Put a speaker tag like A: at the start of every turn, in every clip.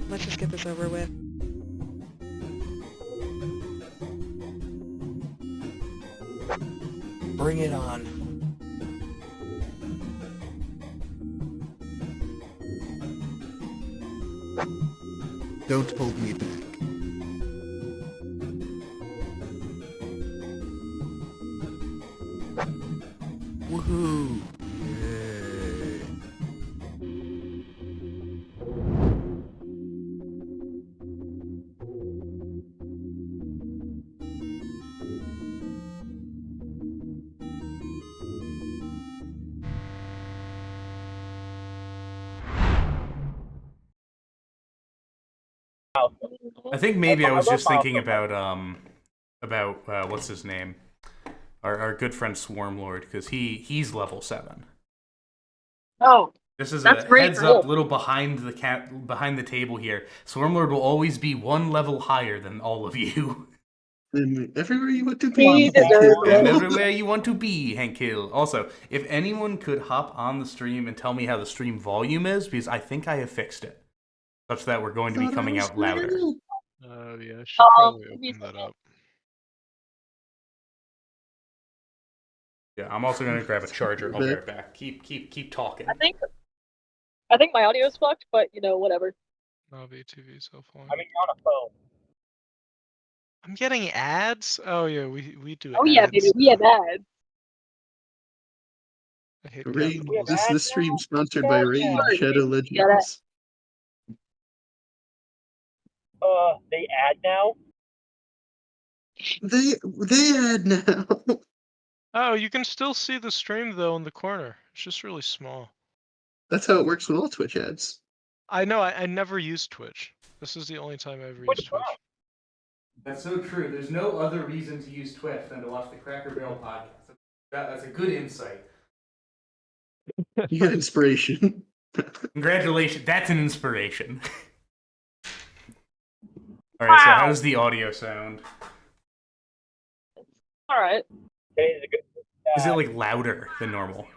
A: Let's just get this over with.
B: Bring it on.
C: Don't hold me back.
B: Woohoo!
C: Yay.
B: I think maybe I was just thinking about what's his name? Our good friend Swarmlord, because he's level 7.
D: Oh,
B: This is
D: that's
B: a
D: great
B: heads
D: for
B: up,
D: him.
B: little behind the table here. Swarmlord will always be 1 level higher than all of you.
C: And everywhere you want to
D: He
C: be,
D: deserves
B: And
D: it.
B: everywhere you want to be, Hank Hill. Also, if anyone could hop on the stream and tell me how the stream volume is, because I think I have fixed it, such that we're going to be coming out louder.
E: Yeah, I should probably open that up.
B: Yeah, I'm also gonna grab a charger. I'll be right back. Keep talking.
D: I think my audio's fucked, but whatever.
E: Navi TV cell phone.
F: I mean, you're on a phone.
E: I'm getting ads? Oh yeah, we do
D: Oh
E: ads.
D: yeah, baby, we have ads.
E: I hate
C: Raid,
E: capitalism.
C: this is the stream sponsored by Raid
D: Sure,
C: Shadow
D: you gotta-
C: Legends.
F: They add now?
C: They add now.
E: Oh, you can still see the stream though in the corner. It's just really small.
C: That's how it works with all Twitch ads.
E: I know, I never used Twitch. This is the only time I ever used Twitch.
B: That's so true. There's no other reason to use Twitch than to watch the Cracker Barrel podcast. That's a good insight.
C: You get inspiration.
B: Congratulations. That's an inspiration. All right, so how does the audio sound?
D: Alright.
B: Is it like louder than normal?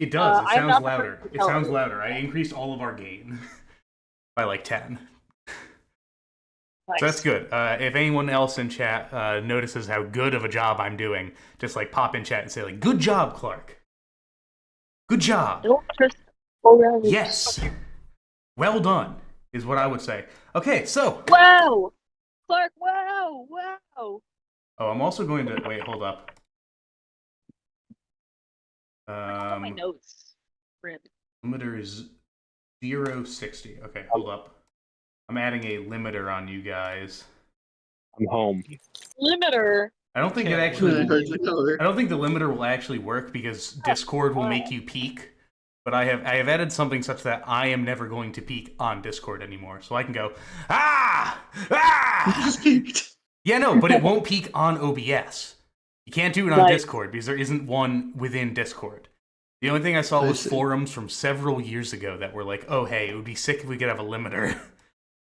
B: It does. It
D: I'm
B: sounds
D: not the
B: louder.
D: person to
B: It
D: tell
B: sounds
D: you.
B: louder. I increased all of our gain by like 10.
D: Nice.
B: So that's good. If anyone else in chat notices how good of a job I'm doing, just like pop in chat and say like, "Good job, Clark. Good job.
D: Don't just go around and-
B: Yes. Well done," is what I would say. Okay, so.
D: Wow! Clark, wow! Wow!
B: Oh, I'm also going to wait. Hold up.
D: My notes. Rip.
B: Limiter is 060. Okay, hold up. I'm adding a limiter on you guys.
F: I'm home.
D: Limiter.
B: I don't think it actually. I don't think the limiter will actually work because Discord will make you peek. But I have added something such that I am never going to peek on Discord anymore, so I can go
C: You just peeked.
B: Yeah, no, but it won't peek on OBS. You can't do it on Discord because there isn't one within Discord. The only thing I saw was forums from several years ago that were like, "Oh, hey, it would be sick if we could have a limiter,"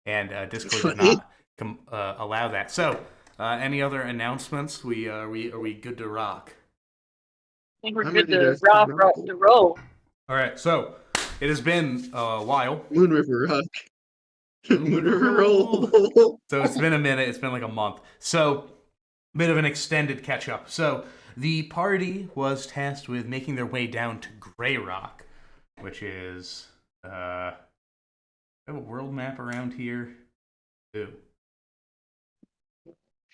B: and Discord did not allow that. So, any other announcements? Are we good to rock?
D: I think we're good to rock the roll.
B: All right, so it has been a while.
C: Moon River Rock. Moon River Roll.
B: So it's been a minute. It's been like a month. So, bit of an extended catch up. So, the party was tasked with making their way down to Grey Rock, which is I have a world map around here. Ooh.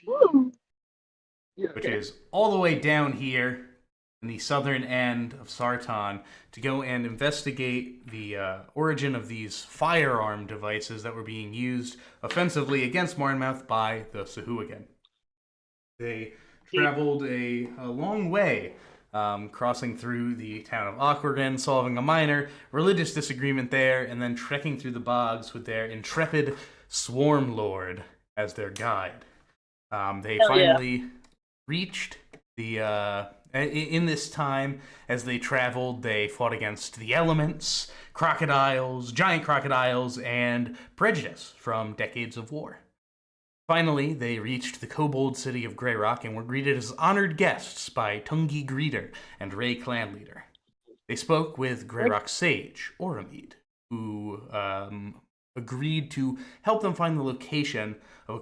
D: Woo.
B: Which is all the way down here in the southern end of Sartan to go and investigate the origin of these firearm devices that were being used offensively against Mornmouth by the Sahuagin. They traveled a long way, crossing through the town of Aquarden, solving a minor religious disagreement there, and then trekking through the bogs with their intrepid Swarm Lord as their guide. They finally reached the... in this time, as they traveled, they fought against the elements, crocodiles, giant crocodiles, and prejudice from decades of war. Finally, they reached the kobold city of Grey Rock and were greeted as honored guests by Tungi Greeter and Ray Clan Leader. They spoke with Grey Rock sage, Oramid, who agreed to help them find the location of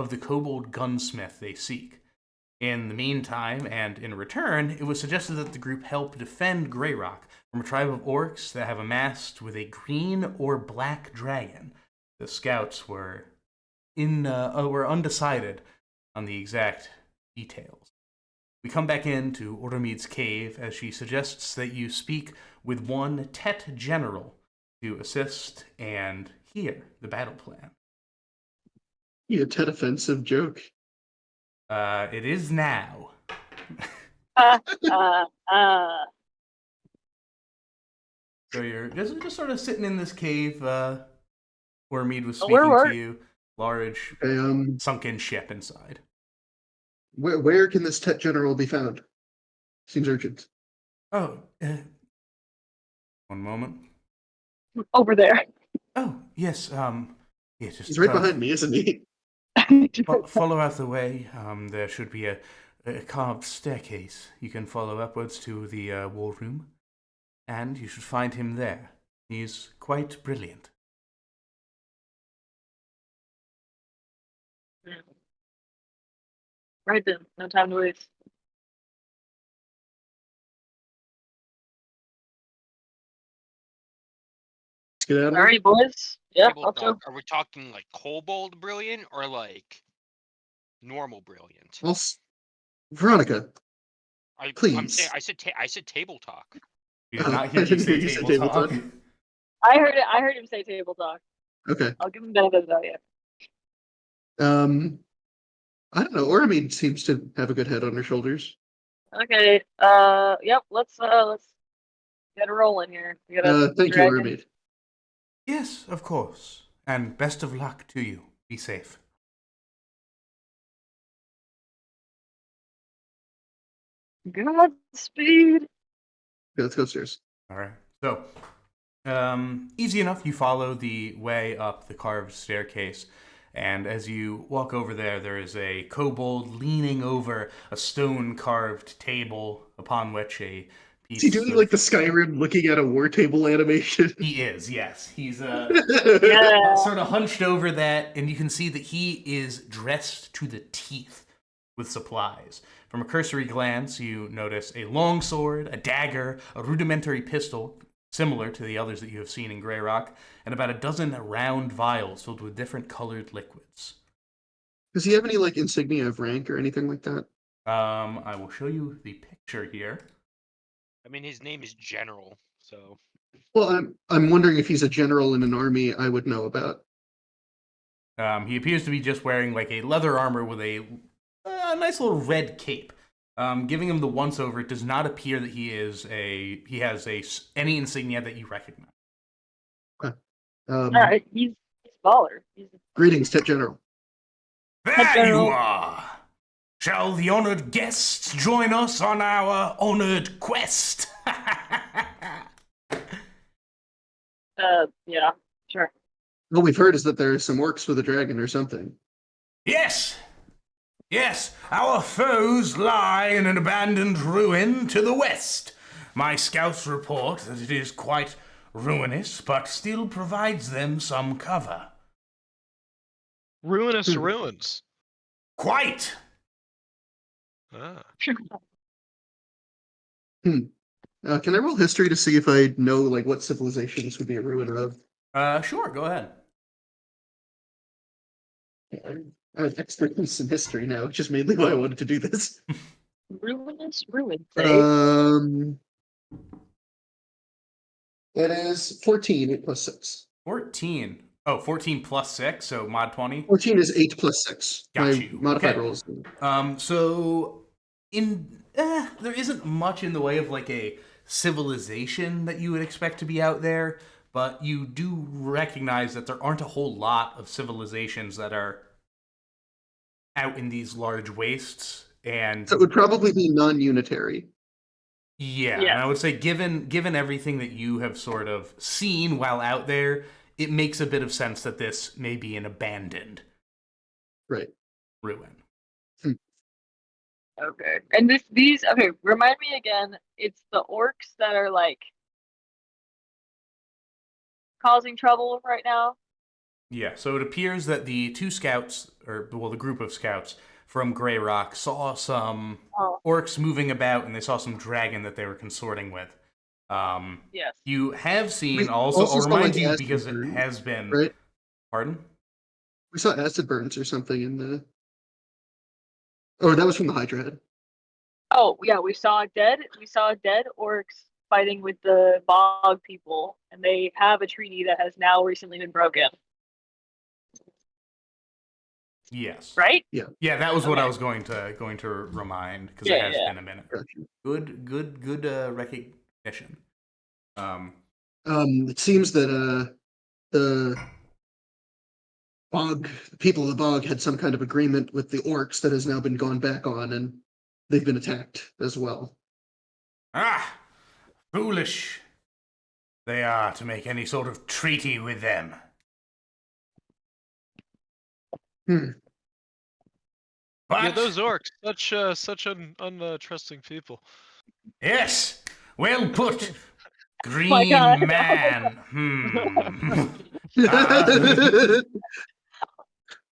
B: the kobold gunsmith they seek. In the meantime, and in return, it was suggested that the group help defend Greyrock from a tribe of orcs that have amassed with a green or black dragon. The scouts were undecided on the exact details. We come back into Ordomid's cave as she suggests that you speak with one Tet General to assist and hear the battle plan.
C: Yeah, Ted offensive joke.
B: It is now.
D: Uh, uh, uh.
B: So you're just sort of sitting in this cave. Ormid was
D: Oh,
B: speaking
D: we're-
B: to you. Large sunken ship inside.
C: Where can this Tet General be found? Seems urgent.
B: Oh, one moment.
D: Over there.
B: Oh, yes. Yeah, just
C: He's right behind me, isn't he?
B: follow out the way. There should be a carved staircase. You can follow upwards to the war room, and you should find him there. He's quite brilliant.
D: Right then. No time to waste.
C: Let's get out of
D: All right, boys. Yeah,
G: Table
D: I'll go.
G: talk. Are we talking like kobold brilliant or like normal brilliant?
C: Veronica,
G: I'm
C: please.
G: saying I said table talk.
B: You did not hear
C: I
B: you
C: didn't
B: say
C: hear you say
B: table
C: table
B: talk.
C: talk.
D: I heard it. I heard him say table talk.
C: Okay.
D: I'll give him benefit of the doubt.
C: I don't know. Oromid seems to have a good head on her shoulders.
D: Okay. Yep. Let's get it rolling here. We got a
C: Thank you,
D: dragon.
C: Oromid.
B: Yes, of course. And best of luck to you. Be safe.
D: Godspeed.
C: Okay, let's go upstairs.
B: All right. So, easy enough. You follow the way up the carved staircase, and as you walk over there, there is a kobold leaning over a stone-carved table upon which a piece
C: Is he doing
B: of...
C: like the Skyrim looking at a war table animation?
B: He is, yes. He's
D: Yeah.
B: sort of hunched over that, and you can see that he is dressed to the teeth with supplies. From a cursory glance, you notice a longsword, a dagger, a rudimentary pistol, similar to the others that you have seen in Greyrock, and about a dozen round vials filled with different colored liquids.
C: Does he have any like insignia of rank or anything like that?
B: I will show you the picture here.
G: I mean, his name is General, so
C: Well, I'm wondering if he's a general in an army I would know about.
B: He appears to be just wearing like a leather armor with a nice little red cape. Giving him the once-over, it does not appear that he has any insignia that you recognize.
D: All right. He's baller. He's
C: Greetings, Tet General.
B: There
D: General.
B: you are! Shall the honored guests join us on our honored quest?
D: yeah. Sure.
C: What we've heard is that there are some orcs with a dragon or something.
B: Yes! Yes, our foes lie in an abandoned ruin to the west. My scouts report that it is quite ruinous, but still provides them some cover.
E: Ruinous ruins.
B: Quite!
E: Ah.
C: Can I roll history to see if I know like what civilization this would be a ruin of?
B: Sure, go ahead.
C: I have expertise in history now, which is mainly why I wanted to do this.
D: Ruinous ruins. Eh?
C: That is 14, 8 plus 6.
B: 14. Oh, 14 plus 6, so mod 20.
C: 14 is 8 plus 6.
B: Got
C: My
B: you.
C: modified
B: Okay.
C: rolls.
B: So there isn't much in the way of like a civilization that you would expect to be out there, but you do recognize that there aren't a whole lot of civilizations that are out in these large wastes, and
C: So it would probably be non-unitary.
B: yeah,
D: Yeah.
B: and I would say given everything that you have sort of seen while out there, it makes a bit of sense that this may be an abandoned
C: Right.
B: ruin.
D: Okay. And these okay, remind me again, it's the orcs that are like causing trouble right now?
B: Yeah, so it appears that the two scouts, the group of scouts from Grey Rock saw some
D: Oh,
B: orcs moving about, and they saw some dragon that they were consorting with.
D: yes.
B: You have seen
C: We
B: also.
C: also
B: I'll
C: saw,
B: remind
C: like,
B: you
C: acid
B: because it
C: burn,
B: has been.
C: right?
B: Pardon?
C: We saw acid burns or something in the. Oh, that was from the Hydra head.
D: Oh, yeah, we saw dead orcs fighting with the bog people, and they have a treaty that has now recently been broken,
B: Yes.
D: right?
B: Yeah, that was what I
D: Okay.
B: was going to remind because
D: Yeah,
B: it has
D: yeah.
B: been a minute.
C: Gotcha.
B: Good recognition.
C: It seems that the bog people of the bog had some kind of agreement with the orcs that has now been gone back on, and they've been attacked as well.
B: Ah, foolish. They are to make any sort of treaty with them.
C: Hmm.
B: But
E: Yeah, those orcs, such untrusting people.
B: yes, well put, Green
D: my God.
B: Man.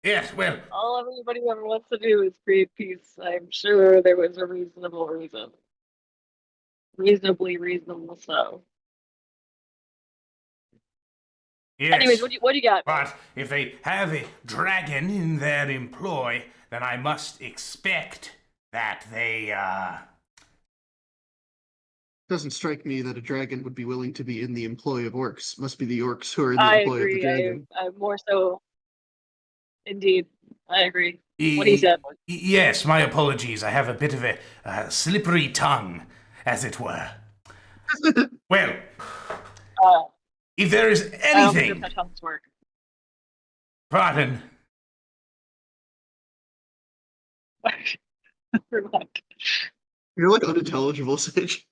B: Yes, well,
D: All everybody ever wants to do is create peace. I'm sure there was a reasonable reason. Reasonably reasonable so.
B: yes.
D: Anyways, what do you got?
B: But if they have a dragon in their employ, then I must expect that they,
C: Doesn't strike me that a dragon would be willing to be in the employ of orcs. Must be the orcs who are in the
D: I
C: employ of the
D: agree.
C: dragon.
D: I'm more so. Indeed, I agree. What he said.
B: Yes, my apologies. I have a bit of a slippery tongue, as it were. Well, if there is
D: I don't think
B: anything,
D: that's how tongues work.
B: pardon,
D: Never mind.
C: You're like unintelligible, Sage.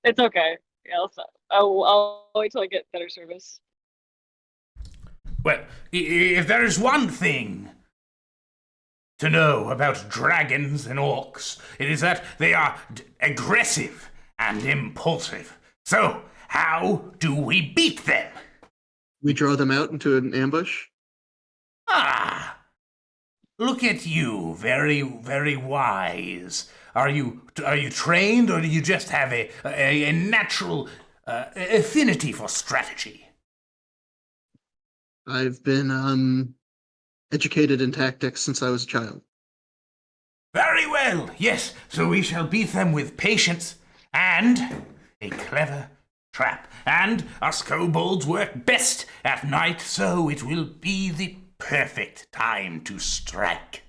D: It's okay. Yeah, I'll wait till I get better service.
B: well, if there is one thing to know about dragons and orcs, it is that they are aggressive and impulsive. So, how do we beat them?
C: We draw them out into an ambush.
B: Ah, look at you, very, very wise. Are you trained, or do you just have a natural affinity for strategy?
C: I've been educated in tactics since I was a child.
B: Very well, yes. So we shall beat them with patience and a clever trap. And us kobolds work best at night, so it will be the perfect time to strike.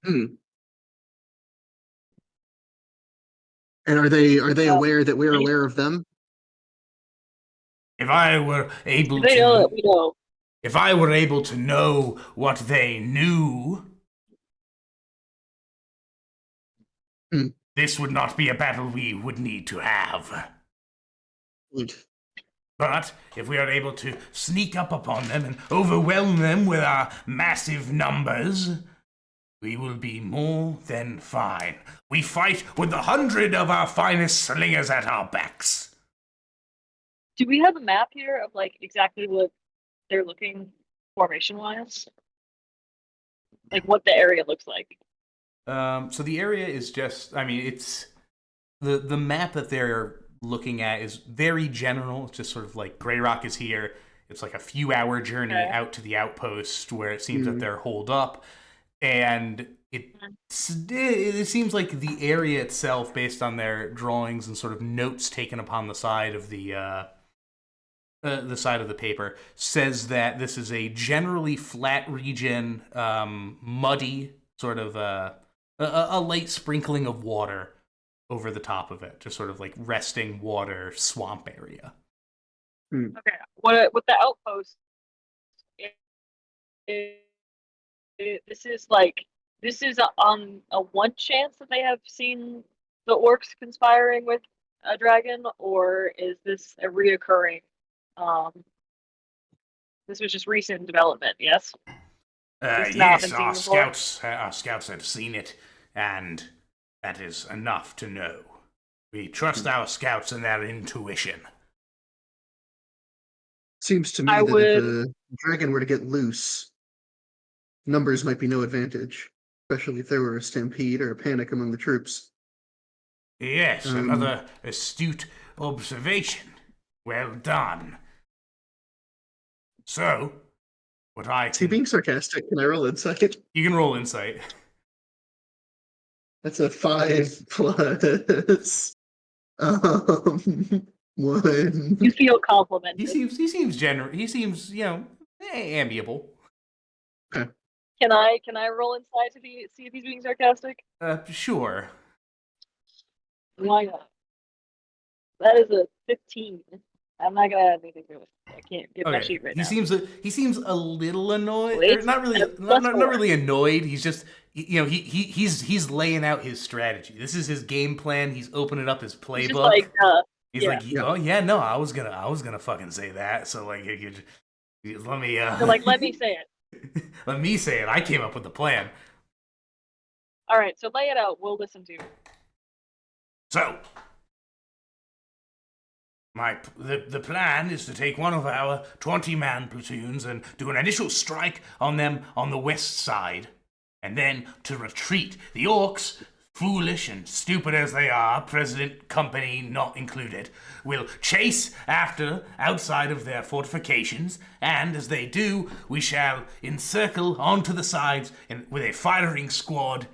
C: Hmm. And are they aware that we're aware of them?
B: If I were able
D: They know
B: to,
D: that we know.
B: if I were able to know what they knew, this would not be a battle we would need to have.
C: Good.
B: But if we are able to sneak up upon them and overwhelm them with our massive numbers, we will be more than fine. We fight with 100 of our finest slingers at our backs.
D: Do we have a map here of like exactly what they're looking formation wise? Like what the area looks like?
B: So the area is just, I mean, it's the map that they're looking at is very general. It's just sort of like Grey Rock is here. It's like a few hour journey out to the outpost where it seems that they're holed up. And it seems like the area itself, based on their drawings and sort of notes taken upon the side of the side of the paper, says that this is a generally flat region, muddy, sort of a light sprinkling of water over the top of it, just sort of like resting water swamp area.
D: Okay. What with the outpost? This is on a one chance that they have seen the orcs conspiring with a dragon, or is this a reoccurring? This was just recent development. Yes.
B: Yes, our scouts had seen it, and that is enough to know. We trust our scouts and their intuition.
C: Seems to me
D: I
C: that if
D: would-
C: a dragon were to get loose, numbers might be no advantage, especially if there were a stampede or a panic among the troops.
B: Yes,
C: Um,
B: another astute observation. Well done. So, what I
C: Is he
B: can...
C: being sarcastic? Can I roll insight?
B: You can roll insight.
C: That's a 5 plus 1.
D: You feel complimented.
B: He seems he seems, amiable.
D: Can I roll inside to see if he's being sarcastic?
B: Sure.
D: Why not? That is a 15. I'm not gonna add anything to it. I can't get my sheet right
B: he
D: now.
B: seems a little annoyed.
D: Wait,
B: Or not really,
D: that's
B: not
D: four.
B: really annoyed. He's just, he's laying out his strategy. This is his game plan. He's opening up his playbook.
D: He's just like,
B: He's
D: yeah.
B: like, oh yeah, no, I was gonna fucking say that. So like, let me,
D: so like, let me say it.
B: let me say it. I came up with the plan.
D: All right, so lay it out. We'll listen to you.
B: So, the plan is to take one of our 20-man platoons and do an initial strike on them on the west side, and then to retreat. The orcs, foolish and stupid as they are, President Company not included, will chase after outside of their fortifications, and as they do, we shall encircle onto the sides with a firing squad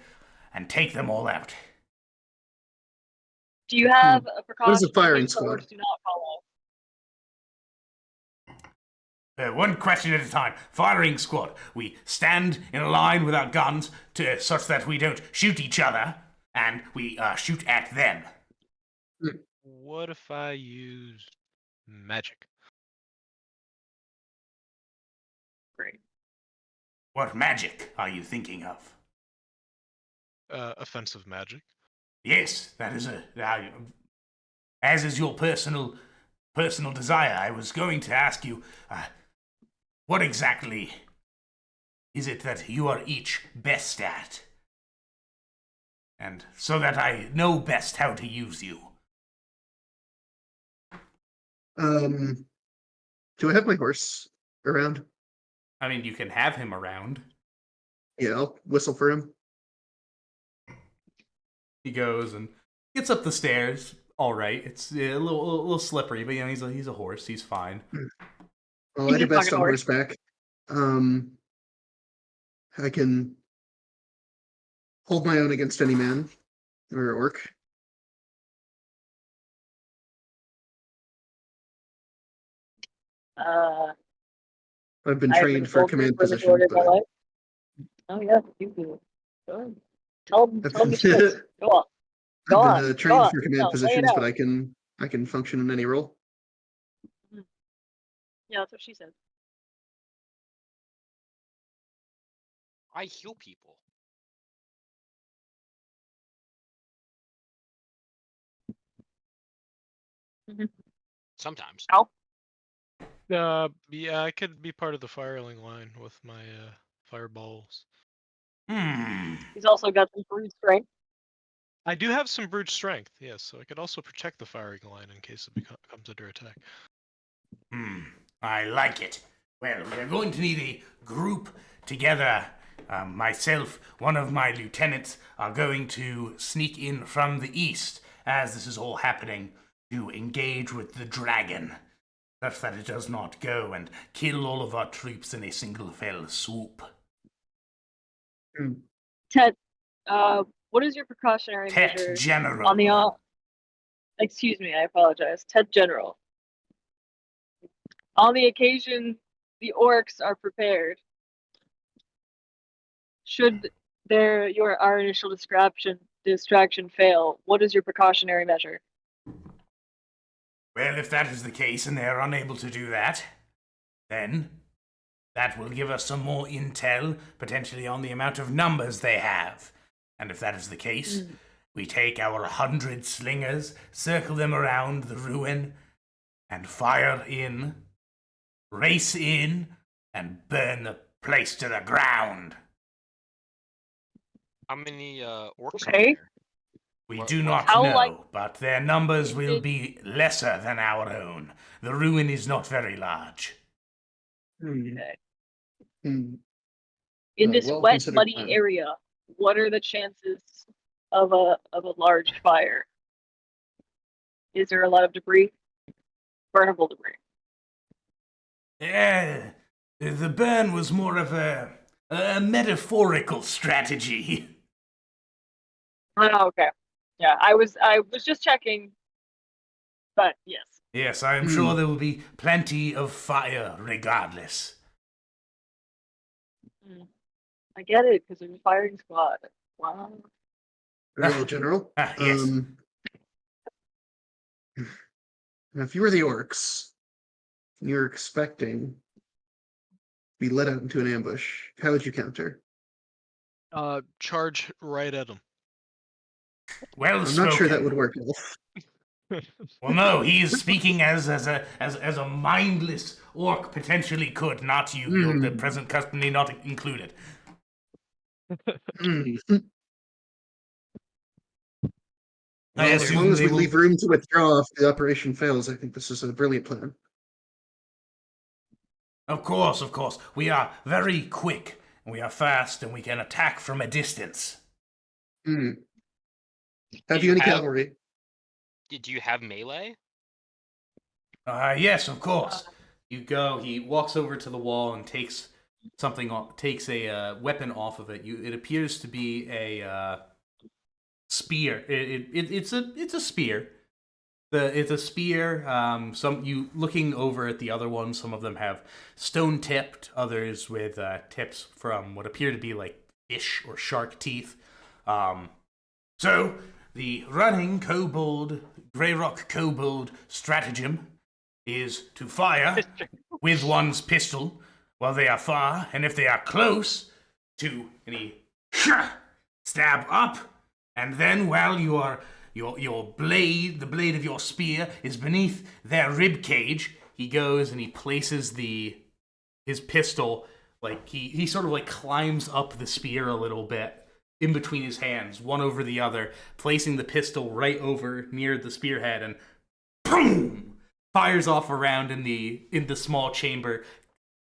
B: and take them all out.
D: Do you have a precaution?
C: What is a firing
D: in case the
C: squad?
D: orcs do not follow?
B: One question at a time. Firing squad. We stand in a line with our guns such that we don't shoot each other, and we shoot at them.
E: What if I use magic?
D: Great.
B: What magic are you thinking of?
E: Offensive magic.
B: Yes, that is as is your personal desire. I was going to ask you, what exactly is it that you are each best at? And so that I know best how to use you.
C: Do I have my horse around?
B: I mean, you can have him around.
C: Yeah, I'll whistle for him.
B: He goes and gets up the stairs. All right, it's a little slippery, but he's a horse. He's fine.
C: Well,
D: He's
C: I do
D: a
C: best
D: fucking
C: on
D: horse.
C: horseback. I can hold my own against any man or orc. I've been
D: I've
C: trained
D: been
C: for
D: soldier
C: command
D: for the
C: position,
D: majority of my
C: but
D: life. Oh yeah, you do. Go ahead. Tell him
C: I've
D: your script. Go on. Go
C: I've
D: on.
C: been
D: Go
C: trained
D: on.
C: for command
D: No, lay it
C: positions, but
D: out.
C: I can function in any role.
D: Yeah, that's what she said.
G: I heal people.
D: Mhm.
G: Sometimes.
D: Ow.
E: Yeah, I could be part of the firing line with my fireballs.
D: He's also got some brute strength.
E: I do have some brute strength, yes, so I could also protect the firing line in case it comes under attack.
B: I like it. Well, we are going to need a group together. Myself, one of my lieutenants, are going to sneak in from the east as this is all happening to engage with the dragon, such that it does not go and kill all of our troops in a single fell swoop.
D: Ted, what is your precautionary
B: Tet
D: measure
B: General.
D: on the excuse me, I apologize. Ted General. On the occasion the orcs are prepared, should our initial distraction fail, what is your precautionary measure?
B: Well, if that is the case and they are unable to do that, then that will give us some more intel, potentially on the amount of numbers they have. And if that is the case, we take our 100 slingers, circle them around the ruin, and fire in, race in, and burn the place to the ground.
G: How many orcs are
D: Okay.
G: there?
B: We
G: What-
B: do not
D: How
B: know,
D: like-
B: but their numbers
D: Is
B: will
D: it-
B: be lesser than our own. The ruin is not very large.
C: Hmm.
D: Okay.
C: Hmm.
D: In
C: Uh,
D: this
C: well
D: wet,
C: considered
D: muddy
C: plan.
D: area, what are the chances of a large fire? Is there a lot of debris? Burnable debris.
B: The burn was more of a metaphorical strategy.
D: Oh, okay. Yeah, I was just checking. But yes.
B: Yes, I am sure there will be plenty of fire regardless.
D: I get it, because there's a firing squad. Wow.
C: Very well, General.
B: Yes.
C: Now, if you were the orcs, and you're expecting to be led out into an ambush, how would you counter?
E: Charge right at him.
B: Well
C: I'm
B: spoken.
C: not sure that would work, Elf.
B: Well, no, he is speaking as a mindless orc potentially could, not you, your the present company not included.
C: Hmm.
B: I
C: Well, as
B: assume
C: long as
B: they
C: we
B: will-
C: leave room to withdraw if the operation fails, I think this is a brilliant plan.
B: Of course. We are very quick, and we are fast, and we can attack from a distance.
C: Hmm.
G: Do
C: Have you any
G: have-
C: cavalry?
G: Do you have melee?
B: Yes, of course. You go. He walks over to the wall and takes something off, takes a weapon off of it. It appears to be a spear. It's a spear. It's a spear. Some you looking over at the other ones. Some of them have stone tipped. Others with tips from what appear to be like fish or shark teeth. So the running kobold, Greyrock kobold stratagem is to fire with one's pistol while they are far, and if they are close, to stab up, and then while your blade, the blade of your spear, is beneath their rib cage, he goes and he places his pistol, like he sort of like climbs up the spear a little bit in between his hands, one over the other, placing the pistol right over near the spearhead, and boom, fires off a round in the small chamber,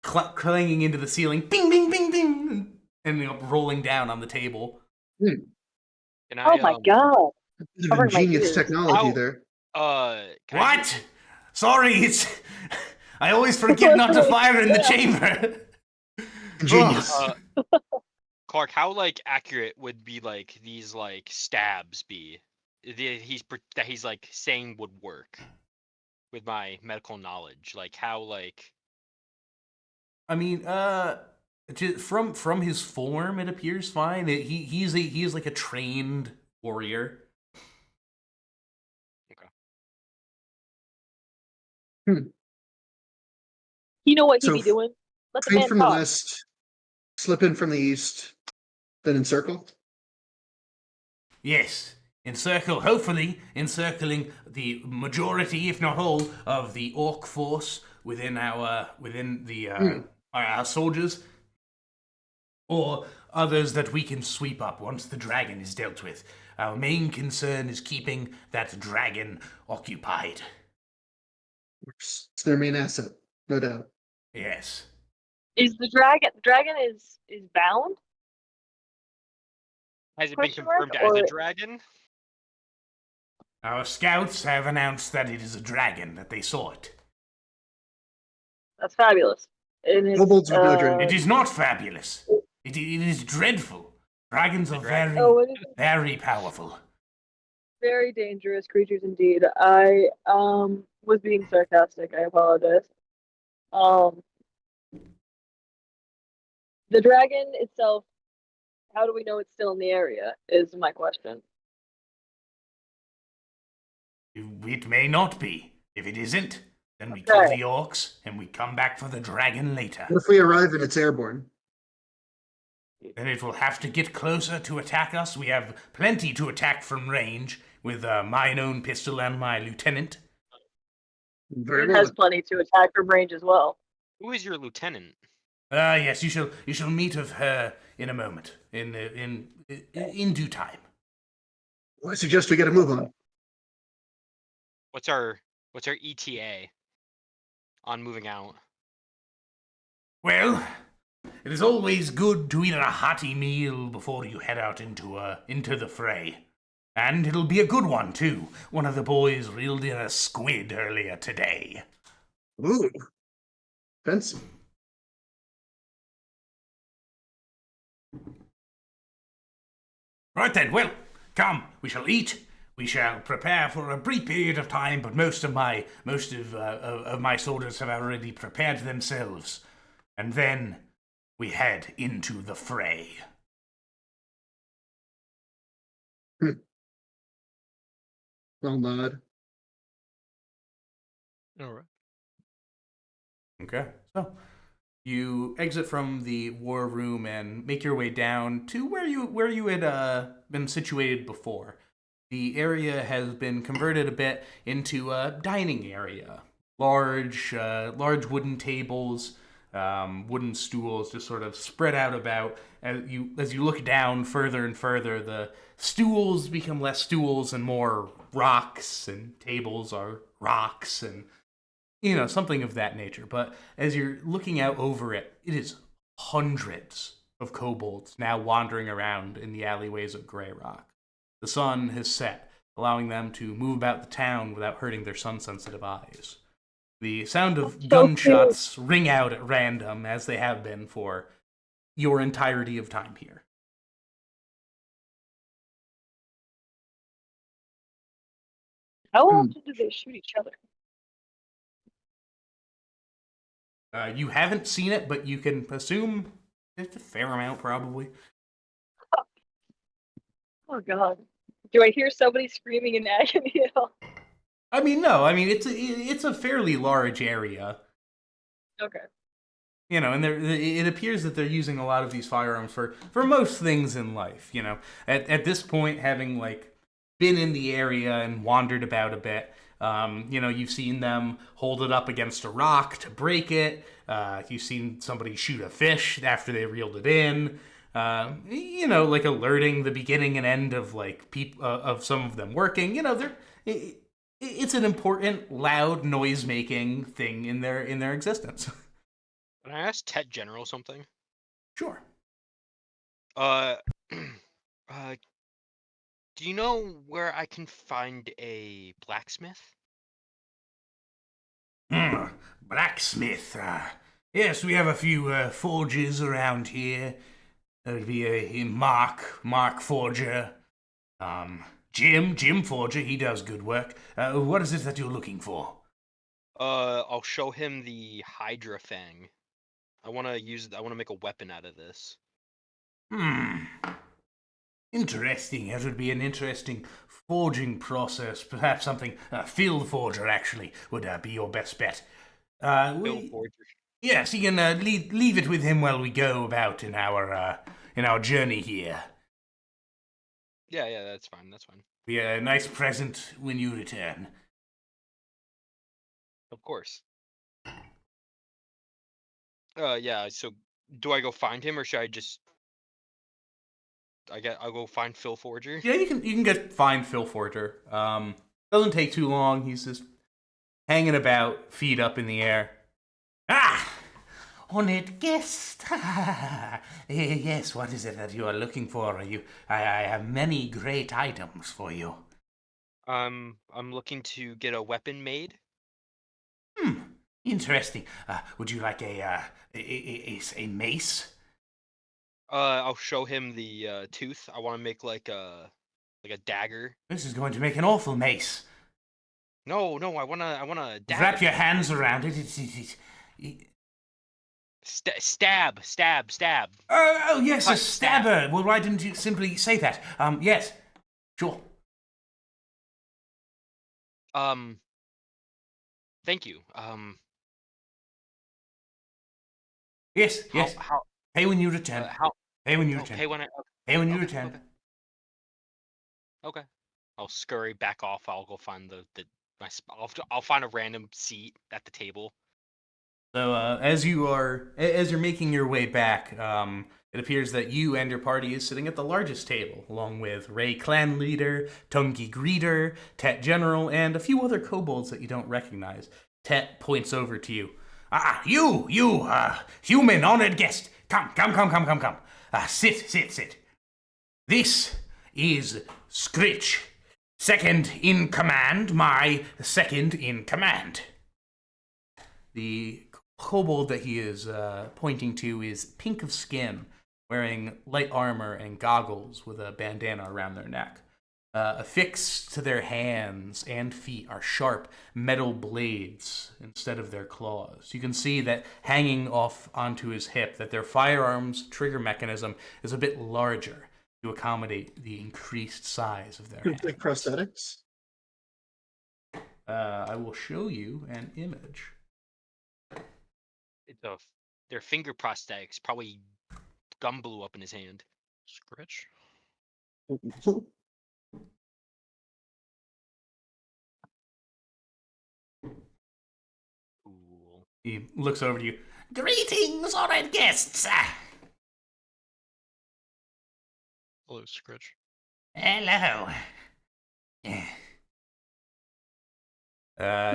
B: clanging into the ceiling, bing, bing, bing, bing, and rolling down on the table.
G: Can I,
D: Oh my god.
C: Bit of
D: Covering my
C: ingenious
D: ears.
C: technology
G: Ow.
C: there.
G: Can I do-
B: What? Sorry, it's. I always forget not to fire in the chamber.
C: Ingenious.
G: Clark, how like accurate would be like these like stabs be? That he's like saying would work with my medical knowledge. Like how like
B: I mean, from his form, it appears fine. He is like a trained warrior.
D: You know what he'd
C: So,
D: be doing? Let the
C: Train
D: man
C: from the
D: talk.
C: west, slip in from the east, then encircle.
B: Yes, hopefully encircling the majority, if not all, of the orc force within our soldiers, or others that we can sweep up once the dragon is dealt with. Our main concern is keeping that dragon occupied.
C: It's their main asset, no doubt.
B: Yes.
D: Is the dragon is bound?
G: has it been
D: Question mark,
G: confirmed as a
D: or-
G: dragon?
B: Our scouts have announced that it is a dragon, that they saw it.
D: That's fabulous. And it's,
C: Kobolds with no dragon.
B: It is not fabulous. It is dreadful. Dragons are very,
D: Oh, it is
B: very powerful.
D: very dangerous creatures indeed. I was being sarcastic. I apologize. The dragon itself, how do we know it's still in the area? Is my question.
B: It may not be. If it isn't, then we kill
D: Okay.
B: the orcs and we come back for the dragon later.
C: What if we arrive and it's airborne?
B: Then it will have to get closer to attack us. We have plenty to attack from range with mine own pistol and my lieutenant.
C: Very
D: It
C: well.
D: has plenty to attack from range as well.
G: Who is your lieutenant?
B: Yes, you shall meet of her in a moment, in due time.
C: Well, I suggest we get a move on.
G: What's our ETA on moving out?
B: Well, it is always good to eat a hearty meal before you head out into the fray. And it'll be a good one, too. One of the boys reeled in a squid earlier today.
C: Ooh. Fancy.
B: Right then, well, come, we shall eat. We shall prepare for a brief period of time, but most of my soldiers have already prepared themselves. And then we head into the fray.
C: I'll nod.
E: All right.
B: Okay, so you exit from the war room and make your way down to where you had been situated before. The area has been converted a bit into a dining area. Large wooden tables, wooden stools just sort of spread out about. As you look down further and further, the stools become less stools and more rocks, and tables are rocks, and something of that nature. But as you're looking out over it, it is hundreds of kobolds now wandering around in the alleyways of Grey Rock. The sun has set, allowing them to move about the town without hurting their sun-sensitive eyes. The sound of gunshots ring out at random, as they have been for your entirety of time here.
D: How often do they shoot each other?
B: You haven't seen it, but you can assume it's a fair amount, probably.
D: Oh god. Do I hear somebody screaming in agony at all?
B: I mean, no. I mean, it's a fairly large area.
D: Okay.
B: And it appears that they're using a lot of these firearms for most things in life. At this point, having been in the area and wandered about a bit, you've seen them hold it up against a rock to break it. You've seen somebody shoot a fish after they reeled it in. Alerting the beginning and end of of some of them working. It's an important, loud, noise-making thing in their existence.
G: Can I ask Tet General something?
B: Sure.
G: Do you know where I can find a blacksmith?
B: Blacksmith. Yes, we have a few forges around here. There'd be a Mark Forger. Jim Forger, he does good work. What is it that you're looking for?
G: I'll show him the Hydra Fang. I want to make a weapon out of this.
B: Interesting. That would be an interesting forging process. Perhaps something, Field Forger, actually, would be your best bet.
G: Field Forger.
B: Yes, you can leave it with him while we go about in our journey here.
G: Yeah, that's fine. That's fine.
B: Be a nice present when you return.
G: Of course. Yeah. So, do I go find him, or should I just? I'll go find Phil Forger.
B: Yeah, you can find Phil Forger. Doesn't take too long. He's just hanging about, feet up in the air. Ah, honored guest. Yes, what is it that you are looking for? I have many great items for you.
G: I'm looking to get a weapon made.
B: Interesting. Would you like a mace?
G: I'll show him the tooth. I want to make like a dagger.
B: This is going to make an awful mace.
G: No, I wanna dagger.
B: Wrap your hands around it.
G: Stab.
B: Oh, yes,
G: Cut,
B: a stabber. Well, why didn't you simply say that? Yes, sure.
G: Thank you.
B: Yes.
G: How
B: Pay when you return. Pay when you return.
G: pay when
B: Pay when you
G: okay,
B: return.
G: Okay. I'll scurry back off. I'll go find I'll find a random seat at the table.
B: So as you're making your way back, It appears that you and your party is sitting at the largest table, along with Ray Clan Leader, Tungi Greeter, Tet General, and a few other kobolds that you don't recognize. Tet points over to you. You, human honored guest. Come. Sit. This is Scritch. Second in command, my second in command. The kobold that he is pointing to is pink of skin, wearing light armor and goggles with a bandana around their neck. Affixed to their hands and feet are sharp metal blades instead of their claws. You can see that hanging off onto his hip that their firearms trigger mechanism is a bit larger to accommodate the increased size of their hands.
C: Like prosthetics.
B: I will show you an image.
G: Their finger prosthetics, probably gum blew up in his hand.
E: Scritch.
G: Cool.
B: He looks over to you. Greetings, honored guests!
E: Hello, Scritch.
B: Hello.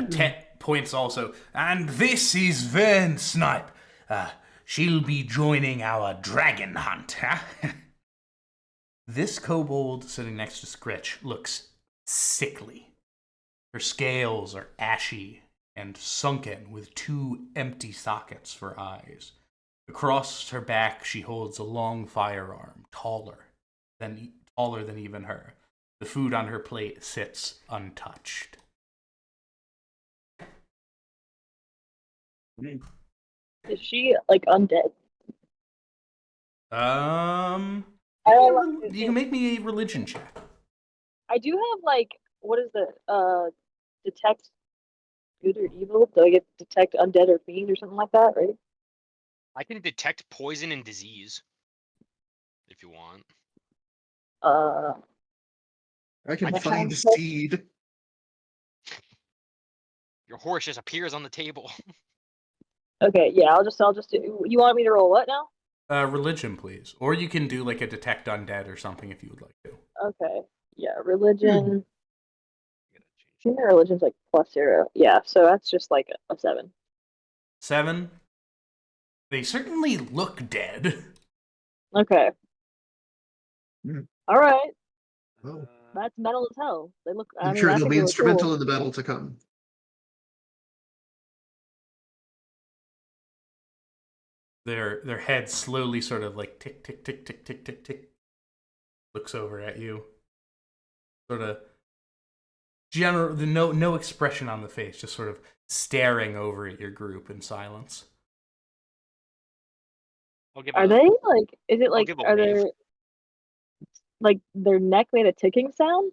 B: Tet points also. And this is Vern Snipe. She'll be joining our dragon hunt, huh? This kobold sitting next to Scritch looks sickly. Her scales are ashy and sunken with two empty sockets for eyes. Across her back, she holds a long firearm, taller than even her. The food on her plate sits untouched.
D: Is she like undead?
B: You can make me a religion check.
D: I do have like, what is the detect good or evil? Do I get detect undead or fiend or something like that, right?
G: I can detect poison and disease. If you want.
C: I can
G: I
C: find
D: can-
C: seed.
G: Your horse just appears on the table.
D: Okay, yeah, I'll just do. You want me to roll what now?
B: Religion, please. Or you can do like a detect undead or something if you would like to.
D: Okay, yeah, religion. I think religion's like +0. Yeah, so that's just like a 7.
B: 7. They certainly look dead.
D: Okay.
C: Hmm.
D: All right,
C: Oh.
D: that's metal as hell. They look. I
C: I'm
D: mean,
C: sure
D: I
C: they'll
D: think
C: be
D: they look
C: instrumental
D: cool.
C: in the battle to come.
B: Their head slowly sort of like tick, tick, tick, tick, tick, tick, tick. Looks over at you. Sort of no expression on the face, just sort of staring over at your group in silence.
G: I'll give
D: Are
G: a-
D: they like? Is it
G: I'll
D: like?
G: give a
D: Are
G: wave.
D: they like their neck made a ticking sound?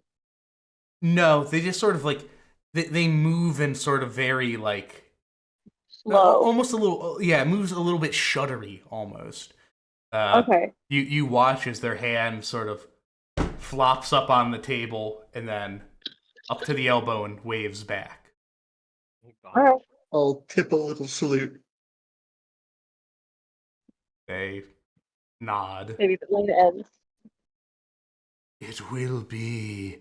B: No, they just sort of like they move in sort of very like
D: Slow.
B: almost a little, yeah, it moves a little bit shuddery almost.
D: Okay.
B: You watch as their hand sort of flops up on the table and then up to the elbow and waves back.
D: All right.
C: I'll tip a little salute.
B: They nod.
D: Maybe the lane ends.
B: It will be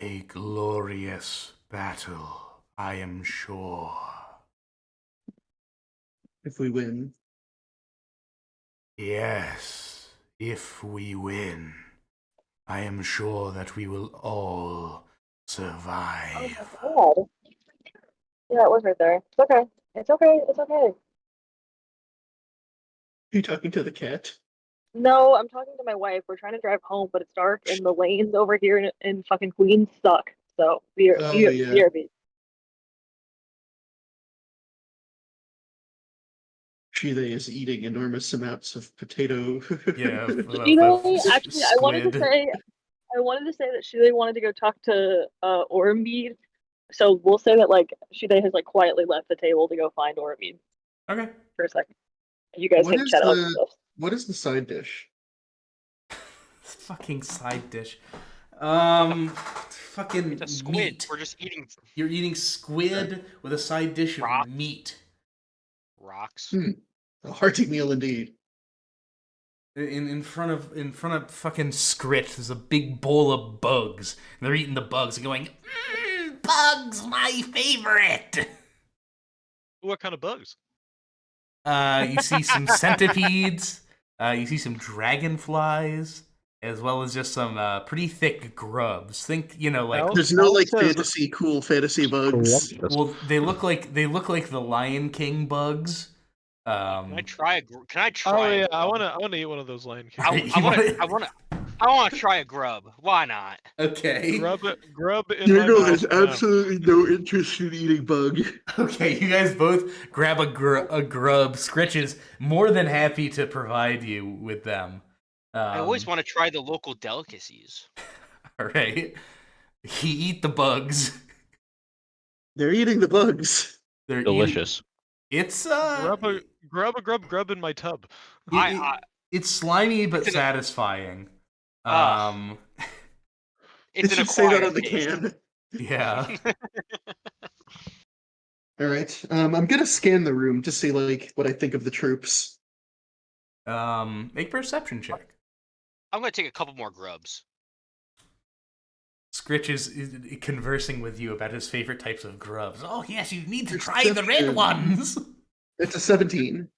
B: a glorious battle, I am sure.
C: If we win.
B: Yes, if we win, I am sure that we will all survive.
D: Oh my God. Yeah, it was right there. It's okay. It's okay. It's okay.
C: Are you talking to the cat?
D: No, I'm talking to my wife. We're trying to drive home, but it's dark and the lanes over here in fucking Queens suck. So
C: Oh, yeah.
D: BRB.
C: Shide is eating enormous amounts of potato.
B: Yeah,
D: Actually, I wanted to say that Shide wanted to go talk to Ormbead. So we'll say that like Shide has like quietly left the table to go find Ormbead
B: Okay.
D: for a second. You guys
C: What
D: can
C: is
D: chat about
C: the-
D: stuff.
C: What is the side dish?
B: Fucking side dish. Fucking
G: It's a squid.
B: meat.
G: We're just eating
B: You're eating squid with a side dish
G: Rock.
B: of meat.
G: rocks.
C: A hearty meal indeed.
B: In front of fucking Scrit, there's a big bowl of bugs. And they're eating the bugs and going, bugs, my favorite.
E: What kind of bugs?
B: You see some centipedes. You see some dragonflies, as well as just some pretty thick grubs. Think, like
C: There's no like
E: Says-
C: cool fantasy bugs.
B: well, they look like the Lion King bugs.
G: Can I try Can I try?
E: Oh
G: a
E: yeah, I
G: grub?
E: want to eat one of those Lion King.
G: I want to try a grub. Why not?
B: Okay.
E: grub in
C: Your
E: my
C: no
E: mouth.
C: has
E: yeah.
C: absolutely no interest in eating bug.
B: Okay, you guys both grab a grub. Scritch is more than happy to provide you with them.
G: I always want to try the local delicacies.
B: All right. You eat the bugs.
C: They're eating the bugs.
B: They're
F: Delicious.
B: It's
E: Grub in my tub.
B: it's slimy but
G: It's an-
B: satisfying.
G: It's
C: It
G: an
C: should say that on the
G: acquired taste.
C: can.
B: Yeah.
C: All right. I'm gonna scan the room to see like what I think of the troops.
B: Make a perception check.
G: I'm gonna take a couple more grubs.
B: Scritch is conversing with you about his favorite types of grubs. Oh yes, you need to try the red
C: Perception.
B: ones.
C: It's a 17.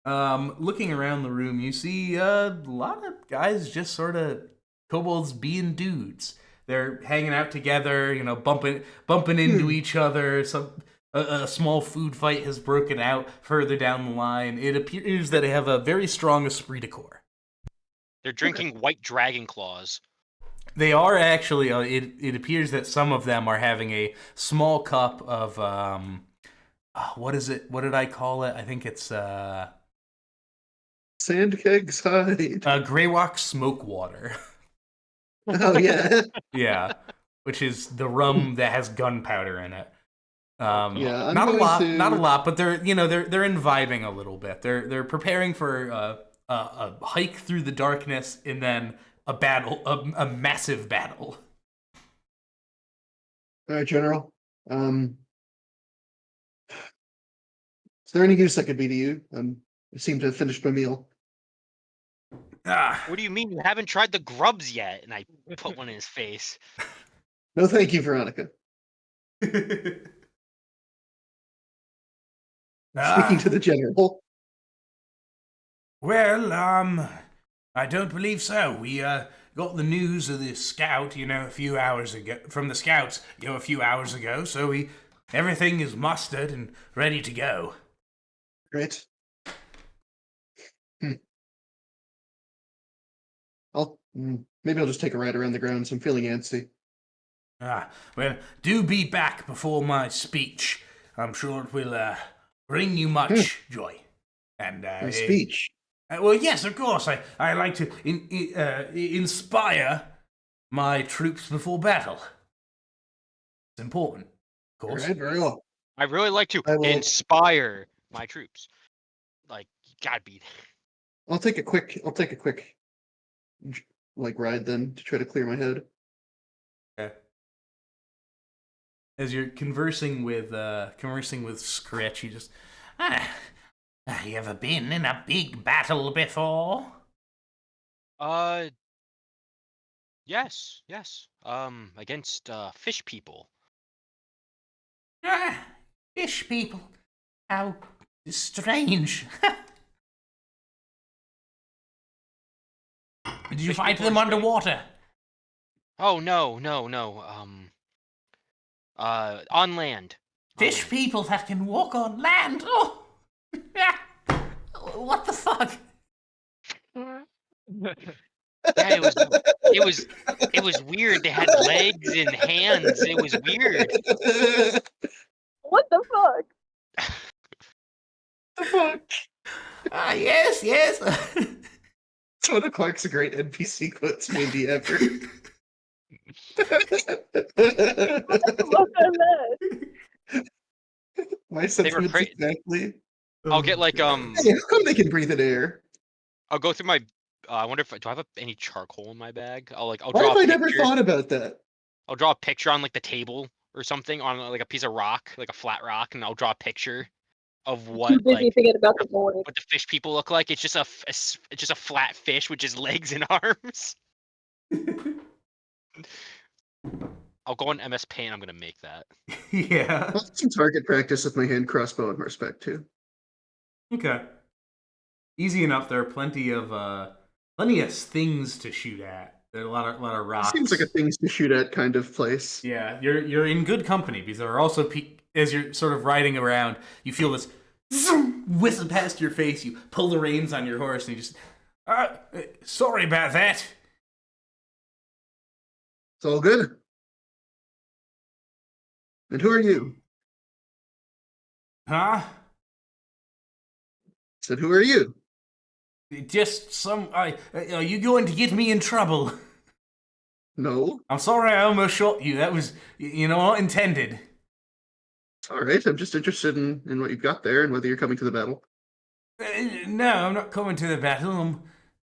B: Looking around the room, you see a lot of guys just sort of kobolds being dudes. They're hanging out together, bumping into each other. A small food fight has broken out further down the line. It appears that they have a very strong esprit de corps.
G: They're drinking white dragon claws.
B: They are actually. It appears that some of them are having a small cup of what is it? What did I call it? I think it's
C: Sandkeg's hide.
B: Greywalk smoke water.
C: Oh yeah.
B: Yeah, which is the rum that has gunpowder in it.
C: Yeah, I'm
B: not a
C: going
B: lot,
C: to-
B: not a lot, but they're imbibing a little bit. They're preparing for a hike through the darkness and then a battle, a massive battle.
C: All right, General. Is there any use I could be to you? I seem to have finished my meal.
B: Ah,
G: What do you mean you haven't tried the grubs yet? And I put one in his face.
C: No, thank you, Veronica. Speaking to the General.
B: Well, I don't believe so. We got the news of the scout, a few hours ago. From the scouts, a few hours ago. So everything is mustered and ready to go.
C: Great. Maybe I'll just take a ride around the grounds. I'm feeling antsy.
B: Well, do be back before my speech. I'm sure it will bring you much joy. And
C: My speech.
B: well, yes, of course. I like to inspire my troops before battle. It's important, of
C: All
B: course.
C: right, very well.
G: I really like to
C: I will-
G: inspire my troops. Like, you gotta be there.
C: I'll take a quick like ride then to try to clear my head.
B: Okay. As you're conversing with Scritch, you just you ever been in a big battle before?
G: Yes. Against fish people.
B: Fish people. How strange. Did you
G: Fish
B: fight
G: people
B: them
G: are strange.
B: underwater?
G: Oh no. On land.
B: Fish people that can walk on land. Oh, what the fuck?
G: Yeah, it was weird. They had legs and hands. It was weird.
D: What the fuck?
C: The fuck?
B: Yes.
C: It's one of Clark's great NPC quotes maybe ever.
D: What the heck?
C: My sentiments
G: cra-
C: exactly.
G: I'll get like
C: Hey, how come they can breathe in air?
G: I'll go through my. I wonder if do I have any charcoal in my bag? I'll
C: Why
G: draw
C: have
G: a
C: I never
G: picture.
C: thought about that?
G: I'll draw a picture on like the table or something on like a piece of rock, like a flat rock, and I'll draw a picture of
D: Too
G: what
D: busy
G: like
D: thinking about the morning.
G: what the fish people look like. It's just it's just a flat fish with just legs and arms. I'll go on MS Paint. I'm gonna make that.
B: Yeah.
C: I'll do some target practice with my hand crossbow and horseback too.
B: Okay. Easy enough. There are plenty of things to shoot at. There are a lot of
C: It
B: rocks.
C: seems like a things to shoot at kind of place.
B: Yeah, you're in good company because there are also as you're sort of riding around, you feel this zoom, whistle past your face. You pull the reins on your horse and you just, sorry about that.
C: It's all good. And who are you?
B: Huh?
C: I said, who are you?
B: Just some. Are you going to get me in trouble?
C: No.
B: I'm sorry, I almost shot you. That was, not intended.
C: It's all right. I'm just interested in what you've got there and whether you're coming to the battle.
B: No, I'm not coming to the battle.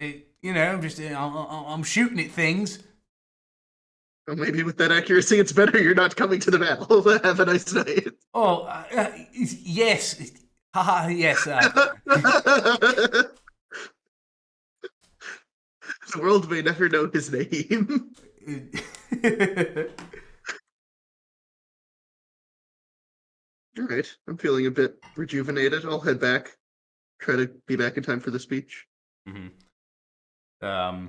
B: I'm shooting at things.
C: Well, maybe with that accuracy, it's better you're not coming to the battle. Have a nice night.
B: Oh, yes. Haha, yes.
C: The world may never know his name. All right. I'm feeling a bit rejuvenated. I'll head back. Try to be back in time for the speech.
B: Mm-hmm.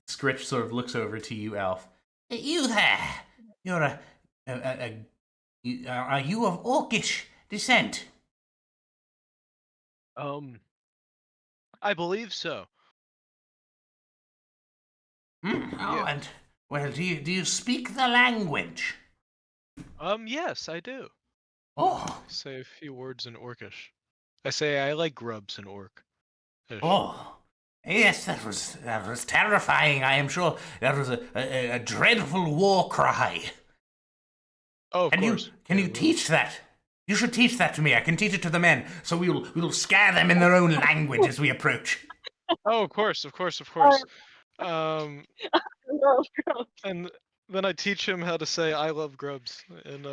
B: Scritch sort of looks over to you, Alf. You there? You're are you of Orcish descent?
E: I believe so.
B: Oh,
E: Yeah.
B: and well, do you speak the language?
E: Yes, I do.
B: Oh,
E: I say a few words in Orcish. I say I like grubs in Orc.
B: oh, yes, that was terrifying. I am sure that was a dreadful war cry.
E: Oh, of
B: And
E: course.
B: can
E: Yeah,
B: you
E: well,
B: teach that? You should teach that to me. I can teach it to the men, so we'll scare them in their own language as we approach.
E: Oh, of course. Um,
D: No, no.
E: and then I teach him how to say "I love grubs" in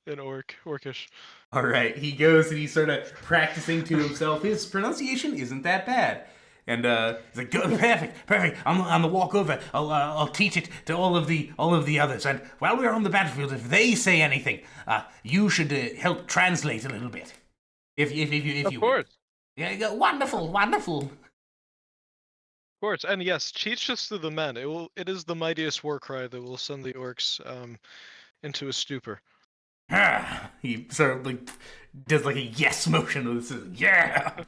E: Orcish.
B: All right, he goes and he's sort of practicing to himself. His pronunciation isn't that bad, and he's like, "Good, perfect. On the walk over, I'll teach it to all of the others. And while we're on the battlefield, if they say anything, you should help translate a little bit, if you
E: Of course.
B: Yeah, wonderful.
E: Of course, and yes, teach this to the men. It is the mightiest war cry that will send the orcs into a stupor.
B: He sort of like does like a yes motion with his yeah.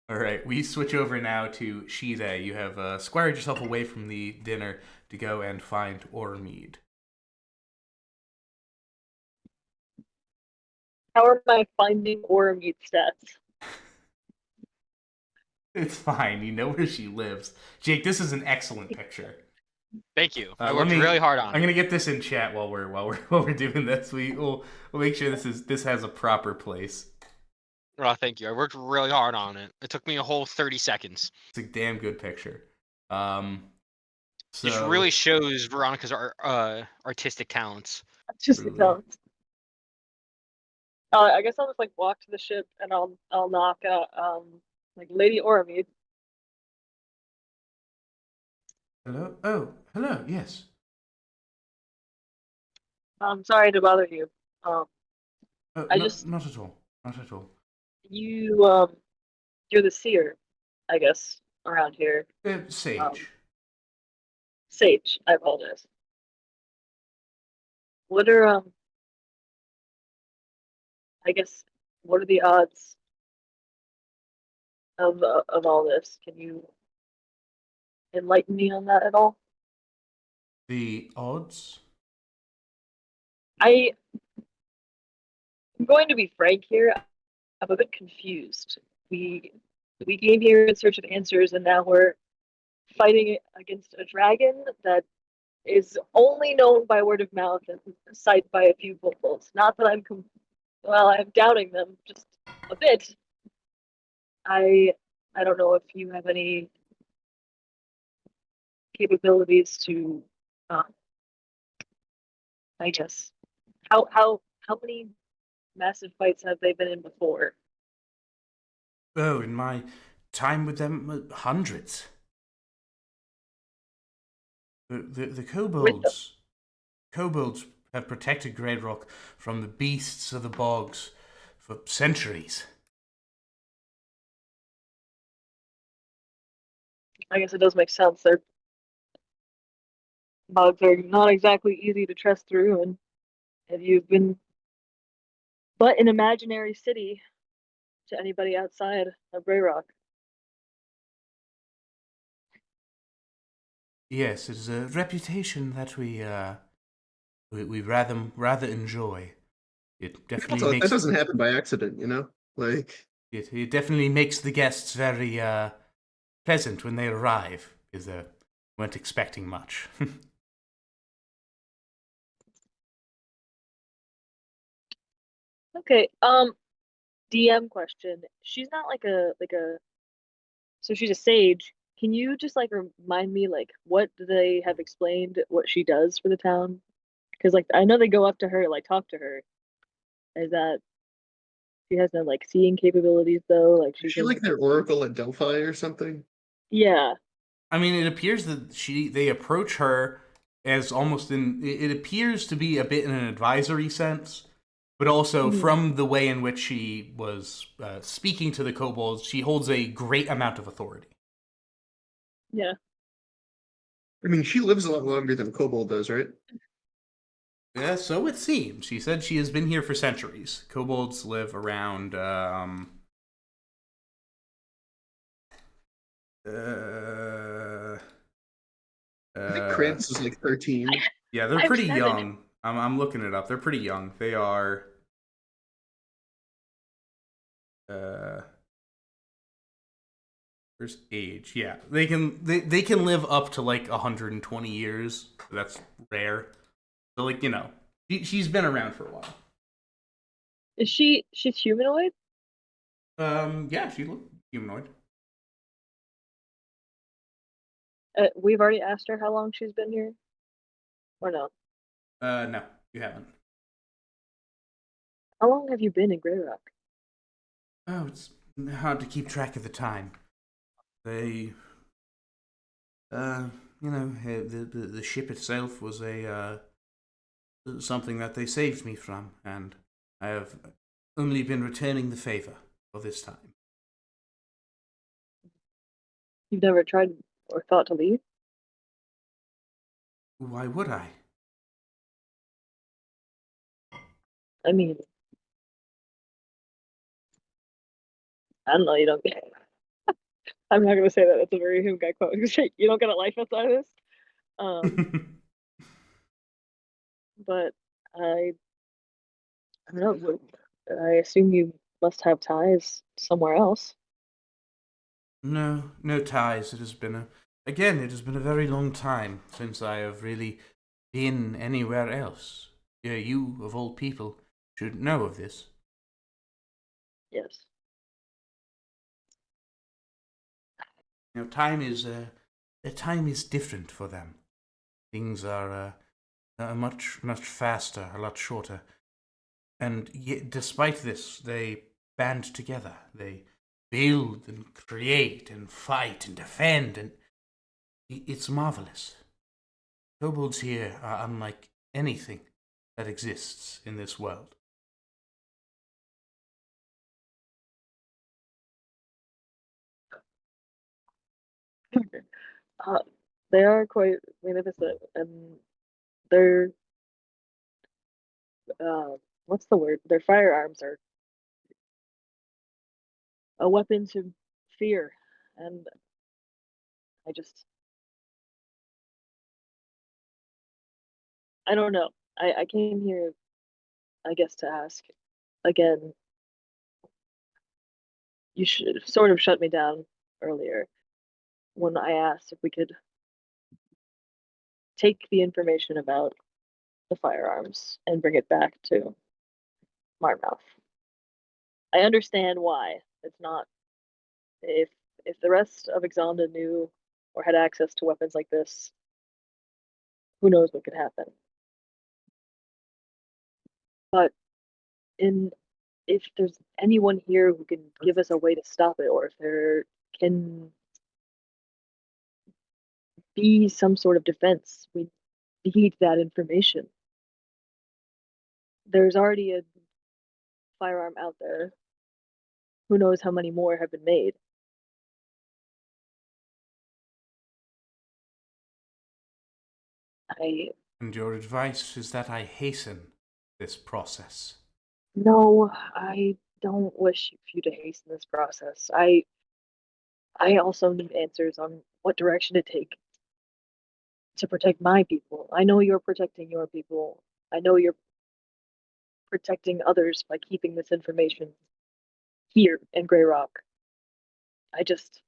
B: All right, we switch over now to Shide. You have squired yourself away from the dinner to go and find Ormead.
D: How am I finding Ormead stats?
B: It's fine. You know where she lives. Jake, this is an excellent picture.
G: Thank you. I
B: let
G: worked
B: me-
G: really hard on
B: I'm
G: it.
B: gonna get this in chat while we're doing this. We'll make sure this has a proper place.
G: Oh, thank you. I worked really hard on it. It took me a whole 30 seconds.
B: It's a damn good picture.
G: This
B: So
G: really shows Veronica's artistic talents.
D: Just the
B: Truly.
D: talents. I guess I'll just like walk to the ship and I'll knock out like Lady Ormead.
B: hello. Oh, hello. Yes.
D: I'm sorry to bother you.
B: Oh,
D: I
B: no,
D: just-
B: not at all. Not at all.
D: You're the seer, I guess, around here.
B: Sage.
D: Sage, I apologize. What are I guess what are the odds of all this? Can you enlighten me on that at all?
B: The odds.
D: I'm going to be frank here. I'm a bit confused. We came here in search of answers, and now we're fighting against a dragon that is only known by word of mouth and sight by a few locals. Not that I'm I'm doubting them just a bit. I don't know if you have any capabilities to, I guess, how many massive fights have they been in before?
B: Oh, in my time with them, hundreds. The kobolds have protected Grey Rock from the beasts of the bogs for centuries.
D: I guess it does make sense. Their bugs are not exactly easy to trust through, and if you've been but an imaginary city to anybody outside of Grey Rock.
B: Yes, it's a reputation that we rather enjoy. It definitely
C: Also,
B: makes
C: that doesn't happen by accident, you know? Like,
B: it definitely makes the guests very pleasant when they arrive, because they weren't expecting much.
D: Okay, DM question. She's not like a so she's a sage. Can you just like remind me like what do they have explained what she does for the town? Because like I know they go up to her, like talk to her. Is that she has no like seeing capabilities though? Like she
C: is she
D: can
C: like their oracle at Delphi or something?
D: yeah.
B: I mean, it appears that they approach her as almost it appears to be a bit in an advisory sense, but also
D: Mhm.
B: from the way in which she was speaking to the kobolds, she holds a great amount of authority.
D: Yeah.
C: I mean, she lives a lot longer than a kobold does, right?
B: Yeah, so it seems. She said she has been here for centuries. Kobolds live around
C: I think Krantz is like 13.
B: yeah, they're
D: I'm
B: pretty
D: 7.
B: young. I'm looking it up. They're pretty young. They are where's age? Yeah. They can live up to like 120 years. That's rare. So like, she's been around for a while.
D: Is she's humanoid?
B: Yeah, she looks humanoid.
D: We've already asked her how long she's been here. Or no?
B: No, you haven't.
D: How long have you been in Grey Rock?
B: Oh, it's hard to keep track of the time. They, the ship itself was a something that they saved me from, and I have only been returning the favor for this time.
D: You've never tried or thought to leave?
B: Why would I?
D: I mean, I don't know. You don't get. I'm not gonna say that. That's a very him guy quote. You don't get a life outside of this. But I don't know. I assume you must have ties somewhere else.
B: No ties. It has been a very long time since I have really been anywhere else. You, of all people, should know of this.
D: Yes.
B: Time is different for them. Things are much faster, a lot shorter. And yet, despite this, they band together. They build and create and fight and defend, and it's marvelous. Kobolds here are unlike anything that exists in this world.
D: Uh, they are quite magnificent, and their what's the word? Their firearms are a weapon to fear, and I just I don't know. I came here, I guess, to ask again. You should sort of shut me down earlier when I asked if we could take the information about the firearms and bring it back to Marmouth. I understand why it's not if the rest of Exalda knew or had access to weapons like this, who knows what could happen. But in if there's anyone here who can give us a way to stop it, or if there can be some sort of defense. We need that information. There's already a firearm out there. Who knows how many more have been made?
B: And your advice is that I hasten this process.
D: No, I don't wish for you to hasten this process. I also need answers on what direction to take to protect my people. I know you're protecting your people. I know you're protecting others by keeping this information here in Grey Rock. I just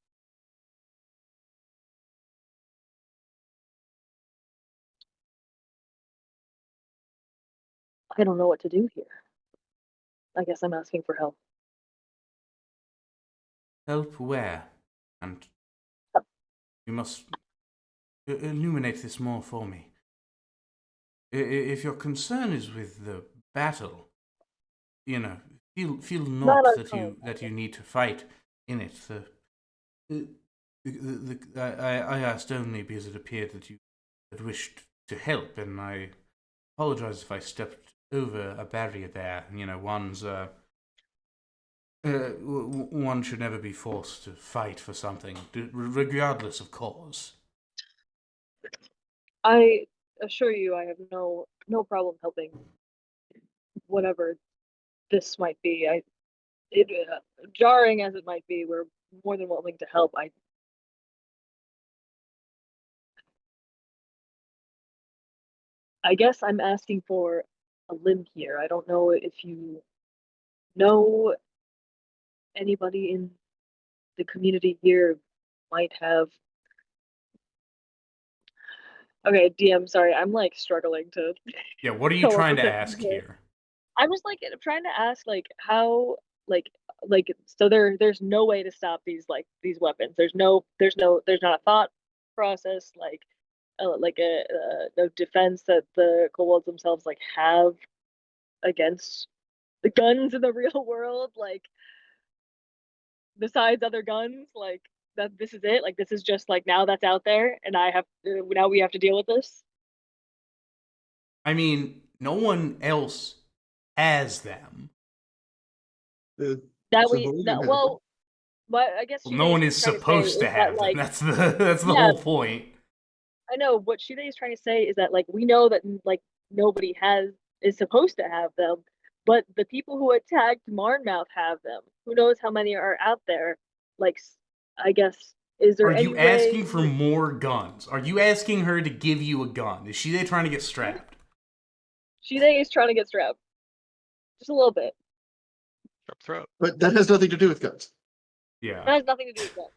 D: I don't know what to do here. I guess I'm asking for help.
B: Help where? And you must illuminate this more for me. If your concern is with the battle, you know, feel not that you need to fight in it. I asked only because it appeared that you had wished to help, and I apologize if I stepped over a barrier there. You know, one should never be forced to fight for something, regardless of cause.
D: I assure you, I have no problem helping. Whatever this might be, jarring as it might be, we're more than willing to help. I guess I'm asking for a limb here. I don't know if you know anybody in the community here might have. Okay, DM, sorry, I'm like struggling to.
B: Yeah, what are you trying to ask here?
D: I'm just like trying to ask like how like so there's no way to stop these weapons. There's not a thought process no defense that the kobolds themselves like have against the guns in the real world, like besides other guns, like that this is it, like this is just like now that's out there and now we have to deal with this.
B: I mean, no one else has them.
C: The
D: That
C: civilian has
D: well, but I guess
B: No one is supposed to have them. That's the whole point.
D: I know what Shide is trying to say is that like we know that like nobody is supposed to have them, but the people who attacked Marnmouth have them. Who knows how many are out there? Like, I guess is there?
B: Are
D: any
B: you
D: way...
B: asking for more guns? Are you asking her to give you a gun? Is Shide trying to get strapped?
D: Shide is trying to get strapped, just a little bit.
E: Strap throat.
C: But that has nothing to do with guns.
B: Yeah.
D: That has nothing to do with guns.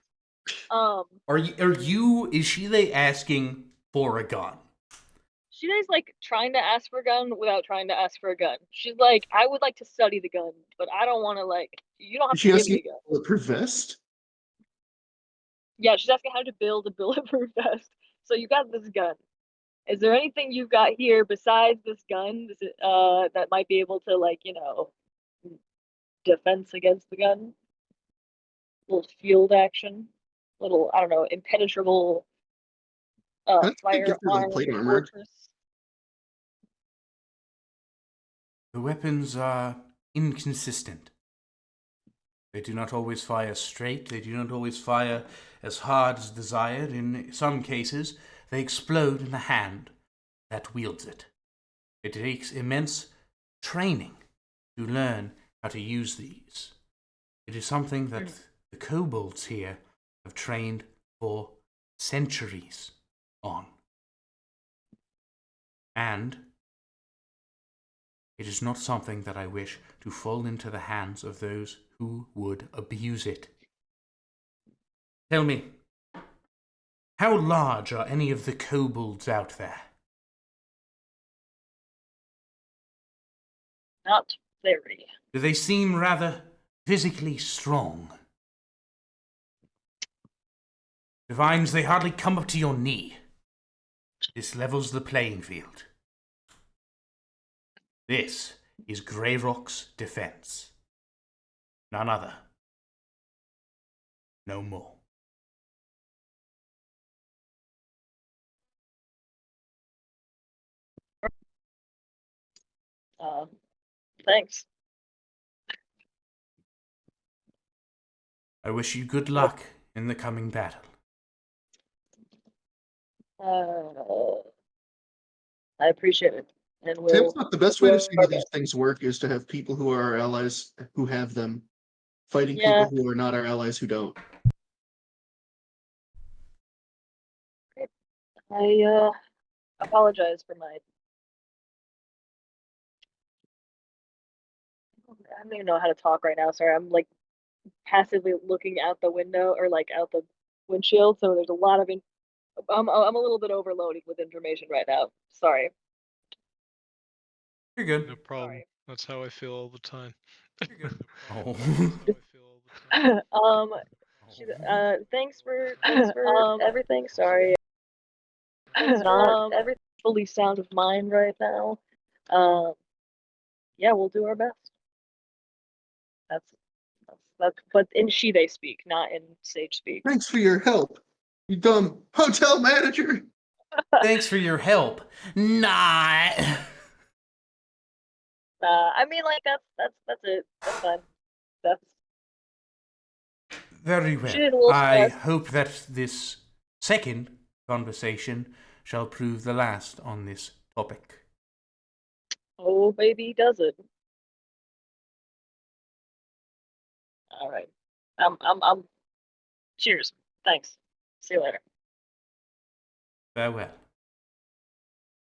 B: Is Shide asking for a gun?
D: Shide's like trying to ask for a gun without trying to ask for a gun. She's like, I would like to study the gun, but I don't want to you don't have to give me a gun.
C: Bulletproof vest?
D: Yeah, she's asking how to build a bulletproof vest. So you got this gun. Is there anything you've got here besides this gun that might be able to defense against the gun? Little field action, little I don't know, impenetrable firearm fortress.
B: The weapons are inconsistent. They do not always fire straight. They do not always fire as hard as desired. In some cases, they explode in the hand that wields it. It takes immense training to learn how to use these. It is something that the kobolds here have trained for centuries on. And it is not something that I wish to fall into the hands of those who would abuse it. Tell me, how large are any of the kobolds out there?
D: Not very.
B: Do they seem rather physically strong? Divines, they hardly come up to your knee. This levels the playing field. This is Grey Rock's defense. none other. No more.
D: Thanks.
B: I wish you good luck in the coming battle.
D: I appreciate it. And
C: Tim's
D: we'll
C: not the best way to see
D: our
C: these
D: best.
C: things work is to have people who are our allies who have them fighting
D: Yeah.
C: people who are not our allies who don't.
D: I apologize for my. I don't even know how to talk right now. Sorry, I'm like passively looking out the window or like out the windshield. So there's a lot of. I'm a little bit overloaded with information right now. Sorry.
B: You're good.
E: No problem.
D: Sorry.
E: That's how I feel all the time.
B: Oh.
D: Thanks for everything. Sorry, it's not everything fully sound of mind right now. Yeah, we'll do our best. That's but in she they speak, not in sage speak.
C: Thanks for your help, you dumb hotel manager.
B: Thanks for your help. Not.
D: I mean, like that's it. That's fine. That's
B: Very well.
D: She did a little
B: I
D: stressed.
B: hope that this second conversation shall prove the last on this topic.
D: oh baby, does it? All right. I'm. Cheers. Thanks. See you later.
B: Farewell.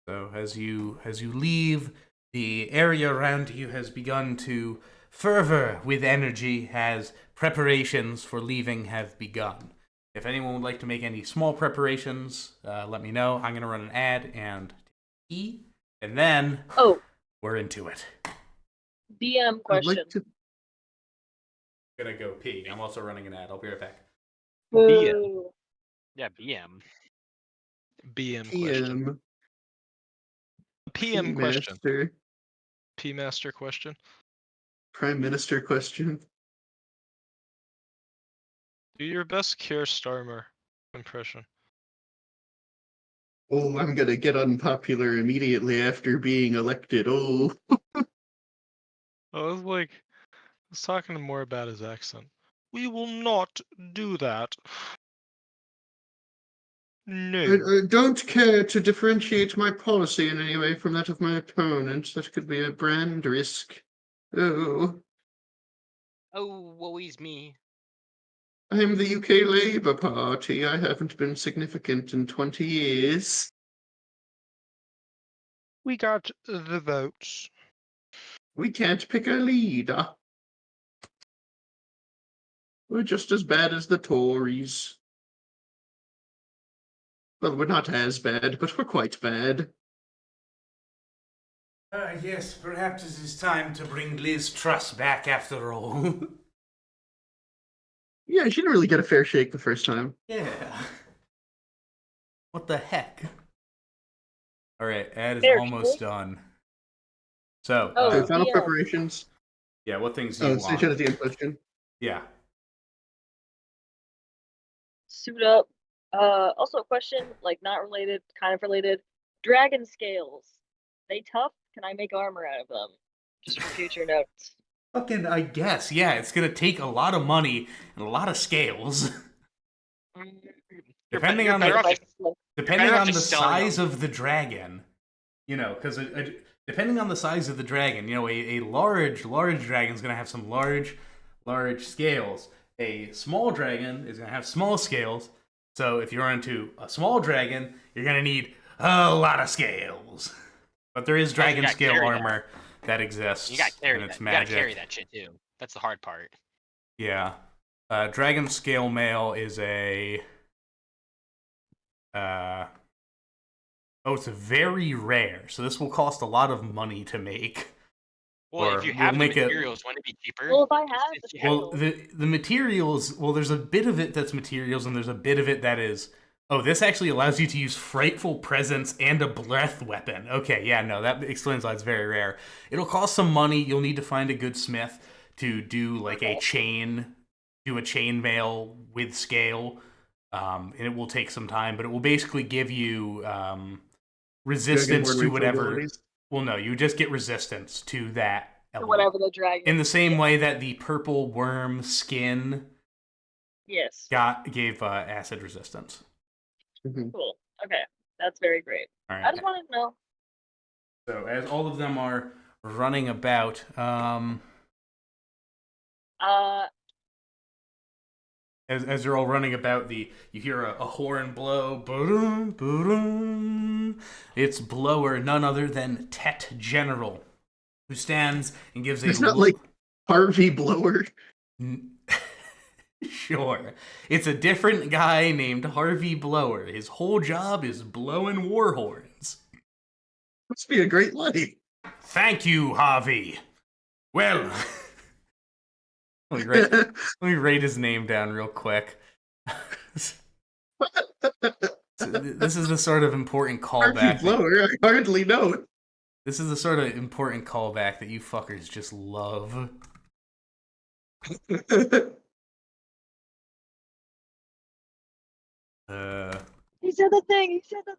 B: So as you leave, the area around you has begun to fervor with energy as preparations for leaving have begun. If anyone would like to make any small preparations, let me know. I'm going to run an ad and then
D: Oh,
B: we're into it.
D: DM
C: I'd
D: question.
C: like to.
B: I'm going to go pee. I'm also running an ad. I'll be right back.
D: Boo.
G: Yeah, BM.
E: BM question. PM question.
C: Master,
E: P master question.
C: Prime Minister question.
E: Do your best Keir Starmer impression.
C: Oh, I'm gonna get unpopular immediately after being elected. Oh,
E: I was talking more about his accent. We will not do that. No.
C: I don't care to differentiate my policy in any way from that of my opponent. That could be a brand risk. Oh,
G: Oh, woe is me.
C: I'm the UK Labour Party. I haven't been significant in 20 years.
E: We got the votes.
C: We can't pick a leader. We're just as bad as the Tories. Well, we're not as bad, but we're quite bad.
B: Yes, perhaps it is time to bring Liz Truss back after all.
C: Yeah, she didn't really get a fair shake the first time.
B: Yeah. What the heck? Alright, ad is
D: Fair
B: almost
D: shake?
B: done. So,
D: Oh,
C: Okay, final
D: yeah.
C: preparations.
B: yeah, what things do you
C: Oh,
B: want?
C: stage at the end question.
B: Yeah.
D: Suit up. Also a question, like not related, kind of related. Dragon scales. They tough? Can I make armor out of them? Just for future notes.
B: Fucking, I guess, yeah, it's gonna take a lot of money and a lot of scales. Depending on
G: better
B: the-
G: off just-
B: Depending
G: better off
B: on the
G: just selling
B: size of the dragon, you know, because depending on the size of the dragon, you know, a large dragon is going to have some large scales. A small dragon is going to have small scales. So if you're into a small dragon, you're going to need a lot of scales. But there is
G: Well, you
B: dragon
G: gotta
B: scale
G: carry that.
B: armor that exists,
G: You gotta carry
B: and
G: that.
B: it's
G: You gotta
B: magic.
G: carry that shit too. That's the hard part.
B: Yeah. Dragon scale mail is a... it's very rare, so this will cost a lot of money to make.
G: Well,
B: Or
G: if you
B: we'll
G: have the
B: make it-
G: materials, wouldn't it be cheaper?
D: Well, if I have
G: Since
D: the
G: you have-
B: Well, the materials, well, there's a bit of it that's materials, and there's a bit of it that is, oh, this actually allows you to use Frightful Presence and a breath weapon. Okay, yeah, no, that explains why it's very rare. It'll cost some money. You'll need to find a good smith to do like a chainmail with scale. And it will take some time, but it will basically give you resistance
C: Dragonborn
B: to whatever.
C: abilities.
B: Well, no, you just get resistance to that
D: Or
B: element.
D: whatever the dragon.
B: In the same way that the purple worm skin
D: Yes.
B: gave acid resistance.
C: Mhm.
D: Cool. Okay. That's very great.
B: All
D: I
B: right.
D: just wanted to know.
B: So as all of them are running about, as they're all running about, you hear a horn blow. Boom, boom. It's blower, none other than Tet General, who stands and gives a
C: It's not like Harvey Blower.
B: Sure. It's a different guy named Harvey Blower. His whole job is blowing war horns.
C: Must be a great life.
B: Thank you, Harvey. Well, let me write his name down real quick. This is the sort of important
C: Harvey
B: callback.
C: Blower, I hardly know it.
B: This is the sort of important callback that you fuckers just love.
D: He said the thing. He said the.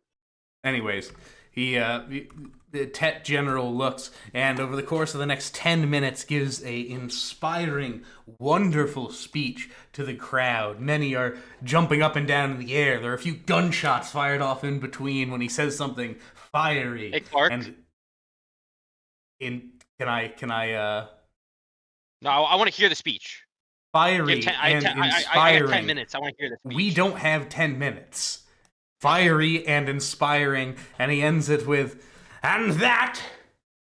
B: Anyways, the Tet General looks, and over the course of the next 10 minutes gives a inspiring, wonderful speech to the crowd. Many are jumping up and down in the air. There are a few gunshots fired off in between when he says something fiery.
G: Hey, Clark.
B: And can I
G: No, I want to hear the speech.
B: fiery
G: I
B: and
G: have
B: inspiring.
G: 10 minutes. I want to hear the speech.
B: We don't have 10 minutes. Fiery and inspiring, and he ends it with, "And that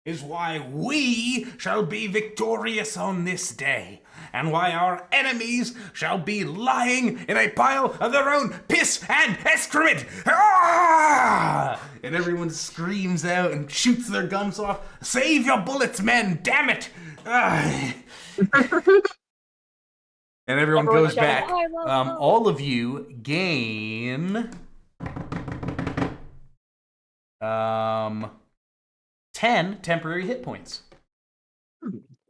B: is why we shall be victorious on this day, and why our enemies shall be lying in a pile of their own piss and excrement." Ah! And everyone screams out and shoots their guns off. "Save your bullets, men! Damn it!" Ah. And everyone goes back. All of you gain 10 temporary hit points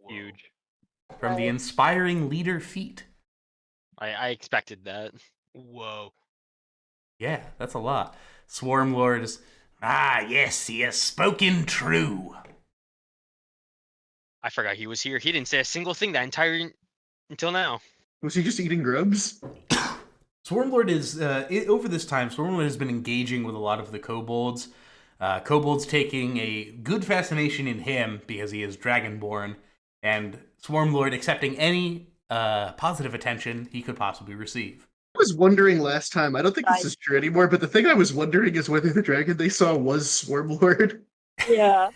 G: Huge.
B: from the inspiring leader feat.
G: I expected that. Whoa.
B: Yeah, that's a lot. Swarm Lord is, yes, he has spoken true.
G: I forgot he was here. He didn't say a single thing that entire until now.
C: Was he just eating grubs?
B: Swarmlord is, over this time, Swarmlord has been engaging with a lot of the kobolds. Kobolds taking a good fascination in him because he is Dragonborn, and Swarmlord accepting any positive attention he could possibly receive.
C: I was wondering last time, I don't think this is true anymore, but the thing I was wondering is whether the dragon they saw was Swarmlord.
D: Yeah.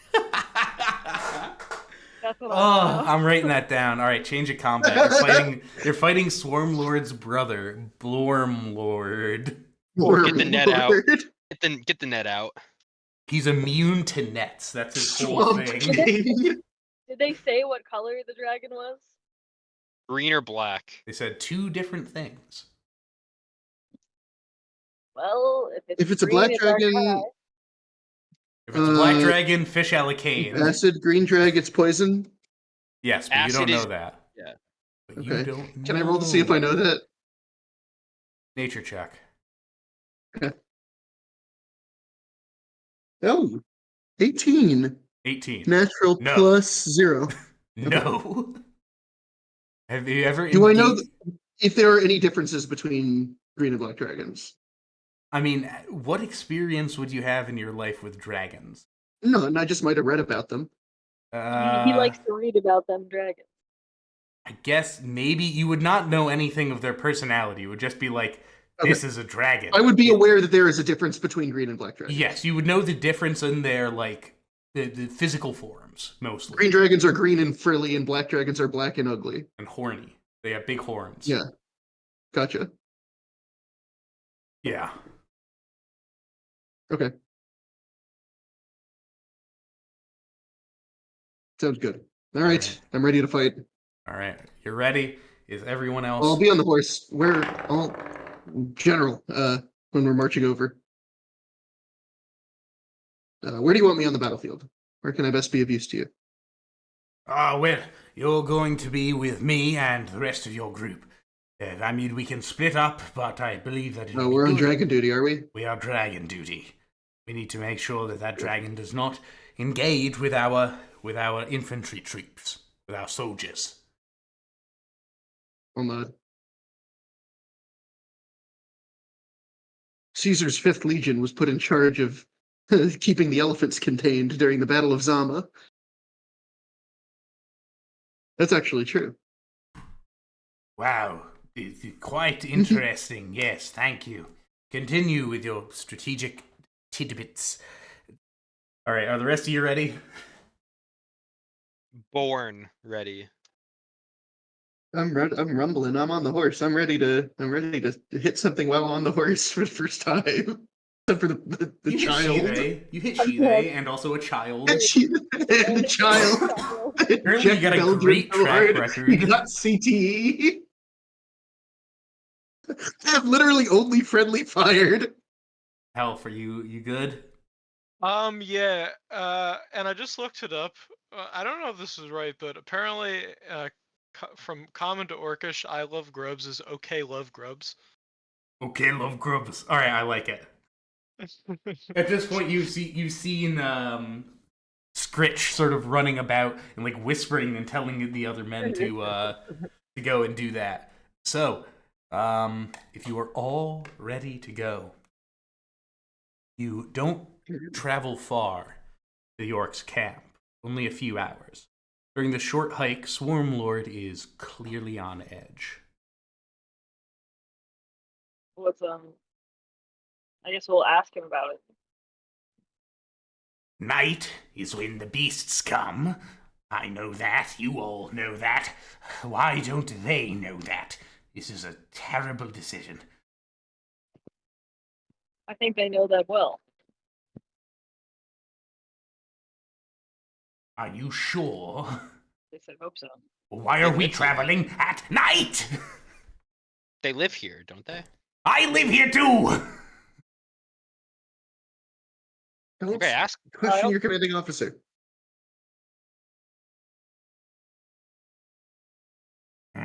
D: That's what
B: I'm writing that down. All right, change of combat. You're fighting Swarmlord's brother, Blormlord.
G: Get the net out. Get the net out.
B: He's immune to nets. That's his whole
C: Swamp
B: thing.
C: King.
D: Did they say what color the dragon was?
G: Green or black?
B: They said two different things.
D: Well,
C: If it's a
D: green,
C: black
D: it's our
C: dragon,
D: ally.
B: If it's a black dragon, fish Alicane.
C: acid, green drag, it's poison.
B: Yes, but
G: Acid
B: you don't
G: is-
B: know that.
G: yeah.
B: But you
C: Okay.
B: don't
C: Can I roll to see if I know that?
B: Nature check.
C: Oh, 18.
B: 18.
C: Natural
B: No.
C: plus 0.
B: No. Have you ever?
C: Do I know
B: engaged-
C: if there are any differences between green and black dragons?
B: I mean, what experience would you have in your life with dragons?
C: None. I just might have read about them.
D: He likes to read about them dragons.
B: I guess maybe you would not know anything of their personality. It would just be like, this is a dragon.
C: I would be aware that there is a difference between green and black dragons.
B: Yes, you would know the difference in their, like, the physical forms, mostly.
C: Green dragons are green and frilly, and black dragons are black and ugly.
B: And horny. They have big horns.
C: Yeah. Gotcha.
B: Yeah.
C: Okay. Sounds good. All right.
B: Alright.
C: I'm ready to fight.
B: All right. You're ready? Is everyone else?
C: I'll be on the horse. General, when we're marching over. Where do you want me on the battlefield? Where can I best be of use to you?
B: Ah, well, you're going to be with me and the rest of your group. I mean, we can split up, but I believe that it'll
C: No,
B: be
C: we're on
B: good.
C: dragon duty, are we?
B: We are dragon duty. We need to make sure that that dragon does not engage with our infantry troops, with our soldiers.
C: I'll nod. Caesar's Fifth Legion was put in charge of keeping the elephants contained during the Battle of Zama. That's actually true.
B: Wow, it's quite interesting. Yes, thank you. Continue with your strategic tidbits. All right, are the rest of you ready?
G: Born ready.
C: I'm rumbling. I'm on the horse. I'm ready to hit something while on the horse for the first time. Except for the
B: You hit
C: child.
B: Shide. You hit Shide and also a child.
C: And the child.
B: Apparently you got a
C: Belgium
B: great track
C: Award.
B: record.
C: You got CTE. I've literally only friendly fired.
B: Hell, for you, you good?
E: Yeah, and I just looked it up. I don't know if this is right, but apparently, from common to Orcish, I love grubs is okay love grubs.
B: Okay, love grubs. All right, I like it. At this point, you've seen Scritch sort of running about and like whispering and telling the other men to go and do that. So, if you are all ready to go, you don't travel far to York's camp. Only a few hours. During the short hike, Swarmlord is clearly on edge.
D: What's I guess we'll ask him about it.
B: Night is when the beasts come. I know that. You all know that. Why don't they know that? This is a terrible decision.
D: I think they know that well.
B: Are you sure?
D: They said hope so.
B: Why are we traveling at night?
G: They live here, don't they?
B: I live here too!
C: Don't
G: Okay, ask.
C: question your commanding officer.
B: He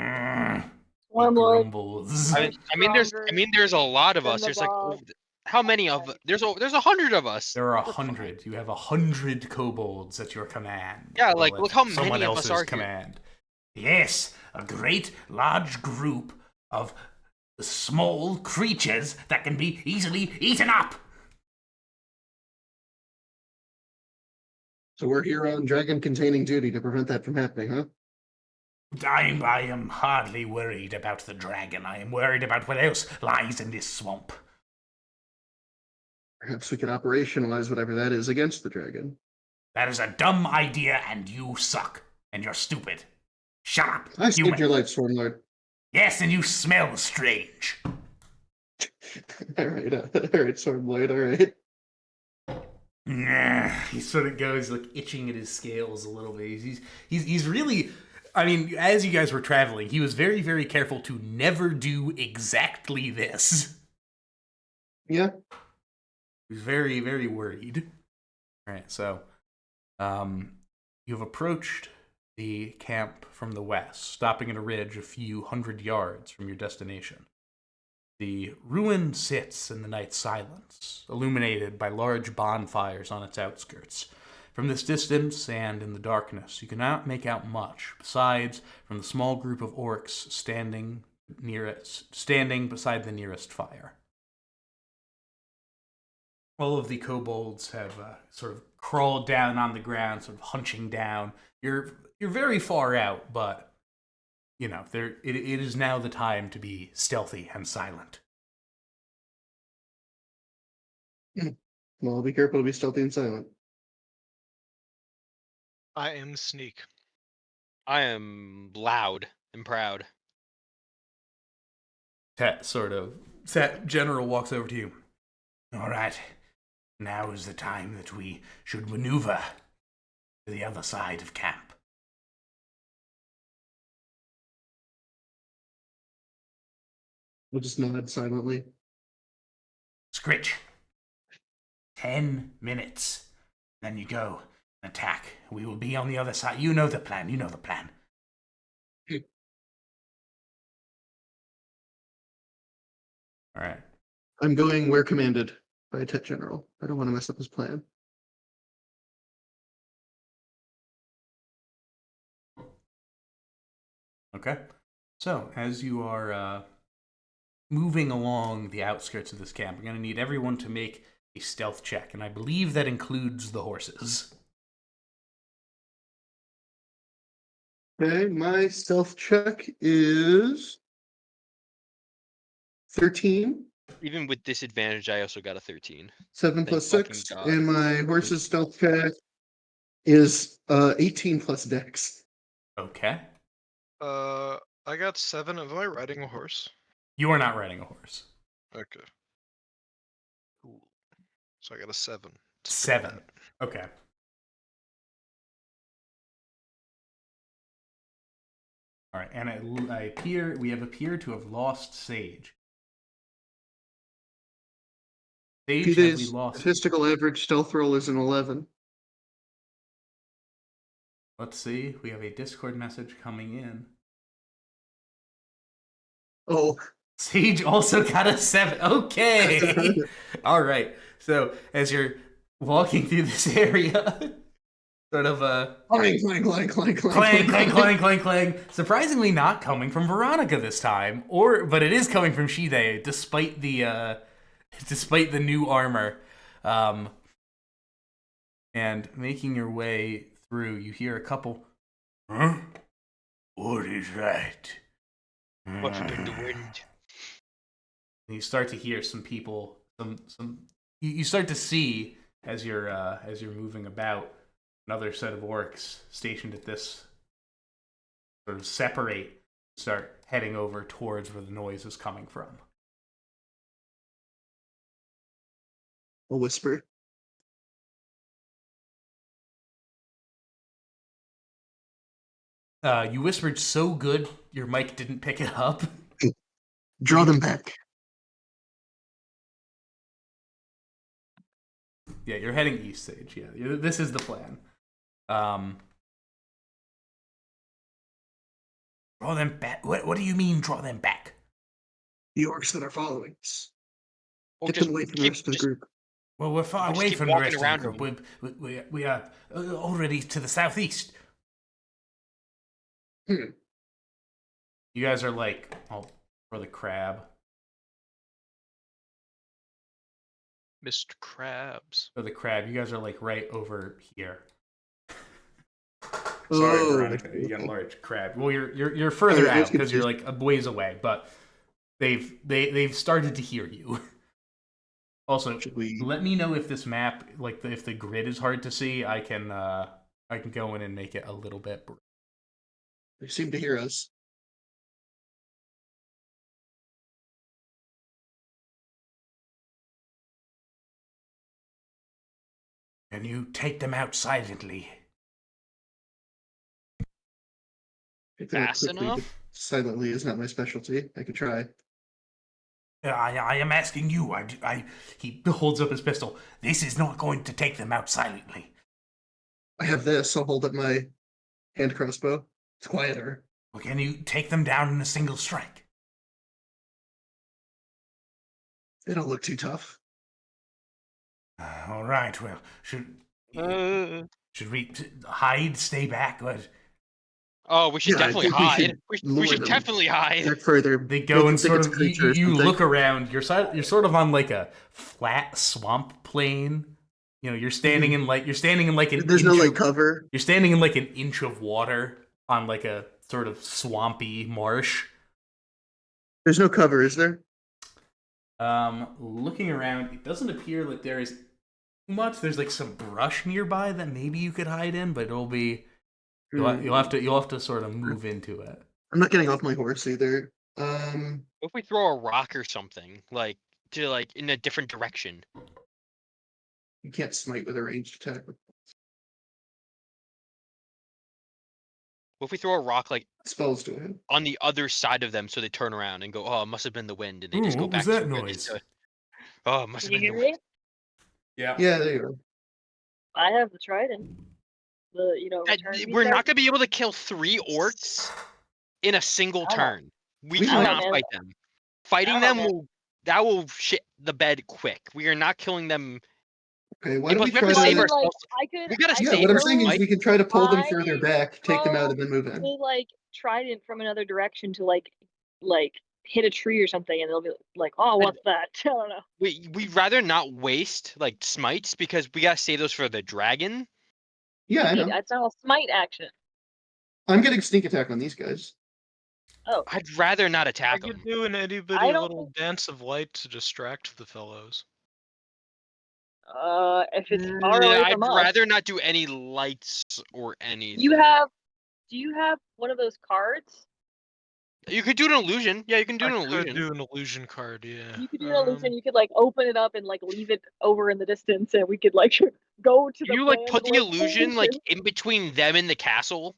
D: Swarmlord.
B: grumbles.
G: I mean, there's a lot of
D: than
G: us.
D: the
G: There's like,
D: bog.
G: how many of? There's 100 of us.
B: There are 100. You have 100 kobolds at your command.
G: Yeah,
B: Well,
G: like,
B: at
G: look how
B: someone
G: many of us
B: else's
G: are here.
B: command. Yes, a great large group of small creatures that can be easily eaten up.
C: So we're here on dragon containing duty to prevent that from happening, huh?
B: I am hardly worried about the dragon. I am worried about what else lies in this swamp.
C: Perhaps we could operationalize whatever that is against the dragon.
B: That is a dumb idea, and you suck. And you're stupid. Shut up,
C: I saved
B: human.
C: your life, Stormlord.
B: Yes, and you smell strange.
C: Alright, Stormlord, alright.
B: He sort of goes like itching at his scales a little bit. He's really, I mean, as you guys were traveling, he was very, very careful to never do exactly this.
C: Yeah.
B: He was very, very worried. All right, so you've approached the camp from the west, stopping at a ridge a few hundred yards from your destination. The ruin sits in the night silence, illuminated by large bonfires on its outskirts. From this distance and in the darkness, you cannot make out much, besides from the small group of orcs standing beside the nearest fire. All of the kobolds have sort of crawled down on the ground, sort of hunching down. You're very far out, but you know, it is now the time to be stealthy and silent.
C: Well, be careful to be stealthy and silent.
E: I am sneak.
G: I am loud and proud.
B: That general walks over to you. All right, now is the time that we should maneuver to the other side of camp.
C: We'll just nod silently.
B: Scritch. 10 minutes. Then you go. Attack. We will be on the other side. You know the plan. You know the plan. All right.
C: I'm going where commanded by a Tet General. I don't want to mess up his plan.
B: Okay. So, as you are moving along the outskirts of this camp, we're going to need everyone to make a stealth check, and I believe that includes the horses.
C: Okay, my stealth check is 13.
G: Even with disadvantage, I also got a 13.
C: 7
G: Thank
C: plus
G: fucking
C: 6,
G: God.
C: and my horse's stealth check is 18 plus dex.
B: Okay.
E: I got 7. Am I riding a horse?
B: You are not riding a horse.
E: Okay. Cool. So I got a 7.
B: 7. Okay. All right, and we have appeared to have lost Sage. Sage, have we
C: PJ's
B: lost?
C: statistical average stealth roll is an 11.
B: Let's see. We have a Discord message coming in.
C: Oh,
B: Sage also got a 7. Okay. All right. So as you're walking through this area, sort of
C: clang, clang, clang, clang,
B: clang, clang, clang, clang, clang. Surprisingly, not coming from Veronica this time, but it is coming from Shide, despite the new armor. And making your way through, you hear a couple. Huh? What is that?
G: What's in the wind?
B: And you start to hear some people. You start to see as you're moving about, another set of orcs stationed at this sort of separate, start heading over towards where the noise is coming from.
C: A whisper.
B: You whispered so good your mic didn't pick it up.
C: Draw them back.
B: Yeah, you're heading east, Sage. Yeah, this is the plan. Draw them back. What do you mean, draw them back?
C: The orcs that are following us.
G: Or
C: Get
G: just
C: them away from the
G: keep-
C: rest of the
G: just-
C: group.
B: Well, we're far
G: Just
B: away
G: keep
B: from the
G: walking
B: rest of the
G: around
B: group. We are already to the southeast.
C: Hmm.
B: You guys are like, for the crab.
E: Mr. Krabs.
B: For the crab, you guys are like right over here. Sorry,
C: Oh.
B: Veronica, you got a large crab. Well, you're further
C: I was
B: out because you're
C: confused.
B: like a ways away, but they've started to hear you. Also,
C: Should we?
B: let me know if this map, like if the grid is hard to see, I can go in and make it a little bit.
C: They seem to hear us.
B: Can you take them out silently?
C: If they're
G: Fast
C: quickly,
G: enough?
C: but silently is not my specialty. I could try.
B: I am asking you. He holds up his pistol. This is not going to take them out silently.
C: I have this. I'll hold up my hand crossbow. It's quieter.
B: Well, can you take them down in a single strike?
C: They don't look too tough.
B: All right. Well, should we hide, stay back? What?
G: Oh, we should
C: Yeah, I
G: definitely
C: think we
G: hide.
C: should
G: We
C: lure
G: should
C: them.
G: definitely hide.
C: Back further.
B: They go and
C: Make them
B: sort
C: think
B: of
C: it's a creature or
B: you
C: something.
B: look around. You're sort of on like a flat swamp plain. You know, you're standing in like an
C: There's no
B: inch
C: like
B: of-
C: cover.
B: You're standing in like an inch of water on like a sort of swampy marsh.
C: There's no cover, is there?
B: Looking around, it doesn't appear like there is too much. There's like some brush nearby that maybe you could hide in, but it'll be you'll have to sort of move into it.
C: I'm not getting off my horse either.
G: What if we throw a rock or something, like in a different direction?
C: You can't smite with a ranged attack.
G: What if we throw a rock like
C: Spells do it.
G: on the other side of them so they turn around and go, "Oh, it must have been the wind," and they
B: Ooh,
G: just go
B: what
G: back
B: was
G: to
B: that
G: where they
B: noise?
G: stood. Oh, it must
D: Can
G: have
D: you
G: been
D: hear
G: the wind.
D: me?
B: Yeah.
C: Yeah, there you are.
D: I have the trident. the return.
G: We're not gonna be able to kill 3 orcs in a single
D: I don't know.
G: turn. We
C: We
G: cannot
D: might.
G: fight them. Fighting
D: I don't
G: them
D: know,
G: will shit the bed quick. We are not killing them.
C: Okay, why
G: And
C: don't we
G: plus, we
C: try
G: have to
D: I
G: save
C: to?
D: mean, like,
G: ourselves.
D: I could.
G: We gotta
D: I
C: Yeah,
G: save
C: what I'm
D: could
C: saying is
G: ourselves.
C: we can try to pull them
D: try
C: further back, take them out, and then move
D: to
C: in.
D: like trident from another direction to like hit a tree or something, and they'll be like, "Oh, what's that?" I don't know.
G: We'd rather not waste like smites because we gotta save those for the dragon.
C: Yeah, I know.
D: It's not a smite action.
C: I'm getting sneak attack on these guys.
D: Oh,
G: I'd rather not
E: I
G: attack
E: could
G: them.
E: do an itty bitty
D: I don't
E: little
D: think-
E: dance of light to distract the fellows.
D: if it's far away
G: I'd
D: from us.
G: rather not do any lights or anything.
D: Do you have one of those cards?
G: You could do an illusion. Yeah, you can do an
E: I
G: illusion.
E: could do an illusion card, yeah.
D: You could do an illusion. You could like open it up and like leave it over in the distance, and we could like go to the.
G: You like
D: planned
G: put the illusion like
D: location.
G: in between them and the castle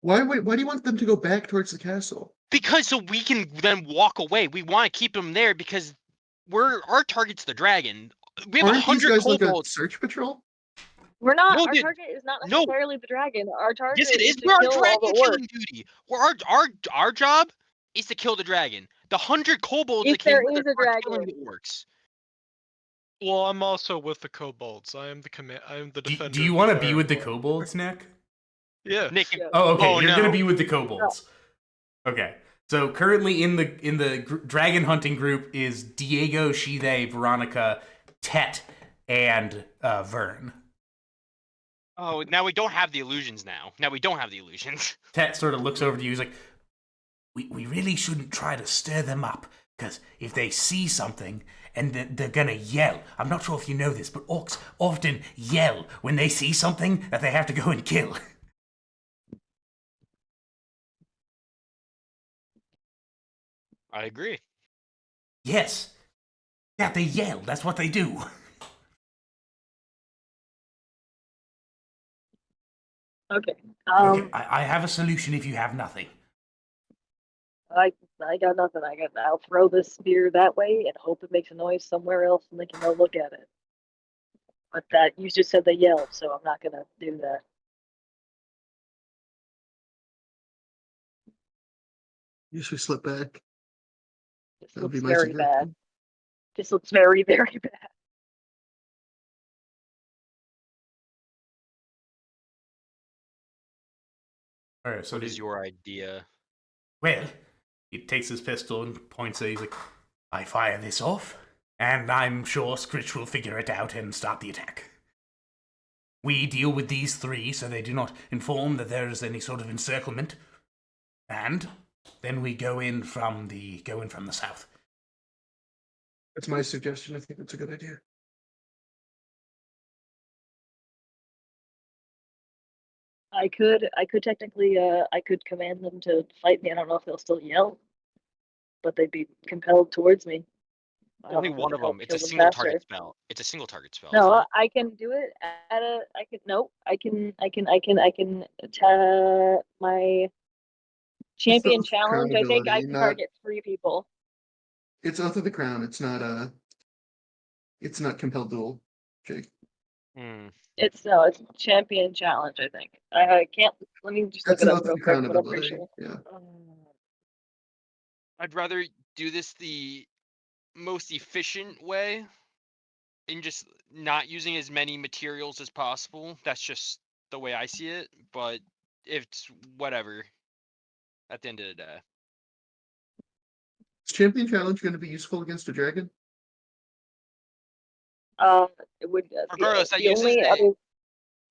C: Why do you want them to go back towards the castle?
G: because so we can then walk away. We want to keep them there because our target's the dragon. We have
C: Aren't these
G: 100
C: guys like a
G: kobolds.
C: search patrol?
D: We're not.
G: No,
D: our
G: dude,
D: target is not
G: no.
D: necessarily the dragon. Our target
G: Yes, it is.
D: to
G: We're on
D: kill all
G: dragon
D: the orcs.
G: killing duty. Our job is to kill the dragon. The 100 kobolds
D: If
G: that came
D: there
G: with
D: is
G: us
D: a
G: are killing
D: dragon.
G: the orcs.
E: Well, I'm also with the kobolds. I am the defender.
B: Do you
E: of
B: want to
E: the
B: be
E: fire
B: with the
E: floor.
B: kobolds, Nick?
E: Yeah.
G: Nick,
D: Yeah.
B: Oh, okay.
G: Oh,
B: You're gonna
G: no.
B: be with the kobolds. Okay. So currently in the dragon hunting group is Diego, Shide, Veronica, Tet, and Vern.
G: oh, now we don't have the illusions. Now we don't have the illusions.
B: Tet sort of looks over to you. He's like, "We really shouldn't try to stir them up, because if they see something and they're gonna yell. I'm not sure if you know this, but orcs often yell when they see something that they have to go and kill."
G: I agree.
B: Yes. Yeah, they yell. That's what they do.
D: Okay.
B: Okay, I have a solution if you have nothing.
D: I got nothing. I'll throw this spear that way and hope it makes a noise somewhere else, and they can go look at it. But that you just said they yelled, so I'm not gonna do that.
C: Yes, we slip back.
D: This
C: That would be
D: looks
C: my
D: very bad.
C: suggestion.
D: This looks very, very bad.
B: All right, so
G: What is your idea?
B: Well, he takes his pistol and points it. He's like, I fire this off, and I'm sure Scritch will figure it out and start the attack. We deal with these 3 so they do not inform that there is any sort of encirclement. And then we go in from the south.
C: That's my suggestion. I think that's a good idea.
D: I could technically I could command them to fight me. I don't know if they'll still yell, but they'd be compelled towards me. I don't
G: Only
D: know if
G: one
D: it
G: of
D: would help
G: them. It's
D: kill
G: a
D: them
G: single
D: faster.
G: target spell. It's a single target spell.
D: No,
G: isn't it?
D: I can do it at a. I can no. I can. My champion
C: Oath of
D: challenge. I think I
C: Crownability,
D: can
C: not-
D: target 3 people.
C: It's Oath of the Crown. It's not compelled duel, Jake.
G: Hmm.
D: It's champion challenge. I think. I can't. Let me just look
C: That's
D: it
C: an
D: up
C: Oath of
D: real
C: the
D: quick.
C: Crown
D: But I'm pretty
C: ability.
D: sure.
C: Yeah.
G: I'd rather do this the most efficient way and just not using as many materials as possible. That's just the way I see it, but it's whatever at the end of the day.
C: Is Champion Challenge going to be useful against a dragon?
D: It would.
G: Regardless,
D: the only other.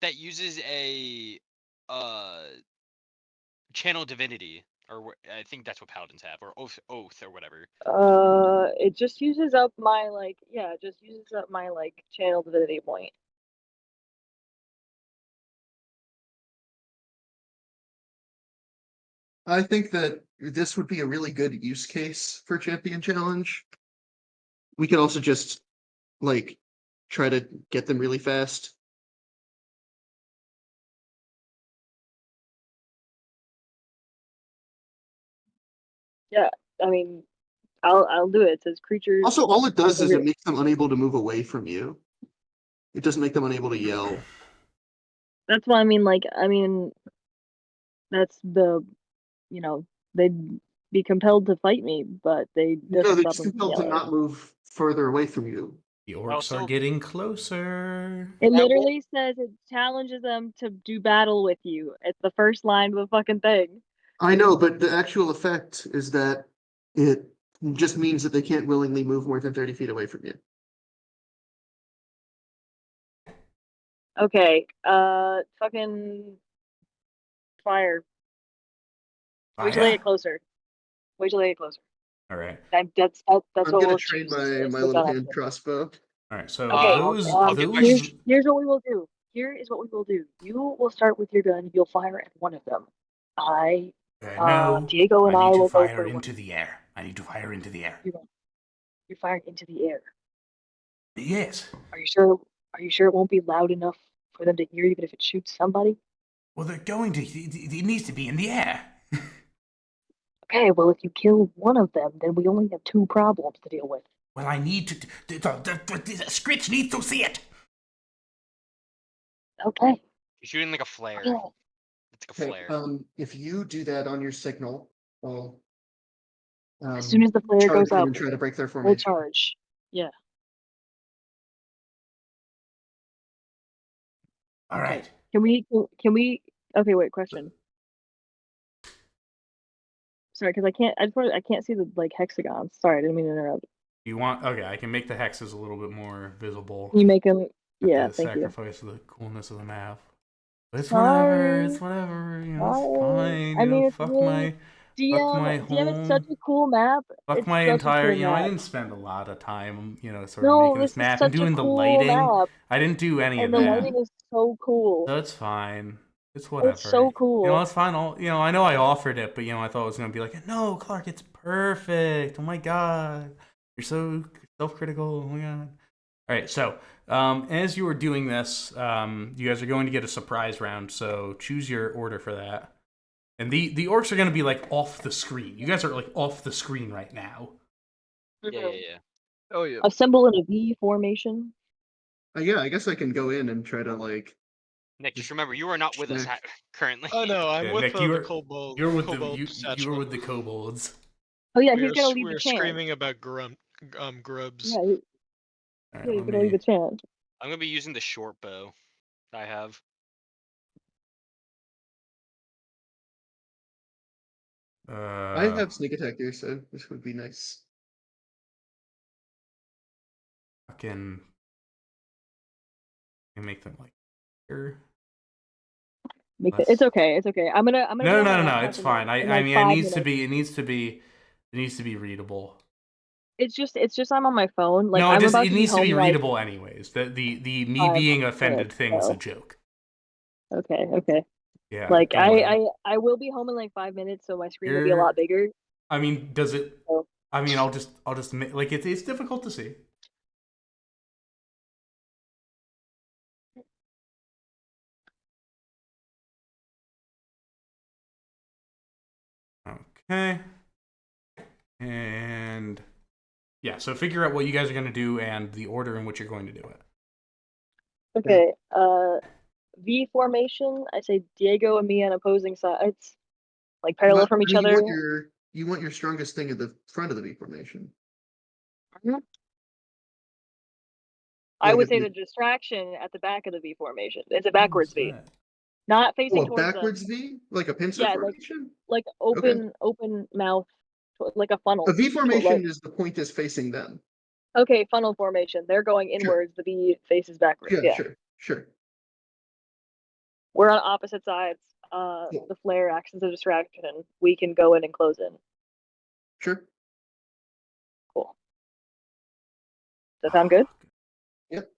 G: that uses a channel divinity, or I think that's what paladins have, or oath or whatever.
D: It just uses up my it just uses up my channel divinity point.
C: I think that this would be a really good use case for Champion Challenge. We could also just try to get them really fast.
D: I mean, I'll do it. It says creatures.
C: Also, all it does is it
D: Okay.
C: makes them unable to move away from you. It doesn't make them unable to yell.
D: That's what I mean. Like, I mean, that's the, you know, they'd be compelled to fight me, but they
C: No,
D: doesn't
C: they're
D: stop
C: just
D: them from
C: compelled to
D: yelling.
C: not move further away from you.
B: The orcs
G: Also-
B: are getting closer.
D: It
G: That
D: literally says it challenges them to do battle with you. It's the first line of the fucking thing.
C: I know, but the actual effect is that it just means that they can't willingly move more than 30 feet away from you.
D: Okay, fucking fire. Wait till they
B: Fire?
D: get closer. Wait till they get closer.
B: All right.
D: That's
C: I'm
D: what
C: gonna
D: we'll
C: train
D: choose.
C: my
D: is
C: my
D: the
C: little
D: gun
C: hand
D: option.
C: crossbow.
B: All right. So
D: Okay,
G: I'll get my
D: here's what we will do. Here is what we will do. You will start with your gun. You'll fire at one of them.
B: no.
D: Diego and I
B: need to
D: will go
B: fire
D: for
B: into the air. I need to fire into the air.
D: You're firing into the air.
B: Yes.
D: Are you sure? Are you sure it won't be loud enough for them to hear, even if it shoots somebody?
B: Well, they're going to. It needs to be in the air.
D: Okay, well, if you kill one of them, then we only have 2 problems to deal with.
B: Well, I need to. The Scritch needs to see it.
D: Okay.
G: You're shooting like a flare.
D: Okay.
G: It's like a
C: Okay,
G: flare.
C: if you do that on your signal, I'll
D: As soon as the flare
C: charge
D: goes
C: them
D: up,
C: and try to break their
D: we'll
C: formation.
D: charge. Yeah.
B: All
D: Okay.
B: right.
D: Can we? Okay, wait. Question. Sorry, because I can't see the like hexagons. Sorry, I didn't mean to interrupt.
B: You want? Okay, I can make the hexes a little bit more visible.
D: Can you make them? Yeah,
B: At the
D: thank you.
B: sacrifice of the coolness of the map. But it's whatever. It's
D: Sorry.
B: whatever. You know, it's
D: Sorry.
B: fine.
D: I
B: You know,
D: mean, it's
B: fuck
D: really
B: my
D: DM is such
B: home.
D: a cool map.
B: Fuck
D: It's
B: my
D: such a
B: entire.
D: cool
B: You know, I
D: map.
B: didn't spend a lot of time. You know, sort of
D: No,
B: making
D: this
B: this
D: is
B: map and
D: such a
B: doing the
D: cool
B: lighting.
D: map,
B: I didn't do any of
D: and the
B: that.
D: lighting is so cool.
B: So it's fine. It's whatever.
D: It's so cool.
B: You know, it's fine. I know I offered it, but I thought it was gonna be like, no, Clark, it's perfect. Oh my god, you're so self-critical. Oh my god. All right, so as you were doing this, you guys are going to get a surprise round. So choose your order for that. And the orcs are gonna be like off the screen. You guys are like off the screen right now.
G: Yeah.
E: Oh yeah.
D: Assemble in a V formation.
C: Yeah, I guess I can go in and try to like.
G: Nick, just remember, you are not with us
C: Snack.
G: currently.
E: Oh no, I'm
B: Yeah,
E: with
B: Nick,
E: the kobold.
B: You're with
E: kobold
B: you were
E: detachment.
B: with the kobolds.
D: Oh yeah,
E: We
D: he's
E: were,
D: gonna
E: s-
D: lead
E: we
D: the
E: were
D: chant.
E: screaming about grubs.
D: Yeah,
B: All right,
D: he's
B: let
D: gonna lead
B: me.
D: the chant.
G: I'm gonna be using the short bow I have.
C: I have sneak attack here, so this would be nice.
B: Fucking. I make them like here.
D: It's okay. It's okay. I'm gonna.
B: No,
D: get on
B: no,
D: my
B: no,
D: laptop
B: it's
D: in
B: fine.
D: like
B: I mean,
D: 5
B: it needs to be readable.
D: It's just I'm on my phone. Like
B: No,
D: I'm
B: it
D: about to
B: needs to
D: home
B: be
D: in, like,
B: readable anyways. The me
D: 5
B: being offended
D: minutes,
B: thing was a
D: so.
B: joke.
D: Okay.
B: Yeah.
D: Like
B: don't worry.
D: I will be home in like 5 minutes, so my screen will be a lot bigger.
B: I mean, does it?
D: So.
B: I mean, I'll just like it's difficult to see. Okay. And yeah, so figure out what you guys are going to do and the order in which you're going to do it.
D: Okay. V formation. I say Diego and me on opposing sides, like parallel from each other.
C: You want your strongest thing at the front of the V formation.
D: I would
C: if
D: say
C: you-
D: the distraction at the back of the V formation. It's a backwards V,
B: What's that?
D: not facing
C: Oh, a
D: towards
C: backwards
D: them.
C: V, like a pincer
D: Yeah,
C: formation.
D: like open mouth, like a funnel.
C: A V formation
D: Like,
C: is the point is facing them.
D: okay, funnel formation. They're going inwards. The V faces backwards. Yeah.
C: Sure.
D: We're on opposite sides. The flare acts as a distraction. We can go in and close in.
C: Sure.
D: Cool. Does that sound good?
C: Yep.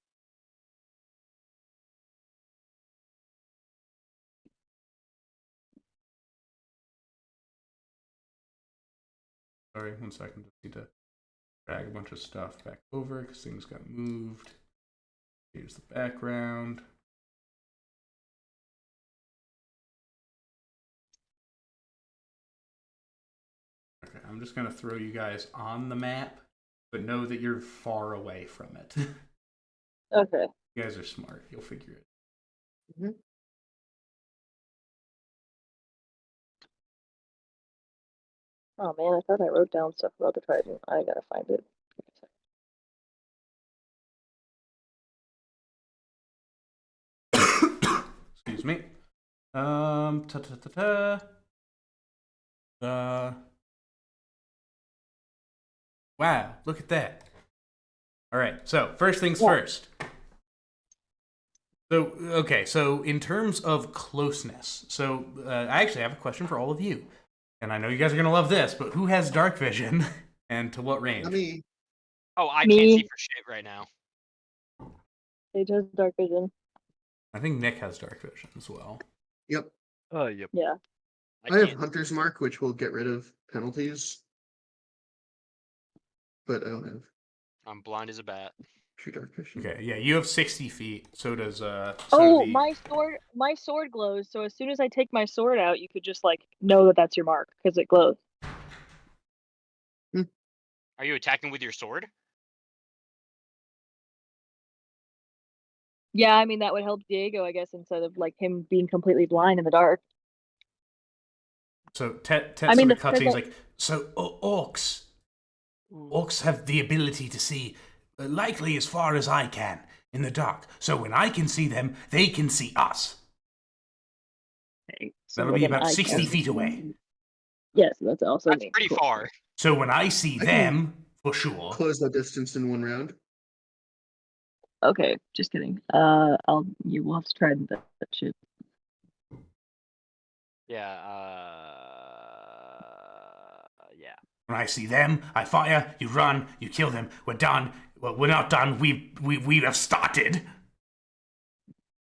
B: Sorry, 1 second. Just need to drag a bunch of stuff back over because things got moved. Here's the background. Okay, I'm just gonna throw you guys on the map, but know that you're far away from it.
D: Okay.
B: You guys are smart. You'll figure it.
C: Mhm.
D: Oh man, I thought I wrote down stuff about the Trident. I gotta find it.
B: Excuse me. Ta ta ta ta. Wow, look at that. All right, so first things first. So, okay, so in terms of closeness, so I actually have a question for all of you. And I know you guys are going to love this, but who has dark vision and to what range?
C: I mean,
G: Oh, I
D: Me.
G: can't see for shit right now.
D: Sage has dark vision.
B: I think Nick has dark vision as well.
C: yep.
F: Yep.
D: Yeah.
C: I have
G: can't-
C: Hunter's Mark, which will get rid of penalties. But I don't have
G: I'm blind as a bat.
C: true dark vision.
B: Okay, yeah, you have 60 feet. So does
D: Oh,
B: the-
D: my sword glows. So as soon as I take my sword out, you could just like know that that's your mark because it glows.
G: Are you attacking with your sword?
D: Yeah, I mean that would help Diego, I guess, instead of like him being completely blind in the dark.
B: So Tet
D: I mean,
B: sort of cuts in, he's
D: the-
B: like, so orcs have the ability to see likely as far as I can in the dark. So when I can see them, they can see us.
D: Okay, so
B: That'll be
D: then
B: about
D: I
B: 60
D: can-
B: feet away.
D: Yes, that's also
G: That's
D: me.
G: pretty
D: Cool.
G: far.
B: So when I see
C: I can
B: them, for sure.
C: Close that distance in one round.
D: Okay, just kidding. You will have to try that shit.
G: Yeah. Yeah.
B: When I see them, I fire, you run, you kill them, we're done. Well, we're not done, we have started.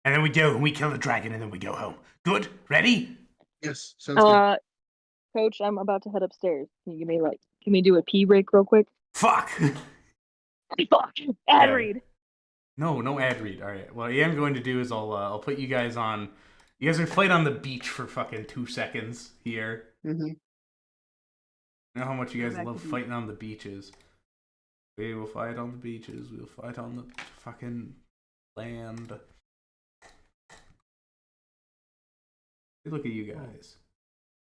B: And then we go and we kill the dragon and then we go home. Good? Ready?
C: Yes, sounds good.
D: Coach, I'm about to head upstairs. Can you give me do a pee break real quick?
B: Fuck!
D: Fuck. Ad
B: Yeah.
D: read.
B: No ad read. Alright, what I am going to do is I'll put you guys on... You guys are fight on the beach for fucking 2 seconds here.
C: Mm-hmm.
B: You know how much you guys
D: Back
B: love
D: to the
B: fighting on the beaches. We will fight on the beaches. We'll fight on the fucking land. Hey, look at you guys.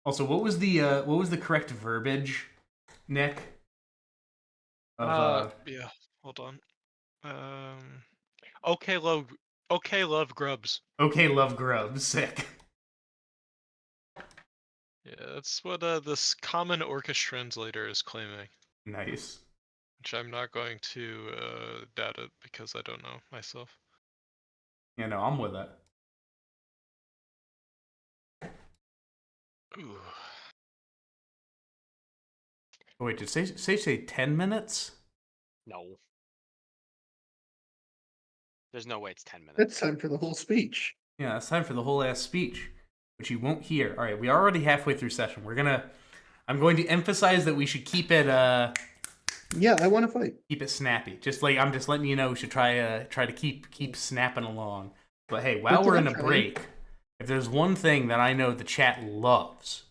B: Also, what was the correct verbiage, Nick? Of,
E: Yeah. Hold on. Okay, love grubs.
B: okay, love grubs. Sick.
E: Yeah, that's what this common Orcish translator is claiming,
B: Nice.
E: which I'm not going to doubt it because I don't know myself.
B: Yeah, no, I'm with it.
E: Ooh.
B: Oh, wait, did say 10 minutes?
G: No. There's no way it's 10 minutes.
C: That's time for the whole speech.
B: Yeah, it's time for the whole ass speech, which you won't hear. All right, we are already halfway through session. I'm going to emphasize that we should keep it
C: Yeah, I want to fight.
B: keep it snappy. I'm just letting you know we should try to keep snapping along. But hey, while
C: But
B: we're in a
C: try.
B: break, if there's one thing that I know the chat loves,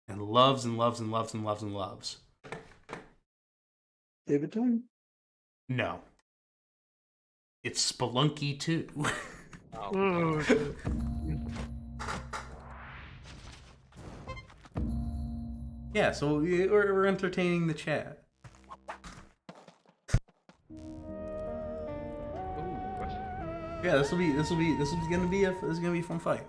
B: and loves and loves and loves and loves and loves,
C: David time.
B: no, it's Spelunky 2.
G: Oh,
B: Yeah, so we're entertaining the chat. Yeah, this is gonna be a fun fight.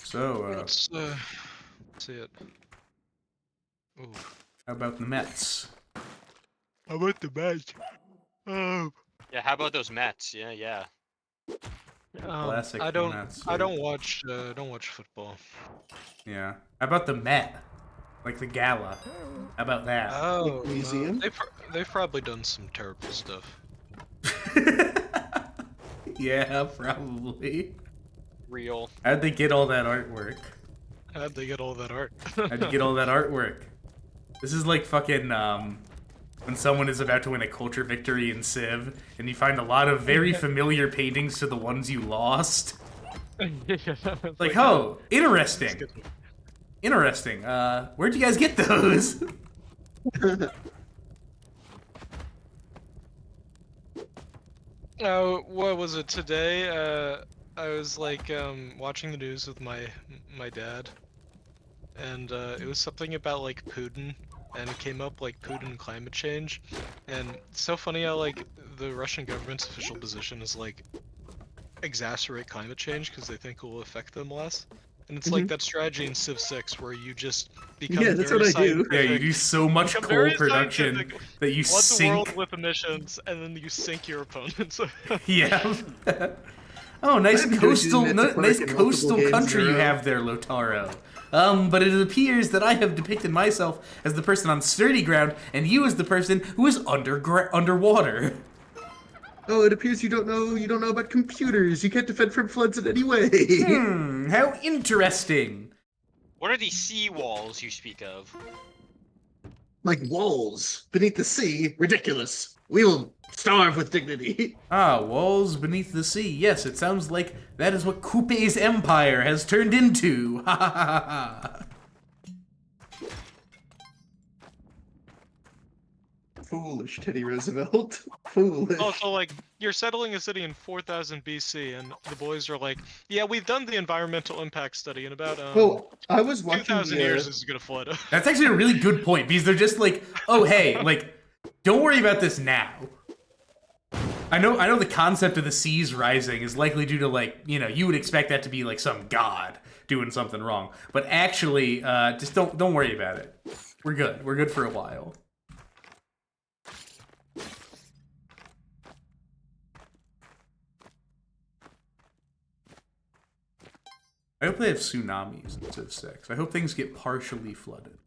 B: So,
E: Let's see it. Ooh.
B: how about the Mets?
E: How about the match? Oh.
G: Yeah, how about those Mets? Yeah.
B: Classic
E: I don't.
B: Mets,
E: I
B: dude.
E: don't watch. Don't watch football.
B: Yeah. How about the Met? Like the gala. How about that?
E: Oh,
C: museum?
E: they've probably done some terrible stuff.
B: Yeah, probably.
G: Real.
B: How'd they get all that artwork?
E: How'd they get all that art?
B: How'd you get all that artwork? This is like fucking when someone is about to win a culture victory in Civ, and you find a lot of very familiar paintings to the ones you lost. Like, oh, interesting. Interesting. Where'd you guys get those?
E: Oh, what was it today? I was like watching the news with my dad, and it was something about like Putin, and it came up like Putin climate change, and it's so funny how like the Russian government's official position is like exacerbate climate change because they think it will affect them less. And it's like that strategy in Civ 6 where you just become
C: Yeah, that's
E: very
C: what I do.
B: Yeah, you
E: scientific,
B: do so much
E: become
B: coal
E: very
B: production
E: scientific,
B: that you
E: flood the
B: sink.
E: world with emissions, and then you sink your opponents.
B: Yeah. Oh, nice
C: I've been
B: coastal,
C: doing Mythic
B: nice
C: Park in multiple
B: coastal
C: games
B: country
C: in a
B: you
C: row.
B: have there, Lotaro. But it appears that I have depicted myself as the person on sturdy ground, and you as the person who is underwater.
C: Oh, it appears you don't know about computers. You can't defend from floods in any way.
B: How interesting.
G: What are these sea walls you speak of?
C: Like walls beneath the sea. Ridiculous. We will starve with dignity.
B: Ah, walls beneath the sea. Yes, it sounds like that is what Coupe's empire has turned into. Ha ha ha ha.
C: Foolish, Teddy Roosevelt. Foolish.
E: Oh, so like you're settling a city in 4000 BC, and the boys are like, "Yeah, we've done the environmental impact study, and about
C: Well, I was watching
E: 2000
C: the,
E: years this is gonna flood."
B: That's actually a really good point, because they're just like, oh hey, like, don't worry about this now. I know the concept of the seas rising is likely due to, like, you know, you would expect that to be like some god doing something wrong. But actually, just don't worry about it. We're good. We're good for a while. I hope they have tsunamis in Civ 6. I hope things get partially flooded.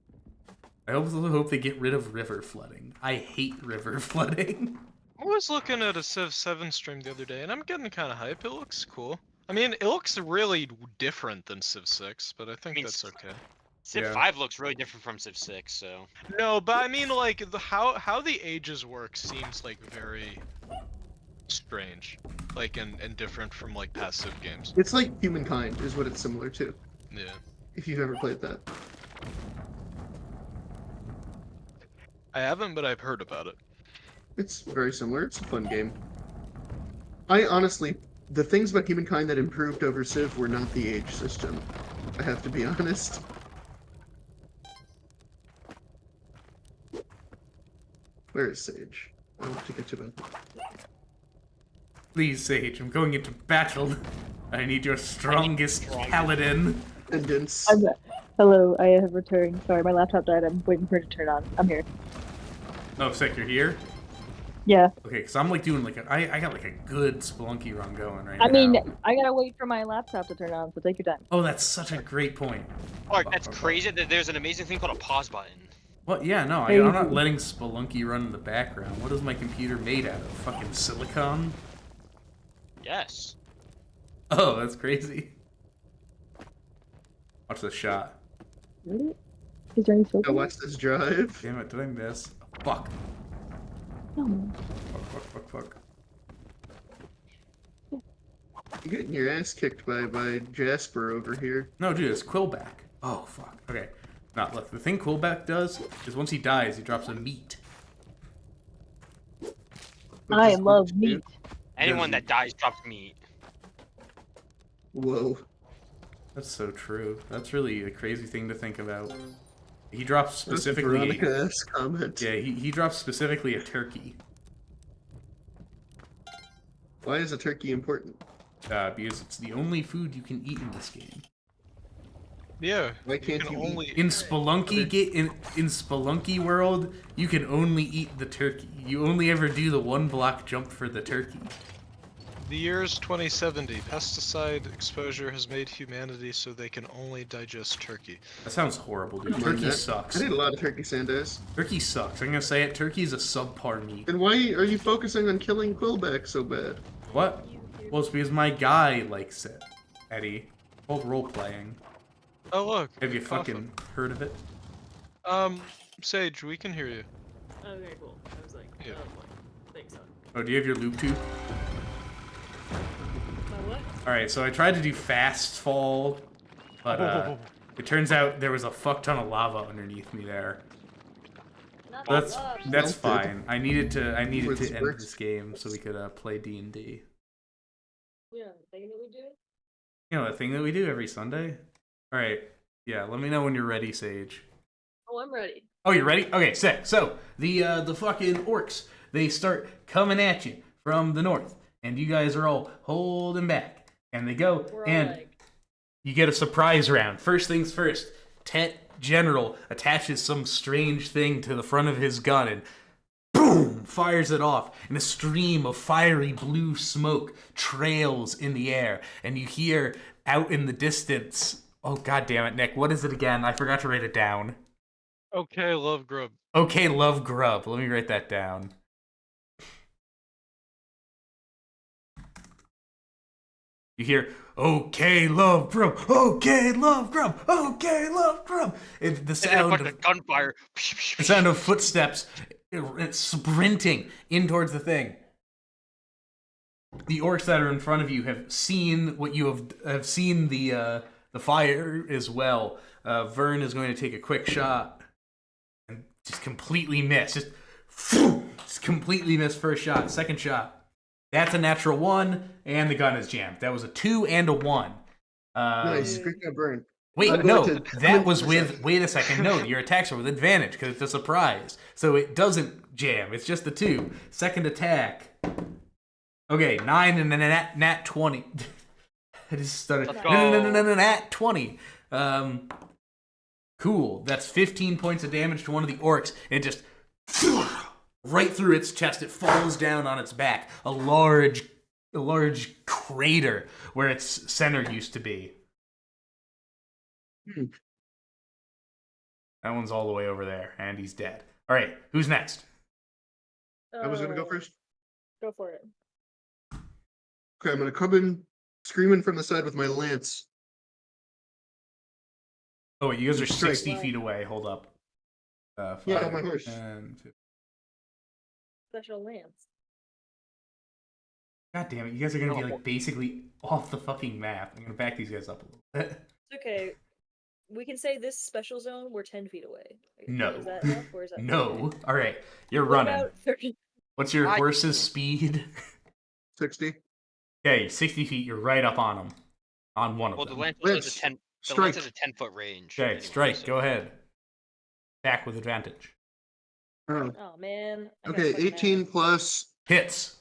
B: I also hope they get rid of river flooding. I hate river flooding.
E: I was looking at a Civ 7 stream the other day, and I'm getting kind of hype. It looks cool. I mean, it looks really different than Civ 6, but I think
G: mean,
E: that's okay.
G: Civ
B: Yeah.
G: 5 looks really different from Civ 6, so.
E: No, but I mean, like how the ages work seems like very strange, like and different from like past Civ games.
C: It's like Humankind is what it's similar to,
E: Yeah.
C: if you've ever played that.
E: I haven't, but I've heard about it.
C: It's very similar. It's a fun game. I honestly, the things about Humankind that improved over Civ were not the age system. I have to be honest. Where is Sage? I want to get to them.
B: Please, Sage, I'm going into battle. I need your strongest paladin.
C: Attendance.
D: Hello, I have returned. Sorry, my laptop died. I'm waiting for it to turn on. I'm here.
B: Oh, sick, you're here?
D: Yeah.
B: Okay, because I'm like doing like I got like a good Spelunky run going right now.
D: I mean, I gotta wait for my laptop to turn on, so take your time.
B: Oh, that's such a great point.
G: Clark, that's crazy that there's an amazing thing called a pause button.
B: What? Yeah, no, I'm not letting Spelunky run in the background. What is my computer made out of? Fucking silicon?
G: Yes.
B: Oh, that's crazy. Watch this shot.
D: Really? Is there any
C: Now
D: filter?
C: watch this drive.
B: Damn it, did I miss? Fuck.
D: No.
B: Fuck.
C: You're getting your ass kicked by Jasper over here.
B: No, dude, it's Quillback. Oh, fuck. Okay. Now, look, the thing Quillback does is once he dies, he drops a meat.
C: What
D: I
C: does
D: love
C: Meat do?
D: meat.
G: Anyone that dies drops meat.
C: Whoa.
B: That's so true. That's really a crazy thing to think about. He drops
C: That's a
B: specifically...
C: Veronica-esque comment.
B: Yeah, he drops specifically a turkey.
C: Why is a turkey important?
B: Because it's the only food you can eat in this game.
E: Yeah.
C: Why can't
E: can
C: you
E: only
C: eat?
B: In Spelunky in Spelunky world, you can only eat the turkey. You only ever do the one block jump for the turkey.
E: The year's 2070. Pesticide exposure has made humanity so they can only digest turkey.
B: That sounds horrible, dude.
C: Come on,
B: Turkey
C: Matt.
B: sucks.
C: I need a lot of turkey, Sandoz.
B: Turkey sucks. I'm gonna say it. Turkey's a subpar meat.
C: Then why are you focusing on killing Quillback so bad?
B: What? Well, it's because my guy likes it, Eddie. It's called role playing.
E: Oh look.
B: Have you
E: coffin.
B: fucking heard of it?
E: Sage, we can hear you.
H: Okay, cool. I was like,
E: Yeah.
H: oh boy. Thanks, son.
B: Oh, do you have your loop tube?
D: My what?
B: All right, so I tried to do fast fall, but it turns out there was a fuck ton of lava underneath me there.
D: Not
B: That's
D: love.
B: that's
C: Melted.
B: fine. I needed to
C: Words,
B: end
C: words.
B: this game so we could play D&D.
D: Yeah, thing that we do.
B: You know, that thing that we do every Sunday? Alright, yeah, let me know when you're ready, Sage.
D: Oh, I'm ready.
B: Oh, you're ready? Okay, sick. So, the fucking orcs, they start coming at you from the north, and you guys are all holding back. And they go,
D: We're all
B: and
D: like,
B: you get a surprise round. First things first, Tet General attaches some strange thing to the front of his gun and boom, fires it off, and a stream of fiery blue smoke trails in the air, and you hear out in the distance, oh god damn it, Nick, what is it again? I forgot to write it down.
E: Okay, love grub.
B: Okay, love grub. Let me write that down. You hear, okay, love grub, okay, love grub, okay, love grub. The
G: And then a
B: sound
G: bunch
B: of
G: of gunfire.
B: the sound of footsteps sprinting in towards the thing. The orcs that are in front of you have seen what you have seen the fire as well. Vern is going to take a quick shot and just completely miss. Just completely miss first shot. Second shot. That's a natural 1, and the gun is jammed. That was a 2 and a 1.
C: Nice. Great job, Burn.
B: Wait,
C: I'm
B: no,
C: going to-
B: that was with. Wait a second, no, your attacks are with advantage because it's a surprise, so it doesn't jam. It's just the 2. Second attack. Okay, 9 and then a nat 20. I just started.
G: Let's
B: No, nat 20. Cool. That's 15 points of damage to one of the orcs, and it just right through its chest. It falls down on its back. A large crater where its center used to be. That one's all the way over there, and he's dead. All right, who's next?
C: I was gonna go first.
D: Go for it.
C: Okay, I'm gonna come in screaming from the side with my lance.
B: Oh, wait, you guys are
C: Strike.
B: 60 feet away. Hold up.
C: Yeah,
B: 5,
C: my horse.
B: 10, 15.
D: Special lance.
B: God damn it, you guys are gonna be like basically off the fucking map. I'm gonna back these guys up a little bit.
D: It's okay. We can say this special zone, we're 10 feet away.
B: No.
D: Is that enough, or is that
B: No. All right, you're
D: What
B: running.
D: about 30?
B: What's your
G: I-
B: horse's speed?
C: 60.
B: Okay, 60 feet. You're right up on him. On one of
G: Well, the
B: them.
G: lance
C: Lance,
G: has a 10. The
C: strike.
G: lance has a 10-foot range.
B: Okay,
G: anyway,
B: strike.
G: so-
B: Go ahead. Attack with advantage.
C: Oh.
D: Oh man. I got
C: Okay,
D: fucking
C: 18
D: mad.
C: plus.
B: Hits.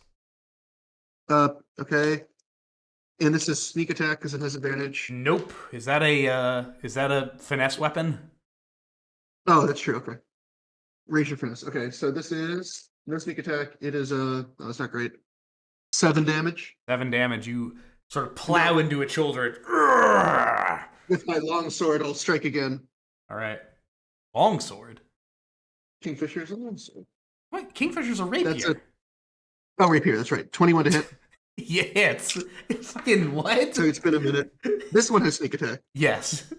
C: Okay. And this is sneak attack because it has advantage.
B: Nope. Is that a finesse weapon?
C: Oh, that's true. Okay. Raise your finesse. Okay, so this is no sneak attack. It is oh, it's not great. 7 damage
B: 7 damage. You sort of plow into its shoulder.
C: with my long sword. I'll strike again.
B: All right. Longsword.
C: Kingfisher's a long sword.
B: What? Kingfisher's a rapier.
C: That's a oh rapier. That's right. 21 to hit.
B: Yeah, it's fucking what?
C: So it's been a minute. This one has sneak attack.
B: Yes.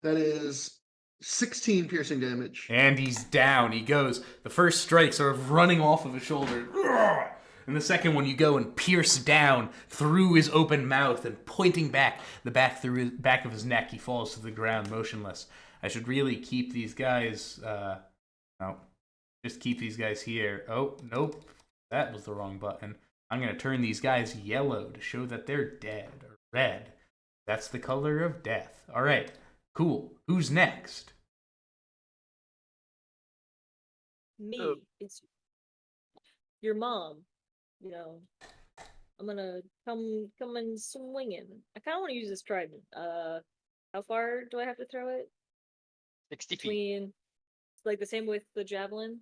C: That is 16 piercing damage.
B: And he's down. He goes. The first strike sort of running off of his shoulder. And the second one, you go and pierce down through his open mouth and pointing back through his back of his neck. He falls to the ground motionless. I should really keep these guys. No, just keep these guys here. Oh, nope. That was the wrong button. I'm going to turn these guys yellow to show that they're dead, or red. That's the color of death. All right, cool. Who's next?
D: Me. It's your mom. You know. I'm gonna come and swinging. I kind of want to use this trident. How far do I have to throw it?
G: 60 feet.
D: Between, like the same with the javelin.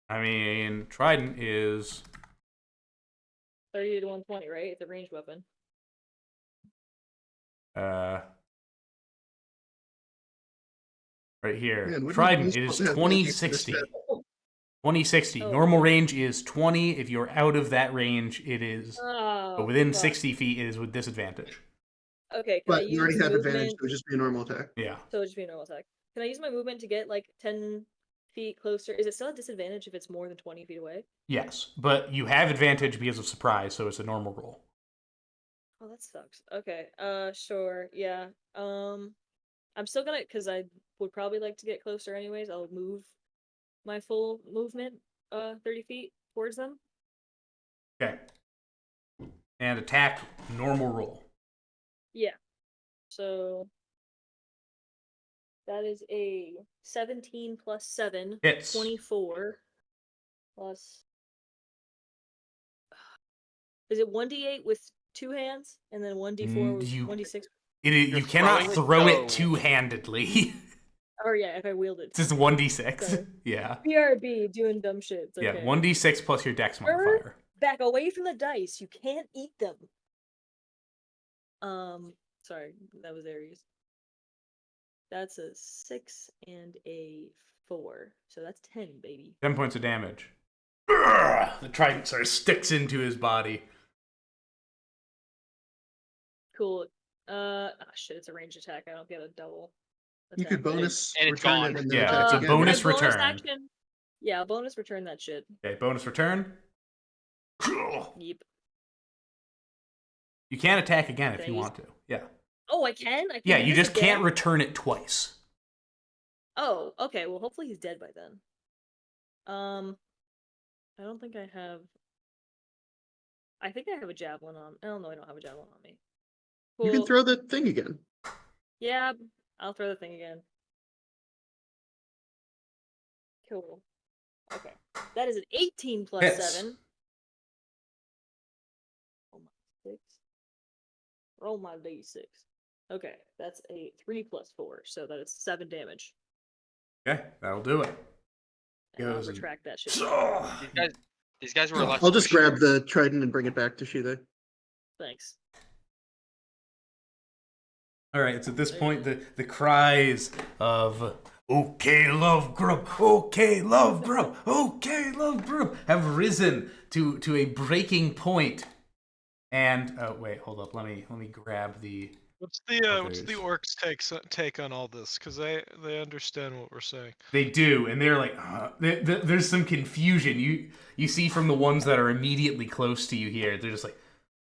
B: I mean, Trident is
D: 30 to 120, right? It's a ranged weapon.
B: right here.
C: Man, what
B: Trident
C: do you
B: is
C: use?
B: 2060. 2060.
D: Oh.
B: Normal range is 20. If you're out of that range, it is.
D: Oh,
B: But within
D: fuck.
B: 60 feet, it is with disadvantage.
D: Okay, can I
C: But you already
D: use
C: have
D: movement?
C: advantage, so it would just be a normal attack.
B: Yeah.
D: So it'll just be a normal attack. Can I use my movement to get like 10 feet closer. Is it still a disadvantage if it's more than 20 feet away?
B: Yes, but you have advantage because of surprise, so it's a normal roll.
D: Oh, that sucks. Okay. Sure. Yeah. I'm still gonna, because I would probably like to get closer anyways. I'll move my full movement, 30 feet towards them.
B: Okay. And attack, normal roll.
D: Yeah. So that is a 17 plus 7,
B: Hits.
D: 24 plus. Is it 1d8 with 2 hands and then 1d4 with
B: You
D: 1d6?
B: you cannot
G: throwing it,
B: throw it
G: so-
B: two-handedly.
D: Or yeah, if I wield it.
B: It's just 1d6.
D: Sorry.
B: Yeah.
D: BRB doing dumb shit. It's
B: Yeah,
D: okay.
B: 1d6 plus your dex modifier.
D: Back away from the dice. You can't eat them. Sorry, that was Aries. That's a 6 and a 4. So that's 10, baby.
B: 10 points of damage. The trident sort of sticks into his body.
D: Cool. Shit, it's a ranged attack. I don't get a double.
C: You could
D: attack.
C: bonus
G: And it's
C: return
G: gone.
C: it and then
B: Yeah,
C: attack
B: it's a
C: again.
B: bonus
D: Can I
B: return.
D: action? Yeah, bonus return that shit.
B: Okay, bonus return.
D: Yeep.
B: You can attack again if you
D: Phase.
B: want to. Yeah.
D: Oh, I can? I can
B: Yeah,
D: do
B: you
D: this
B: just can't
D: again?
B: return it twice.
D: Oh, okay. Well, hopefully he's dead by then. I don't think I have. I think I have a javelin on. Oh no, I don't have a javelin on me.
C: You can
D: Cool.
C: throw the thing again.
D: Yeah, I'll throw the thing again. Cool. Okay. That is an 18 plus
B: Hits.
D: 7. Roll my 6. Roll my d6. Okay, that's a 3 plus 4, so that is 7 damage.
B: Okay, that'll do it.
D: And I'll
B: Goes and-
D: retract that shit.
G: These guys were less.
C: I'll just grab the trident and bring it back to Shide.
D: Thanks.
B: All right, it's at this point the cries of "Okay, love grub, okay, love grub, okay, love grub" have risen to a breaking point. And oh wait, hold up, let me grab the.
E: What's the orcs take on all this? Because they understand what we're saying.
B: They do, and they're like, there's some confusion. You see from the ones that are immediately close to you here, they're just like,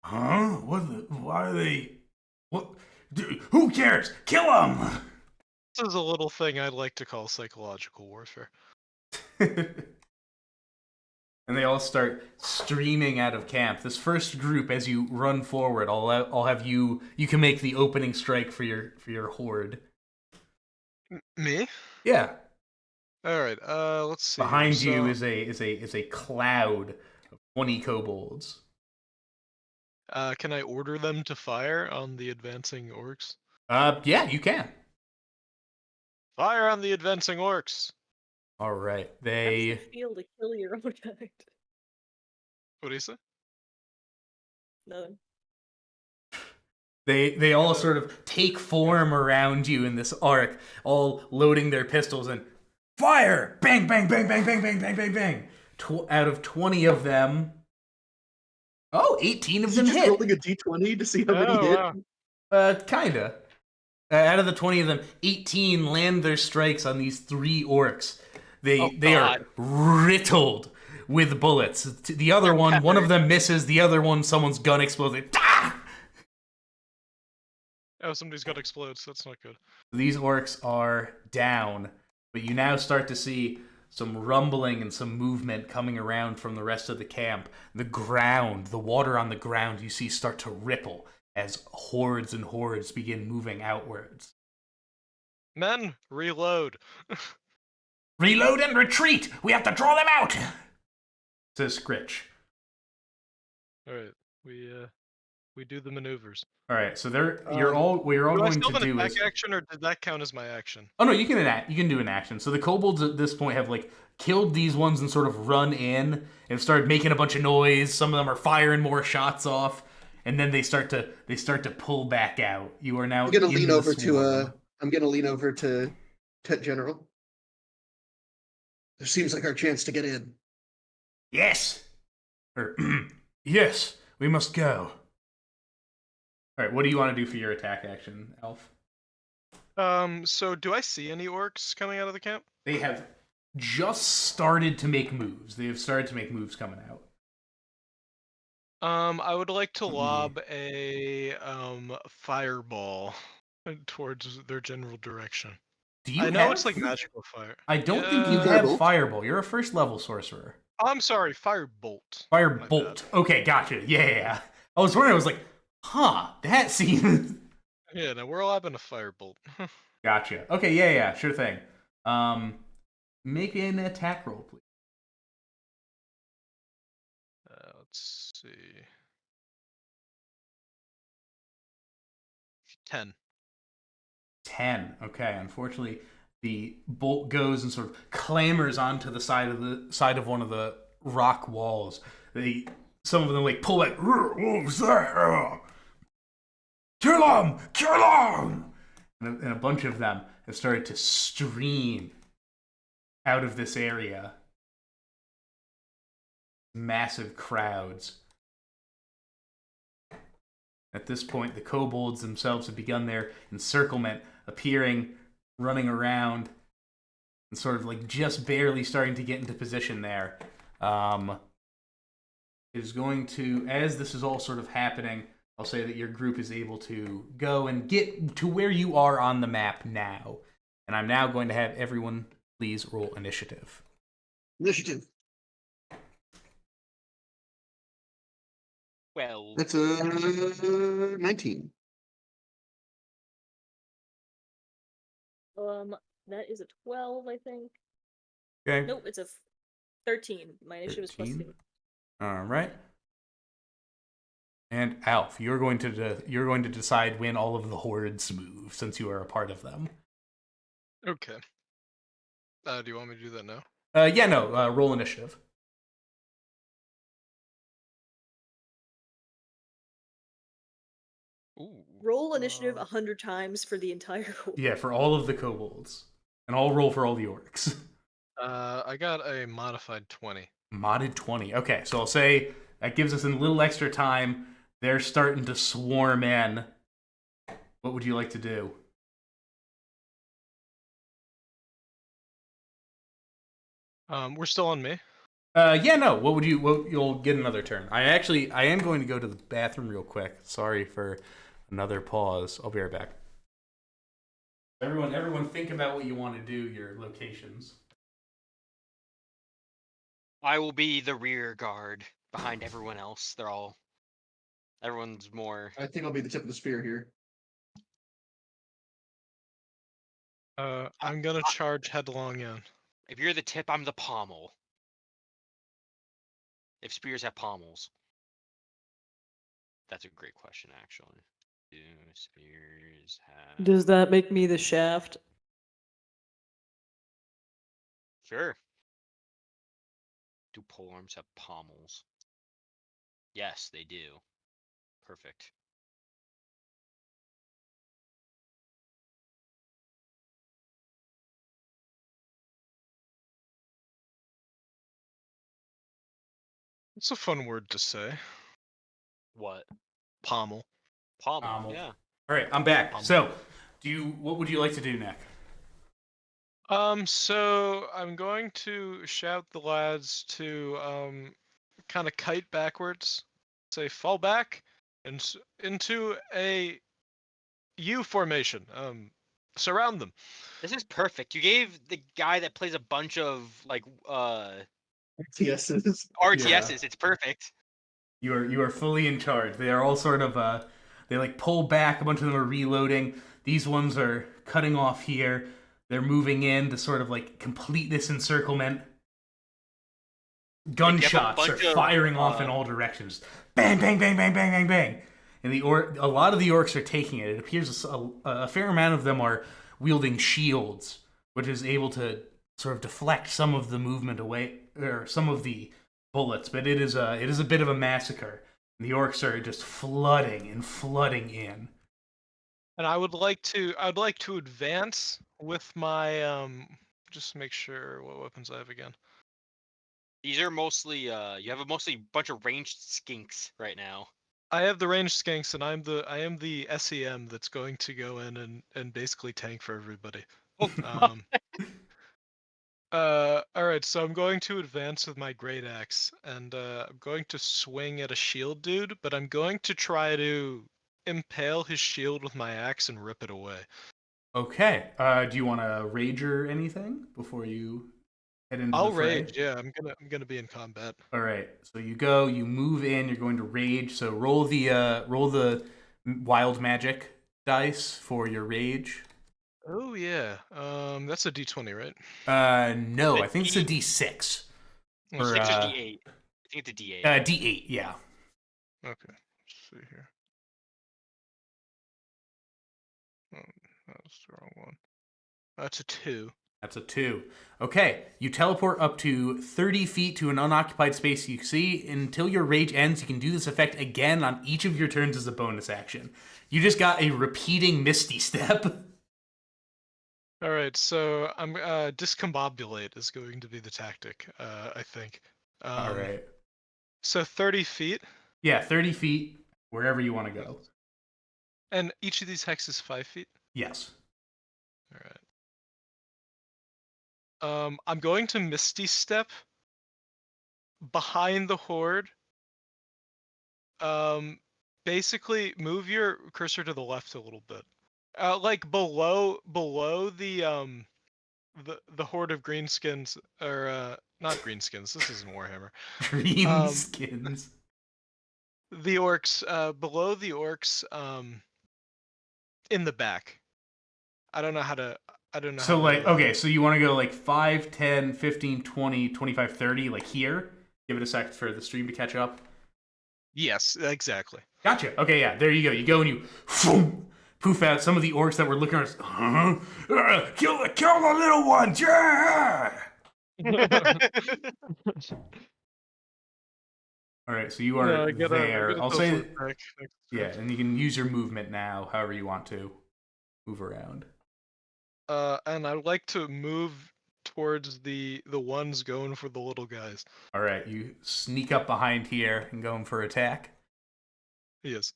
B: huh? Why are they? What? Dude, who cares? Kill them!
E: This is a little thing I'd like to call psychological warfare.
B: And they all start streaming out of camp. This first group, as you run forward, I'll have you. You can make the opening strike for your horde.
E: Me?
B: Yeah.
E: All right. Let's see.
B: Behind
E: So-
B: you is a cloud of 20 kobolds.
E: Can I order them to fire on the advancing orcs?
B: Yeah, you can.
E: Fire on the advancing orcs!
B: All right.
D: How does
B: They.
D: it feel to kill your own kind?
E: What do you say?
D: Nothing.
B: They all sort of take form around you in this arc, all loading their pistols and fire! Bang, bang, bang, bang, bang, bang, bang, bang, bang. Out of 20 of them, 18 of
C: Is he
B: them
C: just
B: hit.
C: rolling a d20 to see how many
E: Oh,
C: hit?
E: wow.
B: Kinda. Out of the 20 of them, 18 land their strikes on these 3 orcs. They
G: Oh,
B: they are
G: God.
B: riddled with bullets. The other one of them misses. The other one, someone's gun explodes. Ah!
E: Oh, somebody's got explodes. That's not good.
B: These orcs are down, but you now start to see some rumbling and some movement coming around from the rest of the camp. The ground, the water on the ground, you see start to ripple as hordes and hordes begin moving outwards.
E: Men, reload.
B: Reload and retreat! We have to draw them out! Says Scritch.
E: All right. We do the maneuvers.
B: Alright, so we're all
E: Do I
B: going
E: still
B: to
E: have an
B: do
E: attack
B: is...
E: action, or did that count as my action?
B: Oh no, you can do an action. So the kobolds at this point have killed these ones and sort of run in and started making a bunch of noise. Some of them are firing more shots off, and then they start to pull back out. You are now
C: I'm gonna
B: in
C: lean
B: the
C: over
B: swarm.
C: to Tet General. There seems like our chance to get in.
B: Yes! Yes, we must go. Alright, what do you want to do for your attack action, Elf?
E: So do I see any orcs coming out of the camp?
B: They have just started to make moves. They have started to make moves coming out.
E: I would like to
B: Let me-
E: lob a fireball towards their general direction.
B: Do you
E: I know
B: have?
E: it's like magical fire.
B: I don't think you
E: Yeah.
B: have
C: Firebolt?
B: Fireball. You're a first level sorcerer.
E: I'm sorry, firebolt. My bad.
B: Firebolt. Okay, gotcha. Yeah. I was wondering. I was like, huh, that seems.
E: Yeah, no, we're lobbing a firebolt.
B: Gotcha. Okay, yeah, sure thing. Make an attack roll, please.
E: Let's see. 10.
B: 10. Okay, unfortunately, the bolt goes and sort of clambers onto the side of one of the rock walls. Some of them like pull back. What was that? Kill him! Kill him! And a bunch of them have started to stream out of this area. Massive crowds. At this point, the kobolds themselves have begun their encirclement, appearing, running around, and sort of like just barely starting to get into position there. It is going to, as this is all sort of happening, I'll say that your group is able to go and get to where you are on the map now. And I'm now going to have everyone please roll initiative.
C: Initiative.
G: Well,
C: That's a 19.
D: That is a 12, I think.
B: Okay.
D: Nope, it's a 13. My initiative is plus
B: 13.
D: 2.
B: All right. And Alf, you're going to decide when all of the hordes move, since you are a part of them.
E: Okay. Do you want me to do that now?
B: Yeah, no. Roll initiative.
E: Ooh.
D: Roll initiative
E: Uh,
D: 100 times for the entire horde.
B: Yeah, for all of the kobolds, and I'll roll for all the orcs.
E: I got a modified 20.
B: Modded 20. Okay, so I'll say that gives us a little extra time. They're starting to swarm in. What would you like to do?
E: We're still on me.
B: Yeah, no. You'll get another turn. I am going to go to the bathroom real quick. Sorry for another pause. I'll be right back. Everyone think about what you want to do, your locations.
G: I will be the rear guard behind everyone else. Everyone's more.
C: I think I'll be the tip of the spear here.
E: I'm gonna charge headlong in.
G: If you're the tip, I'm the pommel. If spears have pommels. That's a great question, actually. Do spears have...
D: Does that make me the shaft?
G: Sure. Do polearms have pommels? Yes, they do. Perfect.
E: It's a fun word to say.
G: What?
E: Pommel.
G: Pommel.
B: Pommel.
G: Yeah.
B: All right, I'm back.
E: Pommel.
B: So, what would you like to do, Nick?
E: So I'm going to shout the lads to kind of kite backwards, say fall back, and into a U formation. Surround them.
G: This is perfect. You gave the guy that plays a bunch of like
C: TS's.
G: RTSs. It's perfect.
B: You are fully in charge. They are all sort of they like pull back. A bunch of them are reloading. These ones are cutting off here. They're moving in to sort of like complete this encirclement. Gunshots are
G: bunch of,
B: firing off in all directions. Bang, bang, bang, bang, bang, bang, bang. And a lot of the orcs are taking it. It appears a fair amount of them are wielding shields, which is able to sort of deflect some of the movement away, or some of the bullets. But it is a bit of a massacre. The orcs are just flooding in.
E: And I'd like to advance with my just make sure what weapons I have again.
G: These are mostly you have a mostly bunch of ranged skinks right now.
E: I have the ranged skinks, and I am the SEM that's going to go in and basically tank for everybody.
G: Oh,
E: Um, Alright, so I'm going to advance with my great axe, and I'm going to swing at a shield dude, but I'm going to try to impale his shield with my axe and rip it away.
B: Okay. Do you want to rage or anything before you head into
E: I'll
B: the fray?
E: rage, yeah, I'm gonna be in combat.
B: All right. So you go, you move in, you're going to rage. So roll the wild magic dice for your rage.
E: Oh yeah. That's a D20, right?
B: No,
G: The
B: I think it's a D6.
E: Oh,
B: Or,
G: 6 or
B: uh,
G: D8. I think it's a D8.
B: D8, yeah.
E: Okay. Let's see here. Oh, that's the wrong one. That's a 2.
B: That's a 2. Okay, you teleport up to 30 feet to an unoccupied space you see. Until your rage ends, you can do this effect again on each of your turns as a bonus action. You just got a repeating Misty Step.
E: Alright, so I'm discombobulate is going to be the tactic, I think.
B: All right.
E: So 30 feet,
B: Yeah, 30 feet, wherever you want to go.
E: and each of these hexes is 5 feet.
B: Yes.
E: Alright. I'm going to Misty Step behind the horde. Basically move your cursor to the left a little bit. Like below the horde of greenskins, or not greenskins, this isn't Warhammer.
B: Green skins.
E: The orcs, below the orcs, in the back. I don't know how to.
B: So, like, okay, so you want to go like 5, 10, 15, 20, 25, 30, like here? Give it a sec for the stream to catch up.
E: Yes, exactly.
B: Gotcha. Okay, yeah, there you go. You go and you poof out some of the orcs that were looking at us. Kill the little ones, yeah! All right, so you are
E: I gotta
B: there. I'll
E: go
B: say,
E: for it next
B: yeah,
E: turn.
B: and you can use your movement now, however you want to move around.
E: And I'd like to move towards the ones going for the little guys.
B: All right, you sneak up behind here and going for attack.
E: Yes.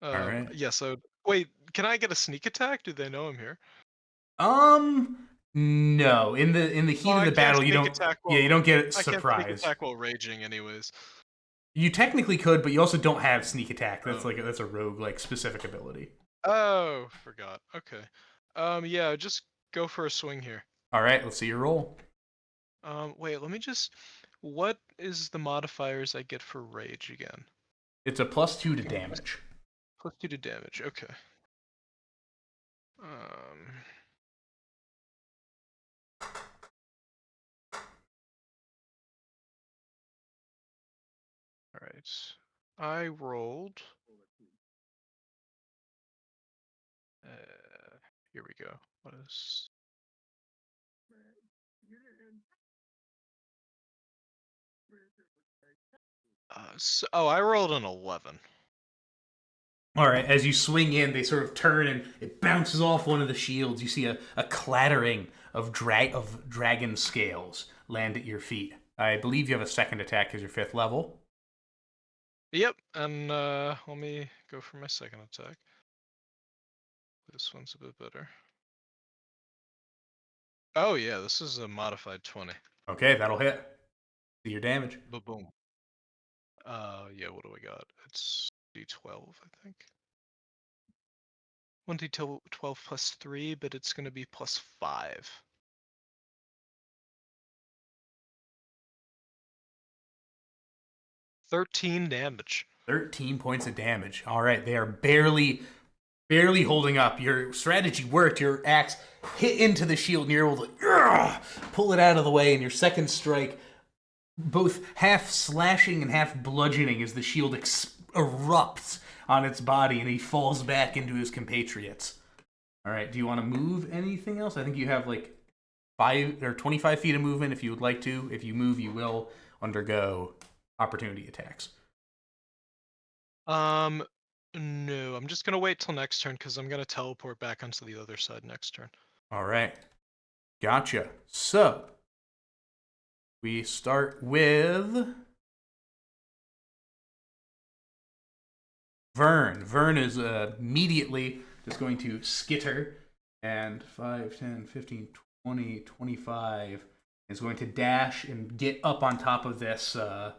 B: right.
E: Yeah. So wait, can I get a sneak attack? Do they know I'm here?
B: No. In the heat
E: Oh,
B: of
E: I
B: the
E: can't
B: battle, you
E: sneak
B: don't.
E: attack
B: Yeah, you don't get
E: I can't sneak
B: surprised.
E: attack while raging, anyways.
B: You technically could, but you also don't have sneak attack. That's
E: Oh.
B: that's a rogue like specific ability.
E: Oh, forgot. Okay. Yeah, just go for a swing here.
B: All right, let's see your roll.
E: Wait, let me just. What is the modifiers I get for rage again?
B: It's a +2 to damage.
E: +2 to damage. Okay. All right. I rolled. Here we go. What is? I rolled an 11.
B: All right, as you swing in, they sort of turn and it bounces off one of the shields. You see a clattering of dragon scales land at your feet. I believe you have a second attack as your 5th level.
E: Yep, and let me go for my second attack. This one's a bit better. Oh yeah, this is a modified 20.
B: Okay, that'll hit. See your damage.
E: Boom. Yeah, what do I got? It's D12, I think. 1d12 plus 3, but it's gonna be plus 5. $13 damage.
B: 13 points of damage. All right, they are barely holding up. Your strategy worked. Your axe hit into the shield, and you're able to pull it out of the way. And your second strike, both half slashing and half bludgeoning, as the shield erupts on its body, and he falls back into his compatriots. All right, do you want to move anything else? I think you have like 5 or 25 feet of movement if you would like to. If you move, you will undergo opportunity attacks.
E: No, I'm just gonna wait till next turn because I'm gonna teleport back onto the other side next turn.
B: All right. Gotcha. So, we start with Vern. Vern is immediately just going to skitter, and 5, 10, 15, 20, 25 is going to dash and get up on top of this wall.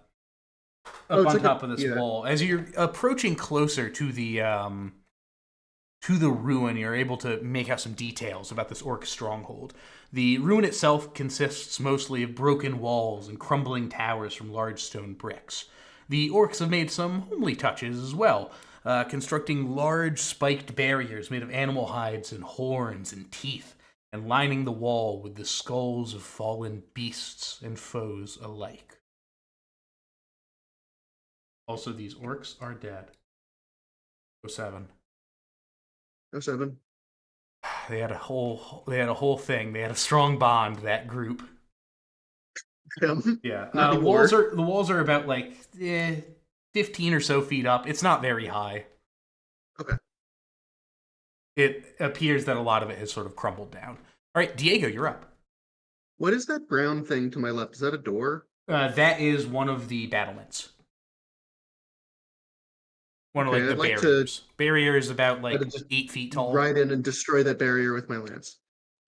B: As you're approaching closer to the ruin, you're able to make out some details about this orc stronghold. The ruin itself consists mostly of broken walls and crumbling towers from large stone bricks. The orcs have made some homely touches as well, constructing large spiked barriers made of animal hides and horns and teeth, and lining the wall with the skulls of fallen beasts and foes alike. Also, these orcs are dead. 07.
C: 07.
B: They had a whole thing. They had a strong bond, that group. Yeah.
C: Not
B: The
C: anymore.
B: walls are about 15 or so feet up. It's not very high.
C: Okay.
B: It appears that a lot of it has sort of crumbled down. All right, Diego, you're up.
C: What is that brown thing to my left? Is that a door?
B: That is one of the battlements. One of
C: Okay,
B: the
C: I'd like to-
B: barriers. Barrier is about
C: I'd just
B: 8 feet tall.
C: Ride in and destroy that barrier with my lance.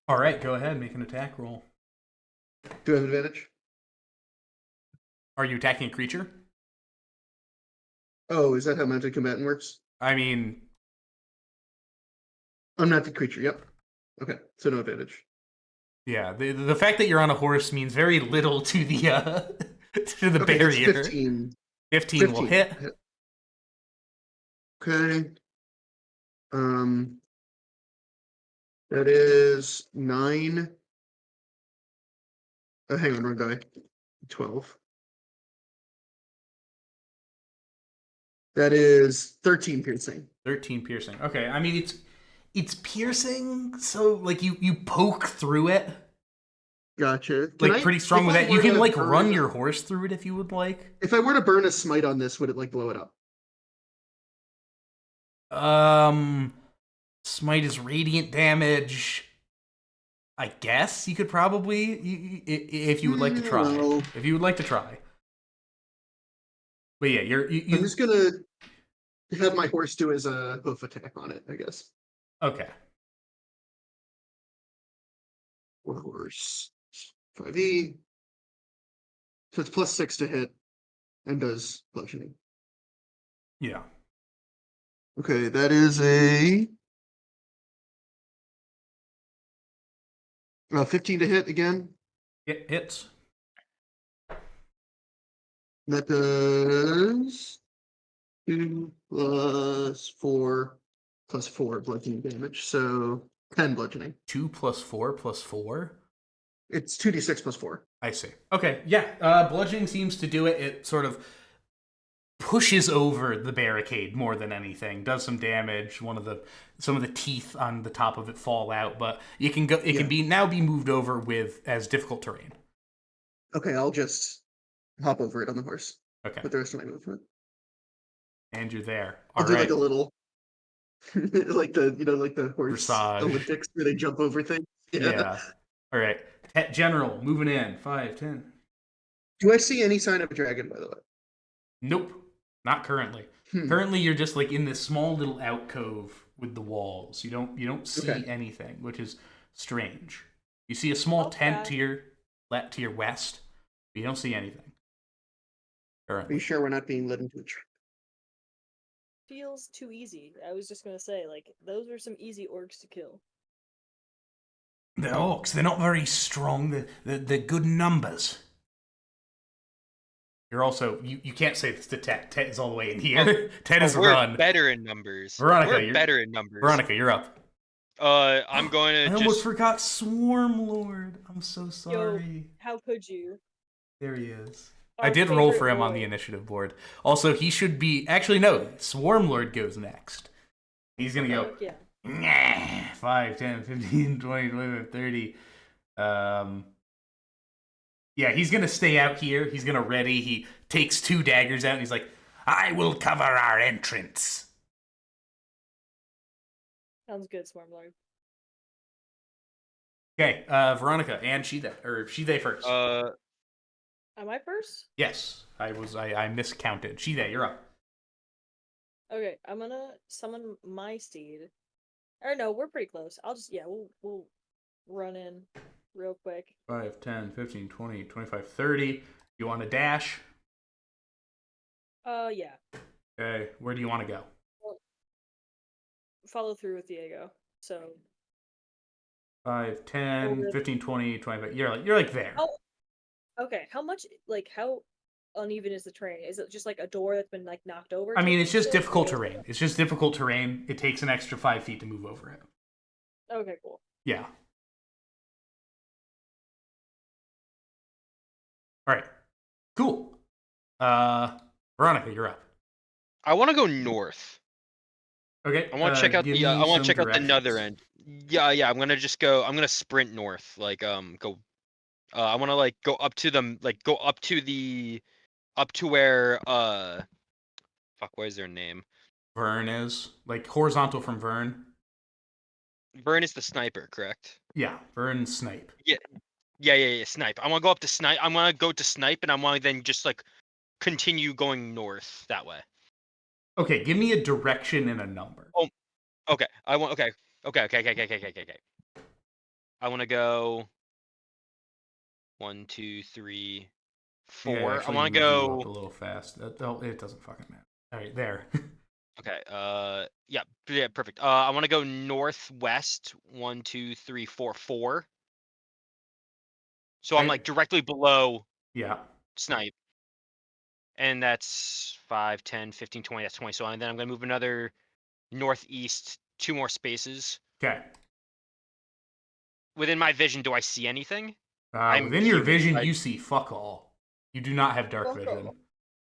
B: All right, go ahead, make an attack roll.
C: Do I have advantage?
B: Are you attacking a creature?
C: Oh, is that how mounted combatant works?
B: I mean,
C: I'm not the creature. Yep. Okay, so no advantage.
B: yeah. The fact that you're on a horse means very little to the to the
C: Okay, it's
B: barrier.
C: 15.
B: 15 will hit.
C: Okay. That is 9. Oh, hang on, wrong die. 12. That is 13 piercing.
B: 13 piercing. Okay, I mean it's piercing, so you poke through it
C: Gotcha. Can I-
B: pretty strong
C: if
B: with
C: I
B: that. You
C: were
B: can
C: to
B: run
C: burn-
B: your horse through it if you would like.
C: If I were to burn a smite on this, would it blow it up?
B: Smite is radiant damage. I guess you could probably, if you would like to try.
C: No.
B: If you would like to try. But yeah,
C: I'm just gonna have my horse do his hoof attack on it, I guess.
B: okay.
C: Horse 5e. So it's +6 to hit and does bludgeoning.
B: Yeah.
C: Okay, that is a 15 to hit again.
B: It hits.
C: That does 2 + 4 + 4 bludgeoning damage. So 10 bludgeoning.
B: 2 + 4 + 4.
C: It's 2d6 + 4.
B: I see. Okay, yeah. Bludgeoning seems to do it. It sort of pushes over the barricade more than anything. Does some damage. Some of the teeth on the top of it fall out, but it can go. It can be moved over with as difficult terrain.
C: Okay, I'll just hop over it on the horse
B: Okay,
C: with the rest of my movement.
B: and you're there.
C: I'll
B: All
C: do
B: right.
C: like a little, like the horse
B: Dressage.
C: Olympics where they jump over things.
B: Yeah. All right. General moving in. 5, 10.
C: Do I see any sign of a dragon, by the way?
B: Nope. Not currently. Currently, you're just in this small little alcove with the walls. You don't see
C: Okay.
B: anything, which is strange. You see a small tent to your west, but you don't see anything.
C: Are you sure we're not being led into a trap?
D: Feels too easy. I was just gonna say, those are some easy orcs to kill.
B: The orcs, they're not very strong. They're good numbers. You're also you can't say this to Ted. Ted is all the way in here. Ted is
G: we're
B: run.
G: better in numbers.
B: Veronica,
G: we're
B: you're-
G: better in numbers.
B: Veronica, you're up.
G: I'm going
B: I
G: to
B: almost
G: just.
B: forgot Swarm Lord. I'm so sorry.
D: How could you?
B: There he is. I
D: Our
B: did roll
D: favorite
B: for him on the
D: boy.
B: initiative board. Also, he should be. Actually, no. Swarm Lord goes next. He's going to go.
D: Yeah.
B: Nah, 5, 10, 15, 20, 25, 30. Yeah, he's going to stay out here. He's going to ready. He takes 2 daggers out and he's like, I will cover our entrance.
D: Sounds good, Swarmlord.
B: Okay, Veronica and Shide first.
D: Am I first?
B: Yes, I miscounted. Shide, you're up.
D: Okay, I'm gonna summon my steed,
H: Or no, we're pretty close. I'll just we'll run in real quick.
B: 5, 10, 15, 20, 25, 30. You want to dash?
H: Yeah.
B: Okay, where do you want to go?
H: Follow through with Diego. So
B: 5, 10,
H: Over.
B: 15, 20, 25. You're like there.
H: Oh, okay. How much how uneven is the terrain? Is it just like a door that's been like knocked over?
B: I mean,
H: type
B: it's just
H: shit,
B: difficult
H: or-
B: terrain. It's just difficult terrain. It takes an extra 5 feet to move over it.
H: Okay, cool.
B: Yeah. All right. Cool. Veronica, you're up.
G: I want to go north.
B: Okay.
G: I want to check out
B: give
G: the. I
B: me
G: want to
B: some
G: check out the nether
B: directions.
G: end. Yeah. I'm gonna just go. I'm gonna sprint north. Like go. I want to like go up to them. Like go up to the. Up to where. Fuck. What is their name?
B: Vern is like horizontal from Vern.
G: Vern is the sniper, correct?
B: Yeah, Vern snipe.
G: Yeah. Snipe. I want to go up to snipe. I want to go to snipe, and I want to then just like continue going north that way.
B: Okay, give me a direction and a number.
G: Oh, okay. I want. Okay. I want to go. 1, 2, 3,
B: Yeah,
G: 4. I
B: actually
G: want to
B: moved you up
G: go.
B: a little fast. It doesn't fucking matter. All right, there.
G: Okay. Yeah. Perfect. I want to go northwest. 1, 2, 3, 4, 4. So I'm
B: Okay.
G: like directly below
B: Yeah.
G: snipe, and that's 5, 10, 15, 20. That's 20. So and then I'm gonna move another northeast 2 more spaces.
B: Okay.
G: Within my vision, do I see anything? I'm
B: Within your
G: human,
B: vision,
G: right?
B: you see fuck all. You do not have dark
H: Fuck
B: vision.
H: all.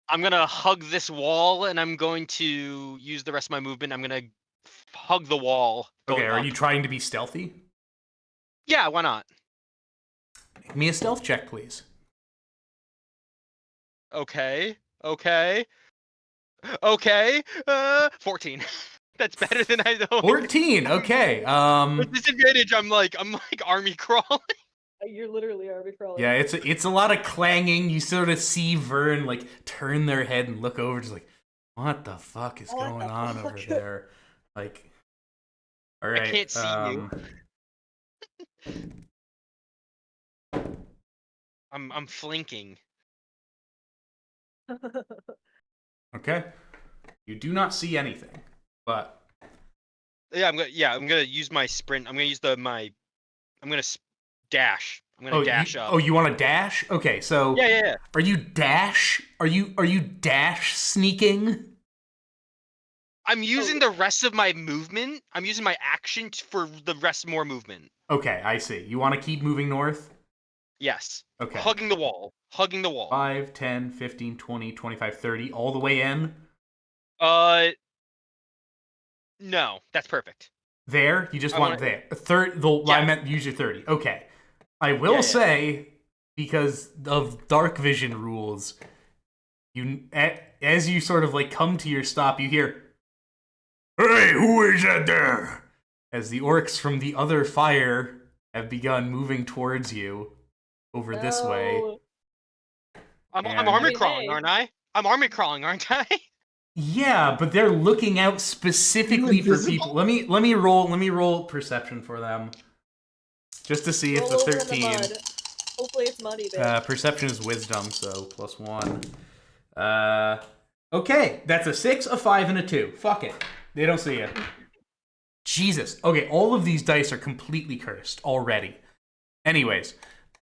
G: I'm gonna hug this wall, and I'm going to use the rest of my movement. I'm gonna hug the wall.
B: Okay,
G: Going
B: are
G: up.
B: you trying to be stealthy?
G: Yeah, why not?
B: Make me a stealth check, please.
G: Okay. 14. That's better than I know.
B: 14. Okay.
G: With disadvantage, I'm like army crawling.
H: You're literally already crawling.
B: Yeah, it's a lot of clanging. You sort of see Vern like turn their head and look over, just like, what the fuck is
H: What
B: going
H: the
B: on
H: fuck?
B: over there? Like, all right.
G: can't see you. I'm flanking.
B: Okay. You do not see anything, but
G: Yeah, I'm gonna use my sprint. I'm gonna use I'm gonna dash. I'm gonna dash up.
B: Oh, you want to dash? Okay, so
G: Yeah.
B: Are you dash? Are you dash sneaking?
G: I'm using the rest of my movement. I'm using my action for the rest more movement.
B: Okay, I see. You want to keep moving north?
G: Yes.
B: Okay.
G: Hugging the wall.
B: 5, 10, 15, 20, 25, 30, all the way in?
G: No, that's perfect.
B: There? You just
G: I
B: want
G: wanna-
B: there. I meant use your 30. Okay. I will say, because of dark vision rules, as you sort of like come to your stop, you hear, "Hey, who is that there?" As the orcs from the other fire have begun moving towards you over this way.
H: No.
G: I'm
B: And-
G: army
H: Hey,
G: crawling,
H: hey.
G: aren't I? I'm army crawling, aren't I?
B: Yeah, but they're looking out specifically for people. Let me roll perception for them. Just to see if
H: Roll
B: the
H: over in the
B: 13.
H: mud. Hopefully it's muddy, bitch.
B: Perception is wisdom, so +1. Okay, that's a 6, a 5, and a 2. Fuck it. They don't see you. Jesus. Okay, all of these dice are completely cursed already. Anyways,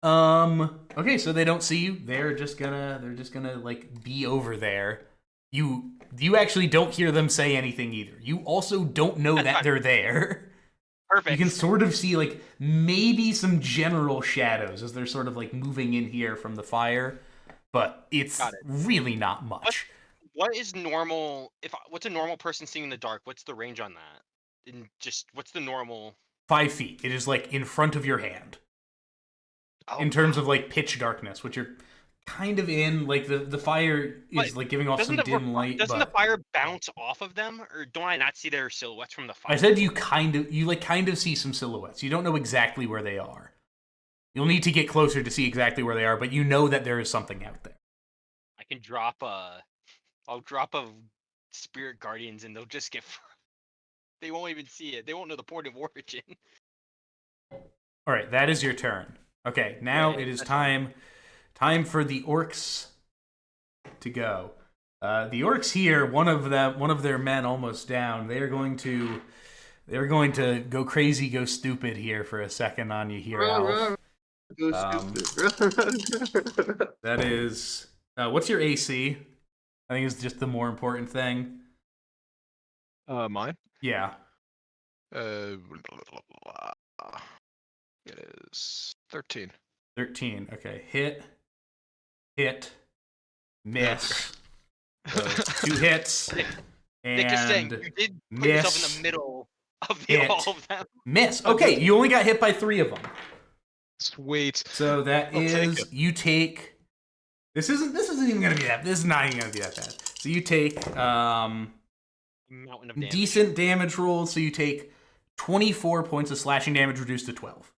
B: okay, so they don't see you. They're just gonna like be over there. You actually don't hear them say anything either. You also don't know that they're there.
G: Perfect.
B: You can sort of see like maybe some general shadows as they're sort of like moving in here from the fire, but it's
G: Got it.
B: really not much.
G: What is normal? What's a normal person seeing in the dark? What's the range on that? And just what's the normal?
B: 5 feet. It is like in front of your hand.
G: Oh,
B: In terms of like pitch darkness, which you're kind of in, like the fire is like giving off some dim light.
G: Doesn't
B: but
G: the fire bounce off of them, or don't I not see their silhouettes from the fire?
B: I said you kind of see some silhouettes. You don't know exactly where they are. You'll need to get closer to see exactly where they are, but you know that there is something out there.
G: I can I'll drop a spirit guardians, and they'll just get. They won't even see it. They won't know the point of origin.
B: All right, that is your turn. Okay, now
G: Right,
B: it is
G: that's
B: time for the orcs to go. The orcs here, one of their men almost down. They're going to go crazy, go stupid here for a second on you here, Alf.
C: Go stupid.
B: That is, what's your AC? I think it's just the more important thing.
E: Mine.
B: Yeah.
E: It is 13.
B: 13. Okay. Hit, miss. So 2 hits.
G: Nick is saying
B: And
G: you did put yourself in
B: miss,
G: the middle of
B: hit.
G: all of them.
B: miss. Okay, you only got hit by 3 of them.
E: Sweet.
B: So that
E: I'll take
B: is
E: it.
B: you take. This isn't even gonna be that. This is not even gonna be that bad. So you take
G: Mountain of damage.
B: decent damage rolls. So you take 24 points of slashing damage, reduced to 12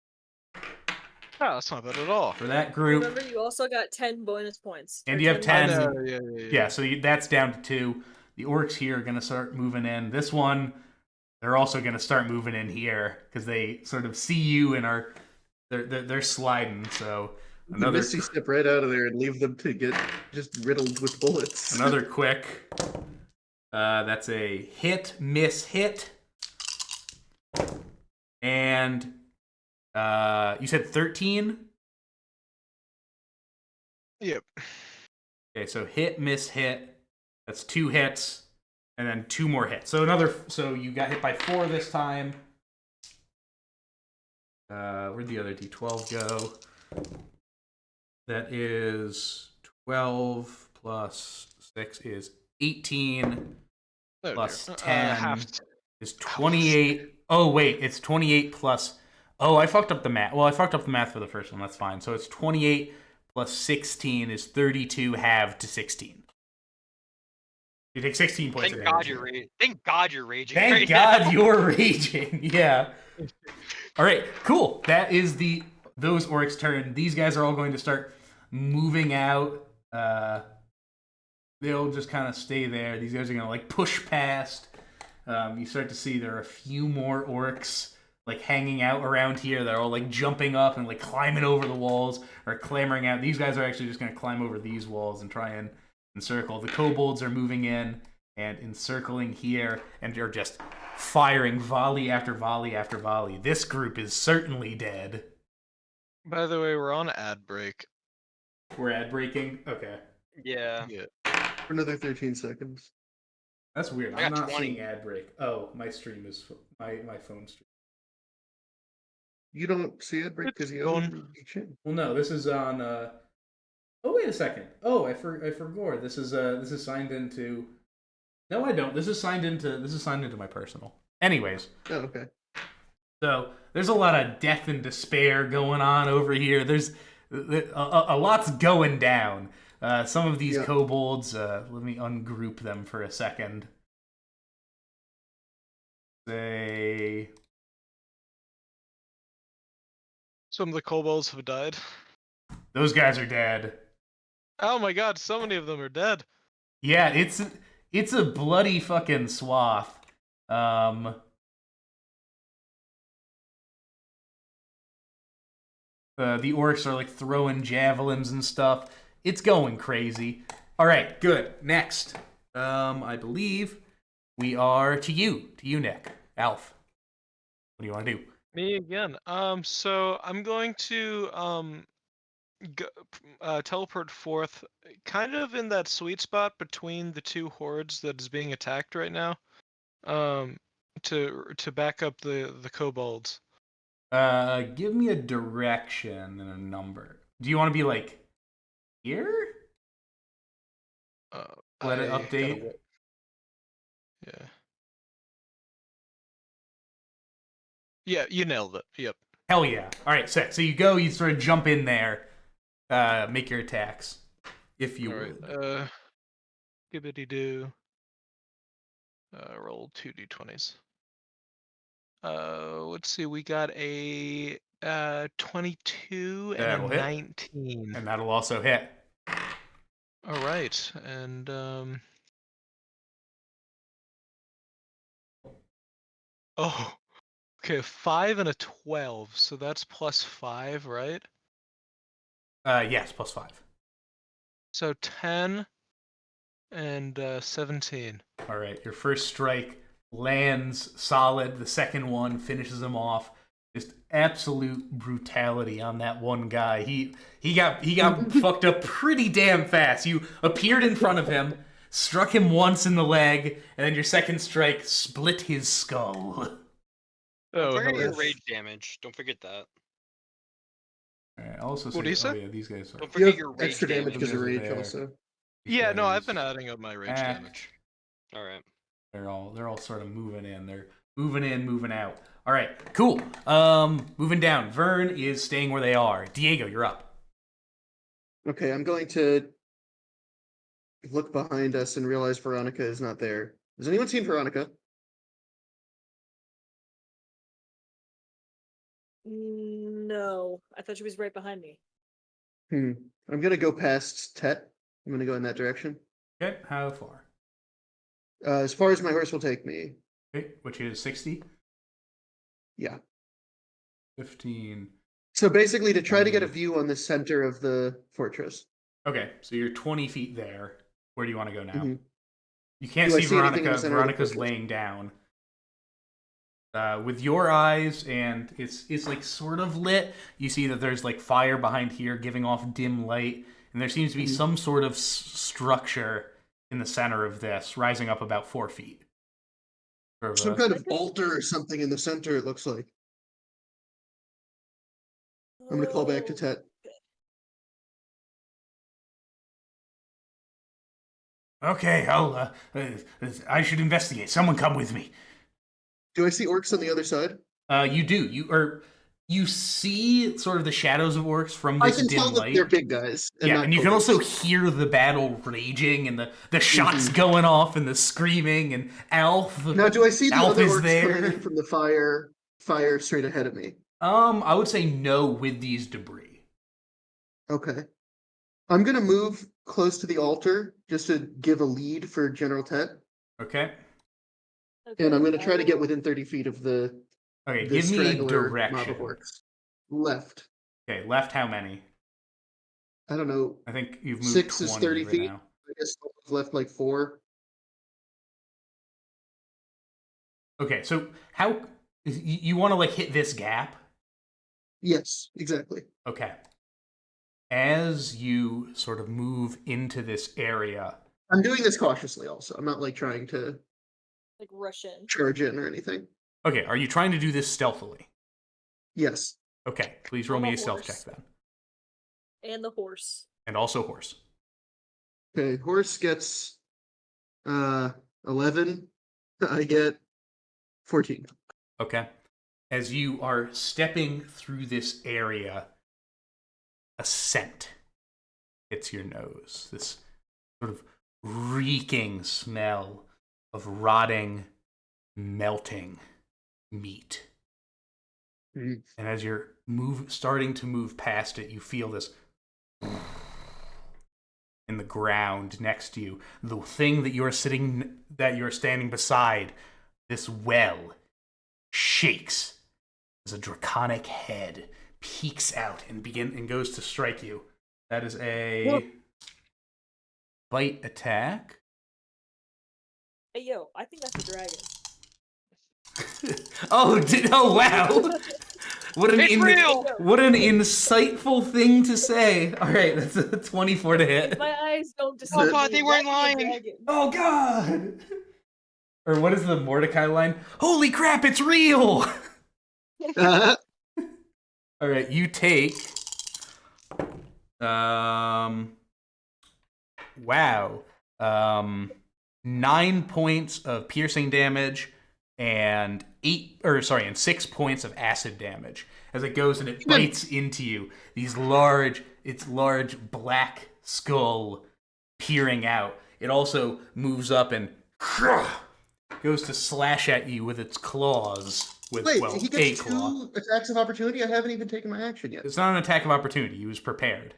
E: Oh, that's not bad at all.
B: for that group.
H: Remember, you also got 10 bonus points.
B: And
H: or
B: you have 10.
E: I know, yeah.
B: Yeah, so that's down to 2. The orcs here are gonna start moving in. This one, they're also gonna start moving in here because they sort of see you and are they're sliding. So
C: The
B: another
C: Misty step right out of there and leave them to get just riddled with bullets.
B: another quick. That's a hit, miss, hit, and you said 13.
E: Yep.
B: Okay, so hit, miss, hit. That's 2 hits, and then 2 more hits. So you got hit by 4 this time. Where'd the other D12 go? That is 12 plus 6 is 18
E: Oh,
B: plus
E: dear.
B: 10
E: half.
B: is 28. Oh, wait, it's 28 plus. Oh, I fucked up the math. Well, I fucked up the math for the first one. That's fine. So it's 28 plus 16 is 32 halved to 16. You take 16 points
G: Thank
B: of
G: God
B: damage.
G: you're raging. Thank God you're raging.
B: Thank
G: right
B: God
G: now.
B: you're raging. Yeah. All right, cool. That is those orcs' turn. These guys are all going to start moving out. They'll just kind of stay there. These guys are gonna like push past. You start to see there are a few more orcs like hanging out around here. They're all like jumping up and like climbing over the walls or clambering out. These guys are actually just gonna climb over these walls and try and encircle. The kobolds are moving in and encircling here and are just firing volley after volley after volley. This group is certainly dead.
E: By the way, we're on ad break.
B: We're ad breaking. Okay,
G: Yeah.
E: Yeah.
C: For another 13 seconds.
B: that's weird.
G: I
B: I'm
G: got
B: not
G: 20.
B: seeing ad break. Oh, my stream is my phone stream.
C: You don't see it break because
E: It's
C: you
E: gone.
C: own each in.
B: Well, no, this is on. Oh, wait a second. Oh, I forgot. This is signed into. No, I don't. This is signed into my personal. Anyways,
C: Oh, okay.
B: so there's a lot of death and despair going on over here. There's a lot's going down. Some of these
C: Yeah.
B: kobolds. Let me ungroup them for a second. Say.
E: Some of the kobolds have died.
B: Those guys are dead.
E: Oh my god, so many of them are dead.
B: Yeah, it's a bloody fucking swath. The orcs are like throwing javelins and stuff. It's going crazy. All right, good. Next, I believe we are to you, Nick, Alf. What do you want to do?
E: Me again. So I'm going to teleport forth, kind of in that sweet spot between the two hordes that is being attacked right now. To back up the kobolds.
B: Give me a direction and a number. Do you want to be like here? Let it
E: I gotta
B: update.
E: wait. Yeah. Yeah, you nailed it. Yep.
B: Hell yeah. All right, sick. So you go, you sort of jump in there, make your attacks, if you
E: All
B: would.
E: right. Gibbity doo. Roll 2d20s. Let's see. We got a 22 and
B: That'll
E: a
B: hit.
E: 19.
B: And that'll also hit.
E: All right, and Oh, okay, 5 and a 12, so that's +5, right?
B: Yes, +5.
E: So 10 and 17.
B: All right, your first strike lands solid. The second one finishes him off. Just absolute brutality on that one guy. He got fucked up pretty damn fast. You appeared in front of him, struck him once in the leg, and then your second strike split his skull.
E: Oh,
G: Don't forget your
E: hello.
G: rage damage. Don't forget that.
B: All right, I'll also
E: What do you
B: oh
E: say?
B: yeah, these guys are.
G: Don't
C: You
G: forget
C: have
G: your rage
C: extra damage because of
B: Those are
C: rage
B: there.
C: also.
B: these
E: Yeah, no, I've
B: guys
E: been adding up my rage
B: act.
E: damage.
G: All right.
B: They're all sort of moving in. They're moving in, moving out. All right, cool. Moving down. Vern is staying where they are. Diego, you're up.
C: Okay, I'm going to look behind us and realize Veronica is not there. Has anyone seen Veronica?
H: No, I thought she was right behind me.
C: I'm gonna go past Tet. I'm gonna go in that direction.
B: Okay, how far?
C: As far as my horse will take me.
B: Okay, which is 60,
C: Yeah.
B: 15.
C: So basically, to try to get a
B: 20.
C: view on the center of the fortress.
B: Okay, so you're 20 feet there. Where do you want to go now?
C: Mhm.
B: You can't
C: Do I
B: see
C: see anything in the
B: Veronica.
C: center of the
B: Veronica's
C: fortress?
B: laying down. With your eyes, and it's like sort of lit. You see that there's like fire behind here, giving off dim light, and there seems to be
C: Mhm.
B: some sort of structure in the center of this, rising up about 4 feet. Sort of
C: Some
B: a-
C: kind of altar or something in the center, it looks like. I'm gonna call back to
H: Oh,
C: Tet.
B: Okay, I should investigate. Someone come with me.
C: Do I see orcs on the other side?
B: You do. You see sort of the shadows of orcs from
C: I
B: this
C: can
B: dim
C: tell that
B: light.
C: they're big guys.
B: Yeah,
C: not
B: and you can
C: police.
B: also hear the battle raging and the shots going off and the screaming and Alf.
C: Now, do I see the
B: Alf
C: other
B: is
C: orcs
B: there.
C: coming in from the fire straight ahead of me?
B: I would say no with these debris.
C: Okay. I'm gonna move close to the altar just to give a lead for General Tet,
B: Okay.
C: and I'm gonna
H: I
C: try to get
H: will-
C: within 30 feet of the
B: Okay,
C: the
B: give me a
C: straggler mob
B: direction.
C: of orcs. Left.
B: Okay, left how many?
C: I don't know.
B: I think you've moved
C: 6 is
B: 20
C: 30
B: right
C: feet.
B: now.
C: I guess left like 4.
B: Okay, so how you want to like hit this gap?
C: Yes, exactly.
B: Okay. As you sort of move into this area,
C: I'm doing this cautiously also. I'm not like trying to
H: like rush in.
C: charge in or anything.
B: okay, are you trying to do this stealthily?
C: Yes.
B: Okay, please roll
H: I'm
B: me
H: a
B: a stealth
H: horse.
B: check then.
H: And the horse.
B: And also horse.
C: Okay, horse gets 11. I get 14.
B: Okay. As you are stepping through this area, a scent hits your nose. This sort of reeking smell of rotting, melting meat.
C: Mhm.
B: And as you're starting to move past it, you feel this in the ground next to you. The thing that you're standing beside, this well, shakes as a draconic head peeks out and goes to strike you. That is a bite attack.
H: Hey yo, I think that's a dragon.
B: Oh wow! What an
G: It's real!
B: what an insightful thing to say. All right, that's a 24 to hit.
H: My eyes don't deceive
C: Oh,
G: God,
H: me,
G: they weren't
H: that's a
G: lying.
H: dragon.
B: Oh god! Or what is the Mordecai line? Holy crap, it's real! All right, you take wow. 9 points of piercing damage and 6 points of acid damage as it goes and it bites into you. Its large black skull peering out. It also moves up and goes to slash at you with its claws. With
C: Wait,
B: well,
C: he
B: a
C: gets
B: claw.
C: 2 attacks of opportunity? I haven't even taken my action yet.
B: It's not an attack of opportunity. He was prepared.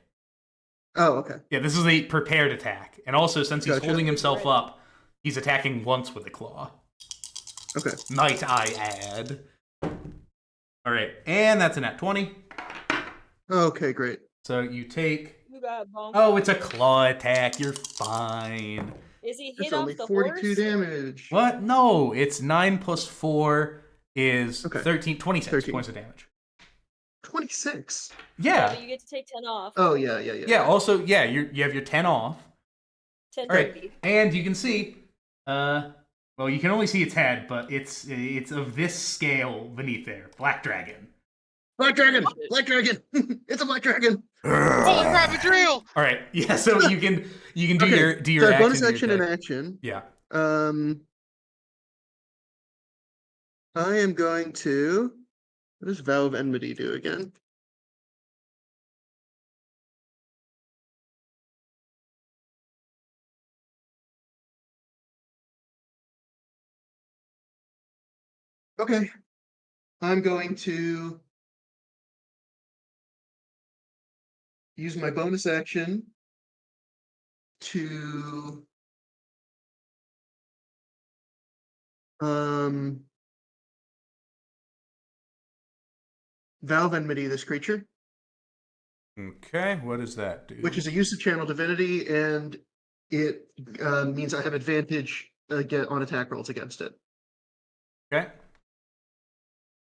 C: Oh, okay.
B: Yeah, this is a prepared attack. And also, since he's
C: Gotcha.
B: holding himself up, he's attacking once with a claw.
C: Okay.
B: Might I add. All right, and that's a nat 20.
C: Okay, great.
B: So you take.
H: You got bonk.
B: Oh, it's a claw attack. You're fine.
H: Is he
C: It's
H: hit off
C: only
H: the
C: 42
H: horse?
C: damage.
B: What? No, it's 9 plus 4 is
C: Okay.
B: 13, 26
C: 13.
B: points of damage.
C: 26.
H: Yeah,
B: Yeah.
H: but you get to take 10 off.
C: Oh yeah.
B: Yeah, also, yeah, you have your 10 off.
H: 10
B: All right,
H: baby.
B: and you can see, well, you can only see its head, but it's of this scale beneath there. Black dragon.
C: Black dragon. Black dragon. It's a black dragon.
G: Holy crap, it's real!
B: All right, yeah. So you can do
C: Okay,
B: your
C: so
B: action,
C: bonus
B: do your
C: action and
B: attack.
C: action.
B: Yeah.
C: I am going to. What does Vow of Enmity do again? Okay. I'm going to use my bonus action to Vow of Enmity this creature,
B: Okay, what does that do?
C: which is a use of Channel Divinity, and it means I have advantage on attack rolls against it.
B: Okay.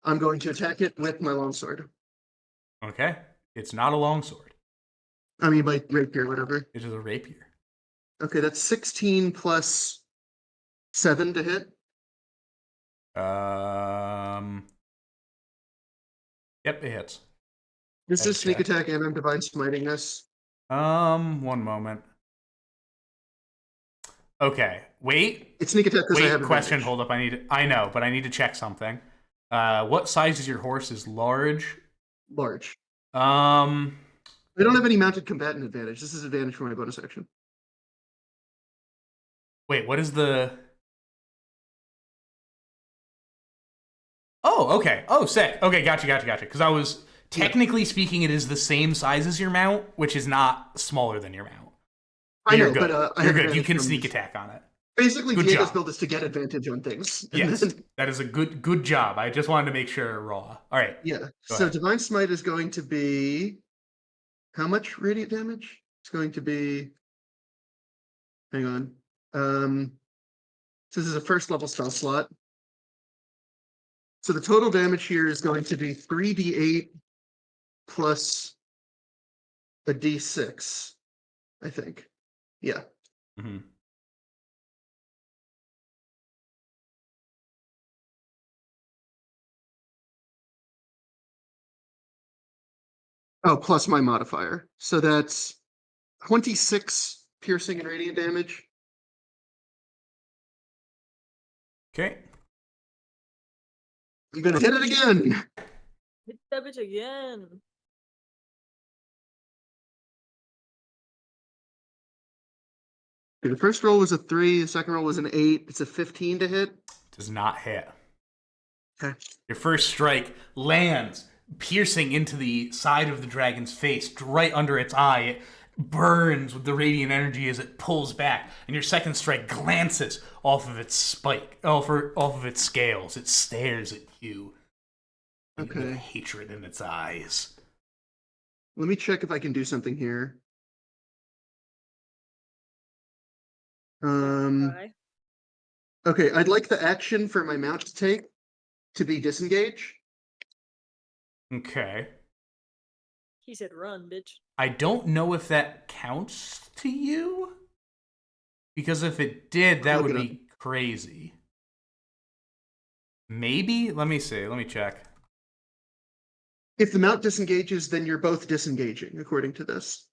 C: I'm going to attack it with my longsword.
B: Okay. It's not a longsword.
C: I mean, my rapier, whatever.
B: It is a rapier.
C: Okay, that's 16 plus 7 to hit.
B: Yep, it hits.
C: This is sneak
B: Okay.
C: attack, and I'm divine smiting this.
B: One moment. Okay, wait.
C: It's sneak attack because I
B: Wait,
C: have
B: question,
C: advantage.
B: hold up. I know, but I need to check something. What size is your horse? Is large?
C: Large.
B: Um,
C: I don't have any mounted combatant advantage. This is advantage for my bonus action.
B: wait, what is the... Oh, okay. Oh, sick. Okay, gotcha. Because I was... Technically speaking, it is the same size as your mount, which is not smaller than your mount.
C: I
B: You're
C: know,
B: good.
C: but I
B: You're
C: have
B: good. You
C: advantage
B: can
C: from-
B: sneak attack on it.
C: Basically,
B: Good
C: Diego's
B: job.
C: build is to get advantage on things. and
B: Yes,
C: then-
B: that is a good job. I just wanted to make sure raw. All right.
C: yeah.
B: Go
C: So
B: ahead.
C: divine smite is going to be how much radiant damage? It's going to be. Hang on. So this is a first level spell slot. So the total damage here is going to be 3d8 plus a d6, I think. Yeah.
B: Mhm.
C: Oh, plus my modifier. So that's 26 piercing and radiant damage.
B: Okay.
C: I'm gonna hit it again.
H: Hit that bitch again.
C: Okay, the first roll was a 3, the second roll was an 8. It's a 15 to hit.
B: Does not hit.
C: Okay.
B: Your first strike lands, piercing into the side of the dragon's face, right under its eye. It burns with the radiant energy as it pulls back, and your second strike glances off of its off of its scales. It stares at you with
C: Okay.
B: hatred in its eyes.
C: Let me check if I can do something here.
H: Cry.
C: Okay, I'd like the action for my mount to take to be disengage.
B: Okay.
H: He said run, bitch.
B: I don't know if that counts to you, because if it did, that
C: Look
B: would
C: it
B: be crazy. Maybe? Let me see. Let me check.
C: If the mount disengages, then you're both disengaging, according to this.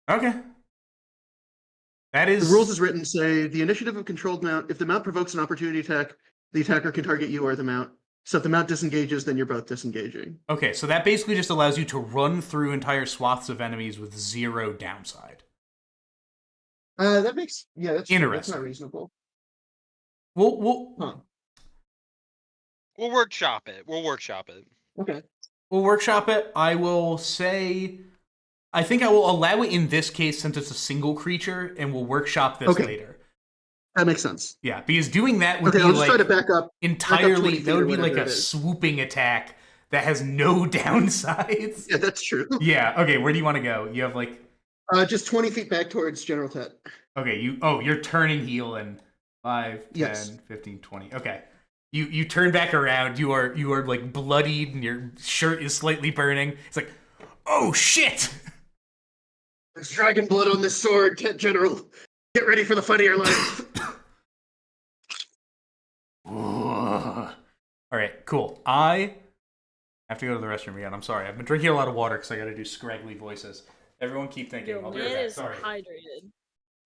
B: Okay. That
C: The
B: is...
C: rules as written say the initiative of controlled mount, if the mount provokes an opportunity attack, the attacker can target you or the mount. So if the mount disengages, then you're both disengaging.
B: Okay, so that basically just allows you to run through entire swaths of enemies with 0 downside.
C: That makes that's true. That's
B: Interesting.
C: not reasonable.
B: We'll
C: Huh.
G: We'll workshop it.
C: Okay.
B: we'll workshop it. I will say... I think I will allow it in this case since it's a single creature, and we'll workshop this
C: Okay.
B: later.
C: That makes sense.
B: Yeah, because doing that would
C: Okay,
B: be
C: I'll just
B: like
C: try to back up. 20
B: entirely,
C: feet
B: that
C: or
B: would be like
C: whatever
B: a
C: it is.
B: swooping attack that has no downsides.
C: Yeah, that's true.
B: Yeah, okay, where do you want to go? You have like,
C: Just 20 feet back towards General Tet.
B: okay, you're turning heel in 5, 10,
C: Yes.
B: 15, 20. Okay. You turn back around, you are like bloodied and your shirt is slightly burning. It's like, oh shit!
C: There's dragon blood on this sword, Tet General. Get ready for the fight of your life.
B: Alright, cool. I have to go to the restroom again. I'm sorry. I've been drinking a lot of water because I gotta do scraggly voices. Everyone keep thinking.
H: Yo,
B: I'll be right
H: man
B: back.
H: is
B: Sorry.
H: hydrated.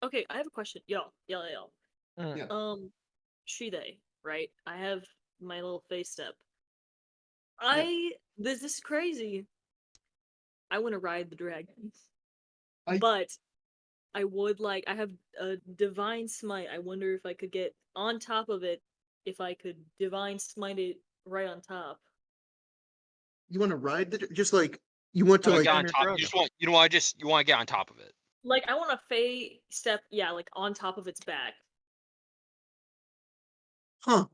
H: Okay, I have a question. Yo.
C: Yeah.
H: Shide, right? I have my little face step. This is crazy. I want to ride the dragons. But I would like, I have a divine smite. I wonder if I could get on top of it, if I could divine smite it right on top.
C: You want to ride the just like you want to
G: You
C: like
G: get on top. You just want you want to get on top of it.
H: Like, I want to fey step, yeah, like on top of its back.
C: huh.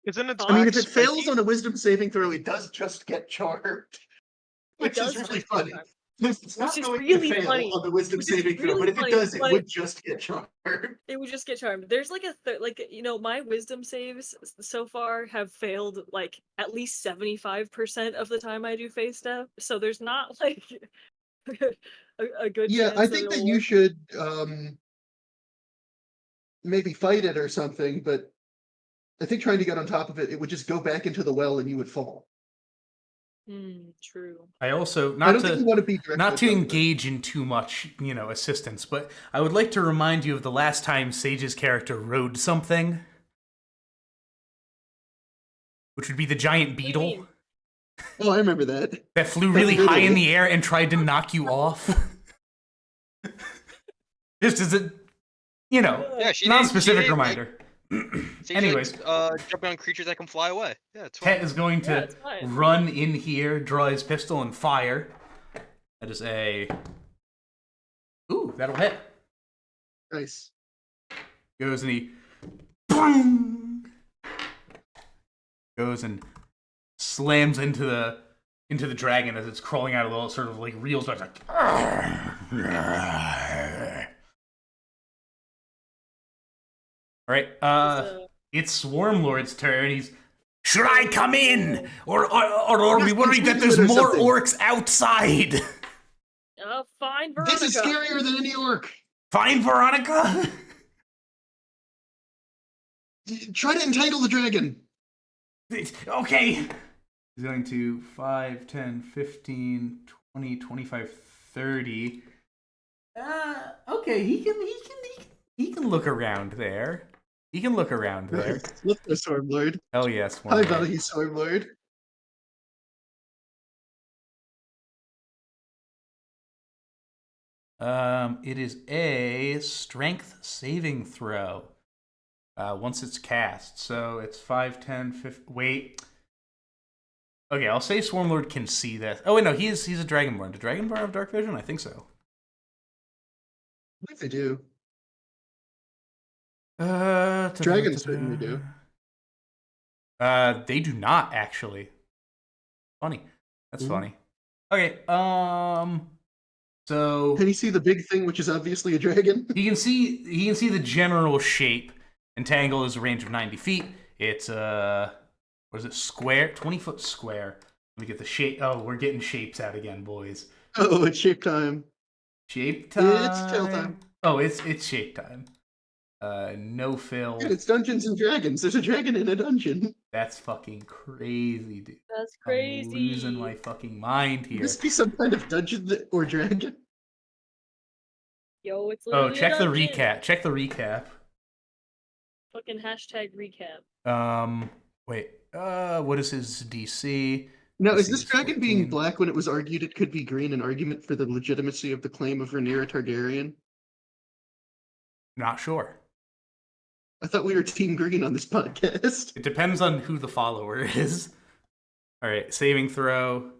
E: Isn't it?
C: I mean, if it
E: spiky?
C: fails on a wisdom saving throw, it does just get charmed. Which is
H: does
C: really
H: just get
C: funny.
H: charmed.
C: It's not
H: Which is
C: going
H: really
C: to fail
H: funny.
C: on the wisdom
H: Which is
C: saving throw,
H: really
C: but if it
H: funny,
C: does, it
H: but-
C: would just get charmed.
H: It would just get charmed. There's like my wisdom saves so far have failed like at least 75% of the time I do face step. So there's not like a good
C: Yeah,
H: chance
C: I think that
H: it'll
C: you
H: work.
C: should maybe fight it or something, but I think trying to get on top of it, it would just go back into the well and you would fall.
H: True.
B: I also
C: I don't think you want to be directly
B: not
C: on
B: to
C: top of it.
B: engage in too much, assistance, but I would like to remind you of the last time Sage's character rode something, which would be the giant
H: do you
B: beetle
H: mean?
C: Oh, I remember that.
B: that flew
C: That's
B: really high in
C: brutal.
B: the air and tried to knock you off. Just as a,
G: Yeah, she
B: non-specific
G: did,
B: reminder.
G: She
B: Anyways,
G: jumping on creatures that can fly away. Yeah, it's fine.
B: Tet is going
H: Yeah,
B: to
H: it's fine.
B: run in here, draw his pistol, and fire. That is a... Ooh, that'll hit.
C: Nice.
B: Goes and he... Boom! Goes and slams into the dragon as it's crawling out of the little sort of like reels back. Like... Alright, it's Swarmlord's turn. He's... Should I come in? Or are we
C: Yes,
B: worried that
C: please
B: there's
C: do it or
B: more
C: something.
B: orcs outside?
H: Fine, Veronica.
C: This is scarier than any orc.
B: Fine, Veronica?
C: Try to entangle the dragon.
B: Okay. He's going to 5, 10, 15, 20, 25, 30. Okay, he can look around there. He can look around there.
C: Look at the Stormlord.
B: Oh yes,
C: High value Stormlord.
B: It is a strength saving throw. Once it's cast. So it's 5, 10, 15. Wait. Okay, I'll say Swarmlord can see this. Oh wait, no, he's a Dragonborn. Do Dragonborn have dark vision? I think so.
C: I think they do.
B: Dragons
C: Dragons certainly do.
B: They do not actually. Funny. That's
C: Ooh.
B: funny. Okay. So
C: Can you see the big thing, which is obviously a dragon?
B: he can see the general shape. Entangle is a range of 90 feet. It's what is it? Square, 20-foot square. Let me get the shape. Oh, we're getting shapes out again, boys.
C: Oh, it's shape time.
B: Shape time.
C: It's tail time.
B: Oh, it's shape time. No fill.
C: Dude, it's Dungeons and Dragons. There's a dragon in a dungeon.
B: That's fucking crazy, dude.
H: That's crazy.
B: I'm losing my fucking mind here.
C: Must be some kind of dungeon or dragon.
H: Yo, it's
B: Oh,
H: literally a
B: check the
H: dungeon.
B: recap. Check the recap.
H: Fucking hashtag recap.
B: Wait. What is his DC?
C: Now,
B: Let's
C: is
B: see,
C: this
B: it's
C: dragon
B: 14.
C: being black when it was argued it could be green an argument for the legitimacy of the claim of Rhaenyra Targaryen?
B: Not sure.
C: I thought we were Team Green on this podcast.
B: It depends on who the follower is. All right, saving throw.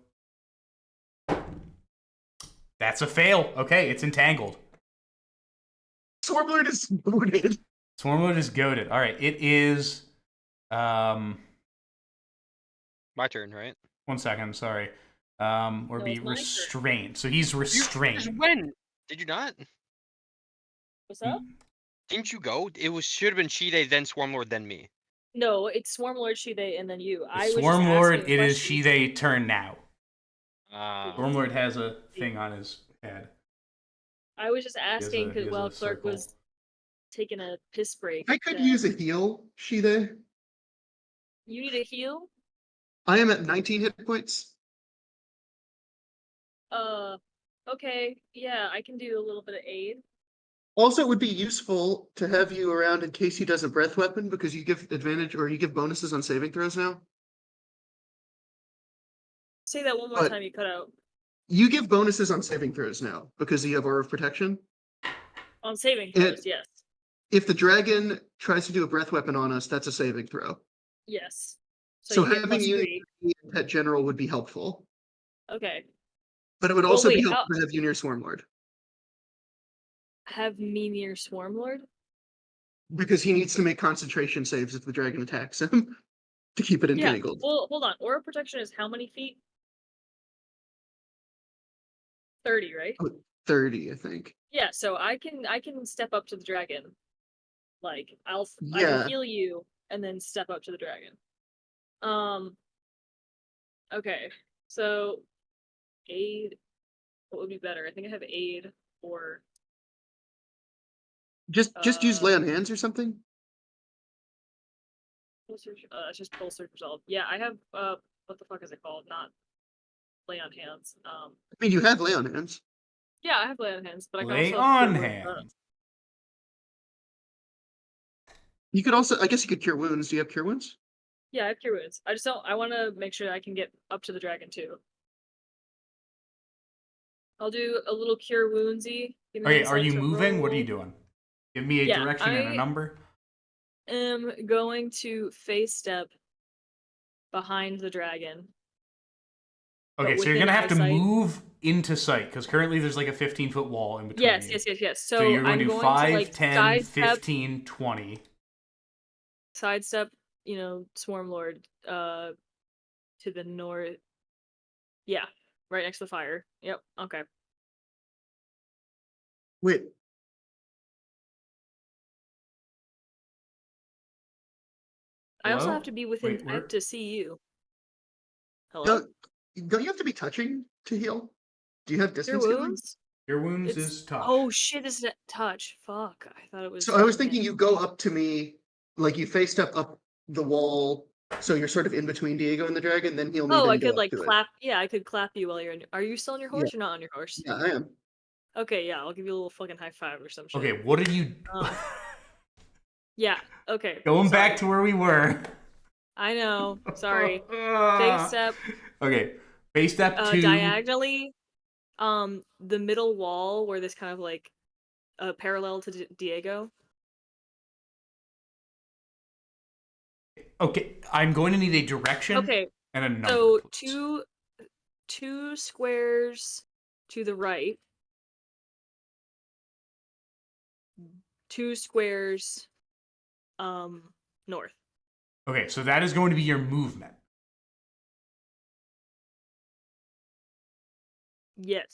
B: That's a fail. Okay, it's entangled.
C: Swarmlord is booted.
B: Swarmlord is goaded. All right, it is.
G: My turn, right?
B: 1 second, sorry. Or
H: No,
B: be
H: it's my turn.
B: restrained. So he's
G: You just
B: restrained.
G: win. Did you not?
H: What's up?
G: Didn't you go? It was should have been Shide, then Swarmlord, then me.
H: No, it's Swarmlord, Shide, and then you. I was just
B: Swarmlord,
H: asking
B: it is
H: questions.
B: Shide turn now.
G: Ah.
B: Swarmlord has a thing on his head.
H: I was just
B: He has
H: asking
B: he
H: because
B: has
H: while
B: a
H: Clark
B: circle.
H: was taking a piss break.
C: I could
H: that-
C: use a heal, Shide.
H: You need a heal?
C: I am at 19 hit points.
H: Okay, yeah, I can do a little bit of aid.
C: Also, it would be useful to have you around in case he does a breath weapon because you give advantage or you give bonuses on saving throws now.
H: Say that one more
C: But-
H: time, you cut out.
C: You give bonuses on saving throws now because you have Aura of Protection.
H: On saving
C: It-
H: throws, yes.
C: If the dragon tries to do a breath weapon on us, that's a saving throw.
H: Yes.
C: So
H: you get
C: having
H: plus
C: you
H: 3.
C: in Pet General would be helpful.
H: Okay.
C: But it would
H: Well,
C: also be
H: wait,
C: helpful to have you near Swarmlord.
H: Have me near Swarmlord?
C: Because he needs to make concentration saves if the dragon attacks him to keep it
H: Yeah.
C: entangled.
H: Well, hold on. Aura protection is how many feet? 30, right?
C: 30, I think.
H: Yeah, so I can step up to the dragon. Like I
C: Yeah.
H: can heal you and then step up to the dragon. Okay. So aid, what would be better? I think I have aid or
C: Just use
H: Uh,
C: lay on hands or something.
H: Pulse Search. It's just Pulse Search Resolve. Yeah, I have what the fuck is it called? Not Lay on Hands.
C: I mean, you have lay on hands.
H: Yeah, I have Lay on Hands, but I can
B: Lay
H: also have
B: on
H: Cure Wounds.
B: hands.
C: You could also, I guess, you could cure wounds. Do you have cure wounds?
H: Yeah, I have Cure Wounds. I just don't. I want to make sure I can get up to the dragon too. I'll do a little Cure Woundsy. Give me
B: Okay,
H: a
B: are you
H: second to
B: moving? What are
H: roll.
B: you doing? Give me a
H: Yeah,
B: direction and a
H: I-
B: number.
H: Am going to face step behind the dragon.
B: Okay,
H: but
B: so you're gonna
H: within
B: have to
H: eyesight.
B: move into sight because currently there's like a 15-foot wall in between
H: Yes,
B: you.
H: yes.
B: So,
H: So,
B: you're going
H: I'm
B: to do
H: going
B: 5,
H: to like
B: 10,
H: sidestep,
B: 15, 20.
H: sidestep, Swarmlord, to the north. Yeah, right next to the fire. Yep. Okay.
C: Wait,
H: I also
B: Hello?
H: have to be within.
B: Wait,
H: I have
B: where-
H: to see you. Hello.
C: don't you have to be touching to heal? Do you have
H: Cure
C: distance healing?
H: wounds.
B: Your wounds
H: It's-
B: is touch.
H: Oh shit! Is it touch? Fuck! I thought it was.
C: So I was
H: damn
C: thinking
H: it.
C: you go up to me, like you face step up the wall, so you're sort of in between Diego and the dragon, then heal me.
H: Oh,
C: then
H: I
C: go
H: could
C: up
H: like
C: to it.
H: clap. Yeah, I could clap you while you're. Are you still on your horse? You're not on your horse.
C: Yeah, I am.
H: Okay, yeah, I'll give you a little fucking high five or some shit.
B: Okay, what did you...
H: Yeah. Okay.
B: Going
H: sorry.
B: back to where we were.
H: I know. Sorry. Face step.
B: Okay, face step 2.
H: Diagonally. The middle wall where this kind of like parallel to Diego.
B: Okay, I'm going to need a direction
H: Okay,
B: and a number.
H: so
B: please.
H: two squares to the right. 2 squares north.
B: Okay, so that is going to be your movement.
H: Yes.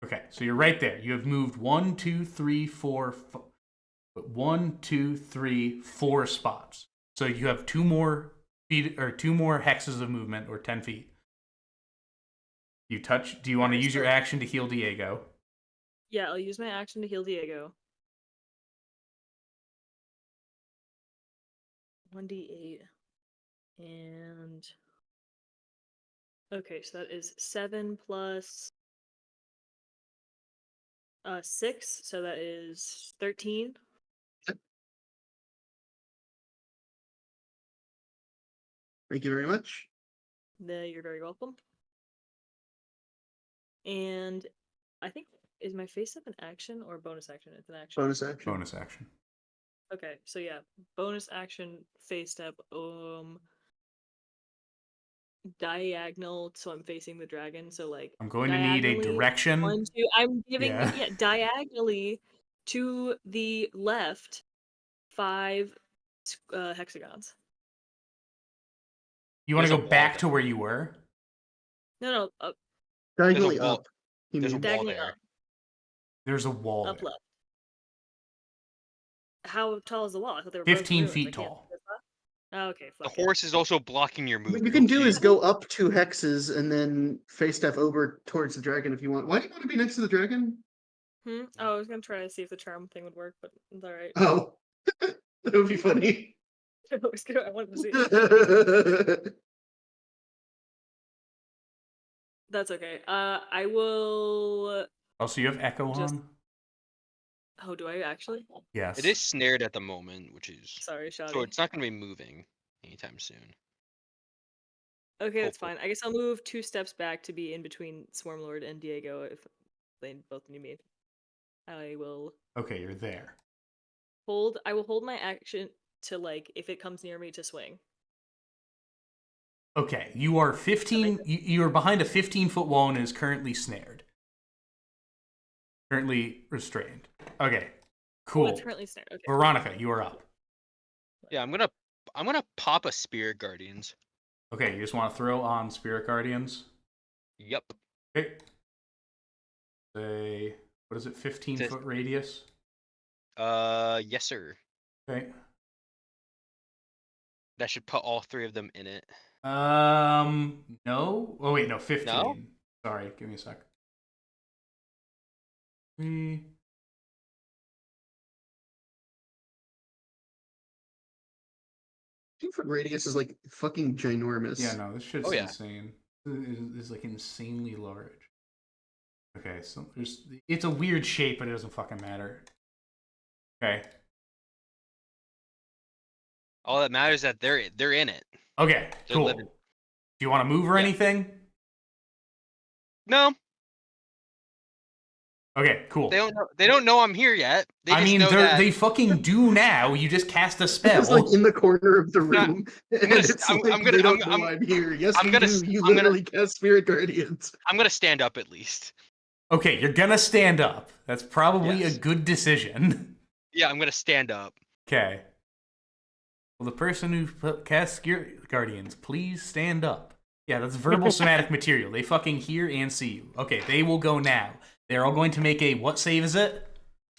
B: Okay, so you're right there. You have moved 1, 2, 3, 4, 1, 2, 3, 4 spots. So you have 2 more feet or 2 more hexes of movement or 10 feet. You touch. Do you want to use your action to heal Diego?
H: Yeah, I'll use my action to heal Diego. 1d8 and okay, so that is 7 plus 6, so that is 13.
C: Thank you very much.
H: You're very welcome. And I think is my face up an action or a bonus action? It's an action.
C: Bonus action.
B: Bonus action.
H: Okay, so yeah, bonus action, face step, diagonal, so I'm facing the dragon. So like
B: I'm going to need a
H: diagonally,
B: direction.
H: 1, 2. I'm giving
B: Yeah.
H: diagonally to the left 5 hexagons.
B: You want to
G: There's a
B: go
G: wall
B: back
G: there.
B: to where you were?
H: No, up,
C: Diagonally
G: wall-
C: up. You
G: there's a
C: mean.
G: wall
H: diagonally
G: there.
H: up,
B: There's a wall
H: up
B: there.
H: left. How tall is the wall? I thought they were
B: 15
H: both ruins.
B: feet
H: I can't-
B: tall.
H: Oh, okay,
G: The
H: fuck it.
G: horse is also blocking your
C: What
G: movement.
C: you can do is
G: Oopsie.
C: go up 2 hexes and then face step over towards the dragon if you want. Why do you want to be next to the dragon?
H: Oh, I was gonna try to see if the charm thing would work, but it's alright.
C: Oh, that would be funny.
H: I wanted to see it. That's okay. I will.
B: Oh, so you have Echo
H: Just-
B: on?
H: Oh, do I actually?
B: Yes.
G: It is snared at the moment, which is
H: Sorry, Shoddy.
G: so it's not going to be moving anytime soon.
H: Okay, that's
G: hopefully.
H: fine. I guess I'll move 2 steps back to be in between Swarmlord and Diego if they both need me. I will
B: Okay, you're there.
H: hold. I will hold my action to like if it comes near me to swing.
B: Okay, you are 15. You are behind a 15-foot wall and is currently snared. Currently restrained. Okay,
H: Oh,
B: cool.
H: it's currently snared. Okay.
B: Veronica, you are up.
G: Yeah, I'm gonna pop a Spirit Guardians.
B: Okay, you just want to throw on Spirit Guardians.
G: Yep.
B: Okay. Say, what is it? 15-foot radius.
G: Yes, sir.
B: Okay.
G: That should put all 3 of them in it.
B: No. Oh wait, no, 15.
G: No?
B: Sorry, give me a sec. 3.
C: Foot radius is like fucking ginormous.
B: Yeah, no, this shit's
G: Oh, yeah.
B: insane. It's like insanely large. Okay, so it's a weird shape, but it doesn't fucking matter. Okay.
G: All that matters is that they're in it.
B: Okay,
G: They're
B: cool.
G: living.
B: Do you want to move or
G: Yeah.
B: anything?
G: No,
B: Okay, cool.
G: they don't know I'm here yet. They
B: I
G: just
B: mean,
G: know that
B: they fucking do now. You just cast a spell.
C: It's like in the corner of the
G: Yeah,
C: room. And
G: gonna-
C: it's
G: I'm-
C: like,
G: I'm gonna-
C: they don't
G: I'm-
C: know I'm here. Yes,
G: I'm
C: we
G: gonna
C: do.
G: s-
C: You
G: I'm gonna-
C: literally cast Spirit Guardians.
G: I'm gonna stand up at least.
B: Okay, you're gonna stand up. That's probably
G: Yes.
B: a good decision.
G: Yeah, I'm gonna stand up.
B: Okay. Well, the person who casts Guardians, please stand up. Yeah, that's verbal somatic material. They fucking hear and see you. Okay, they will go now. They're all going to make a, what save is it?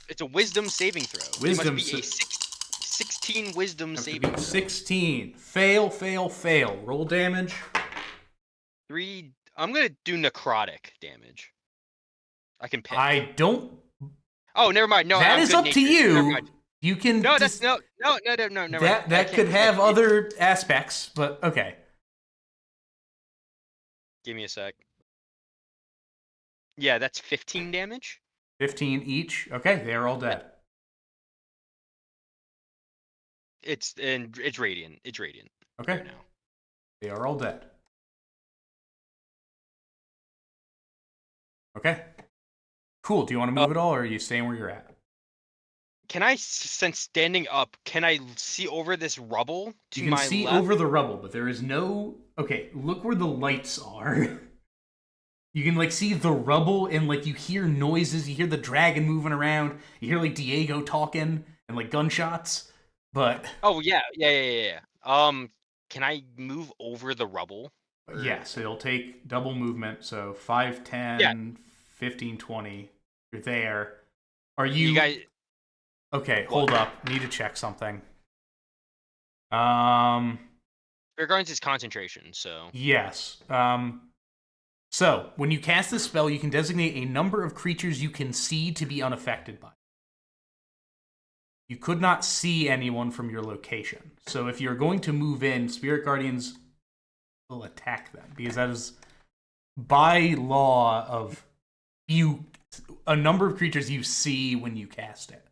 G: It's a Wisdom saving throw.
B: Wisdom
G: it must be a 16 Wisdom
B: Have to
G: saving
B: beat
G: throw.
B: 16. Fail, fail, fail. Roll damage.
G: 3. I'm gonna do necrotic damage. I can pick.
B: I don't.
G: Oh, never mind. No,
B: that
G: I'm
B: is up to
G: good-natured. Never
B: you.
G: mind.
B: You can.
G: No,
B: dis-
G: that's no. Never mind.
B: That
G: I
B: could
G: can't
B: have
G: pick.
B: other aspects, but okay.
G: Give me a sec. Yeah, that's 15 damage.
B: 15 each. Okay, they are all dead.
G: It's radiant. It's radiant.
B: Okay,
G: Right now.
B: they are all dead. Okay. Cool. Do you want to move at all, or are you staying where you're at?
G: Can I, since standing up, can I see over this rubble to
B: You can
G: my
B: see
G: left?
B: over the rubble, but there is no. Okay, look where the lights are. You can like see the rubble, and like you hear noises. You hear the dragon moving around. You hear like Diego talking and like gunshots. But
G: Oh yeah. Can I move over the rubble? Or-
B: yes, it'll take double movement. So 5, 10,
G: Yeah.
B: 15, 20. You're there. Are you?
G: You guys.
B: Okay,
G: What?
B: hold up. Need to check something.
G: Regards his concentration, so
B: Yes. So, when you cast this spell, you can designate a number of creatures you can see to be unaffected by. You could not see anyone from your location. So, if you're going to move in, Spirit Guardians will attack them, because that is by law of a number of creatures you see when you cast it.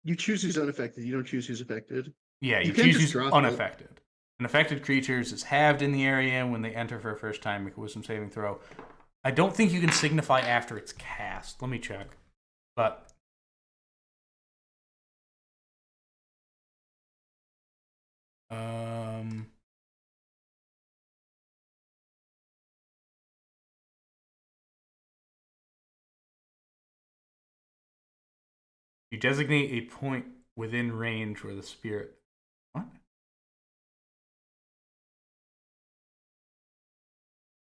C: You choose who's unaffected. You don't choose who's affected.
B: Yeah,
C: You
B: you
C: can
B: choose
C: just
B: who's
C: drop it.
B: unaffected. Unaffected creatures is halved in the area when they enter for a first time. Make a wisdom saving throw. I don't think you can signify after it's cast. Let me check. But You designate a point within range where the spirit. What?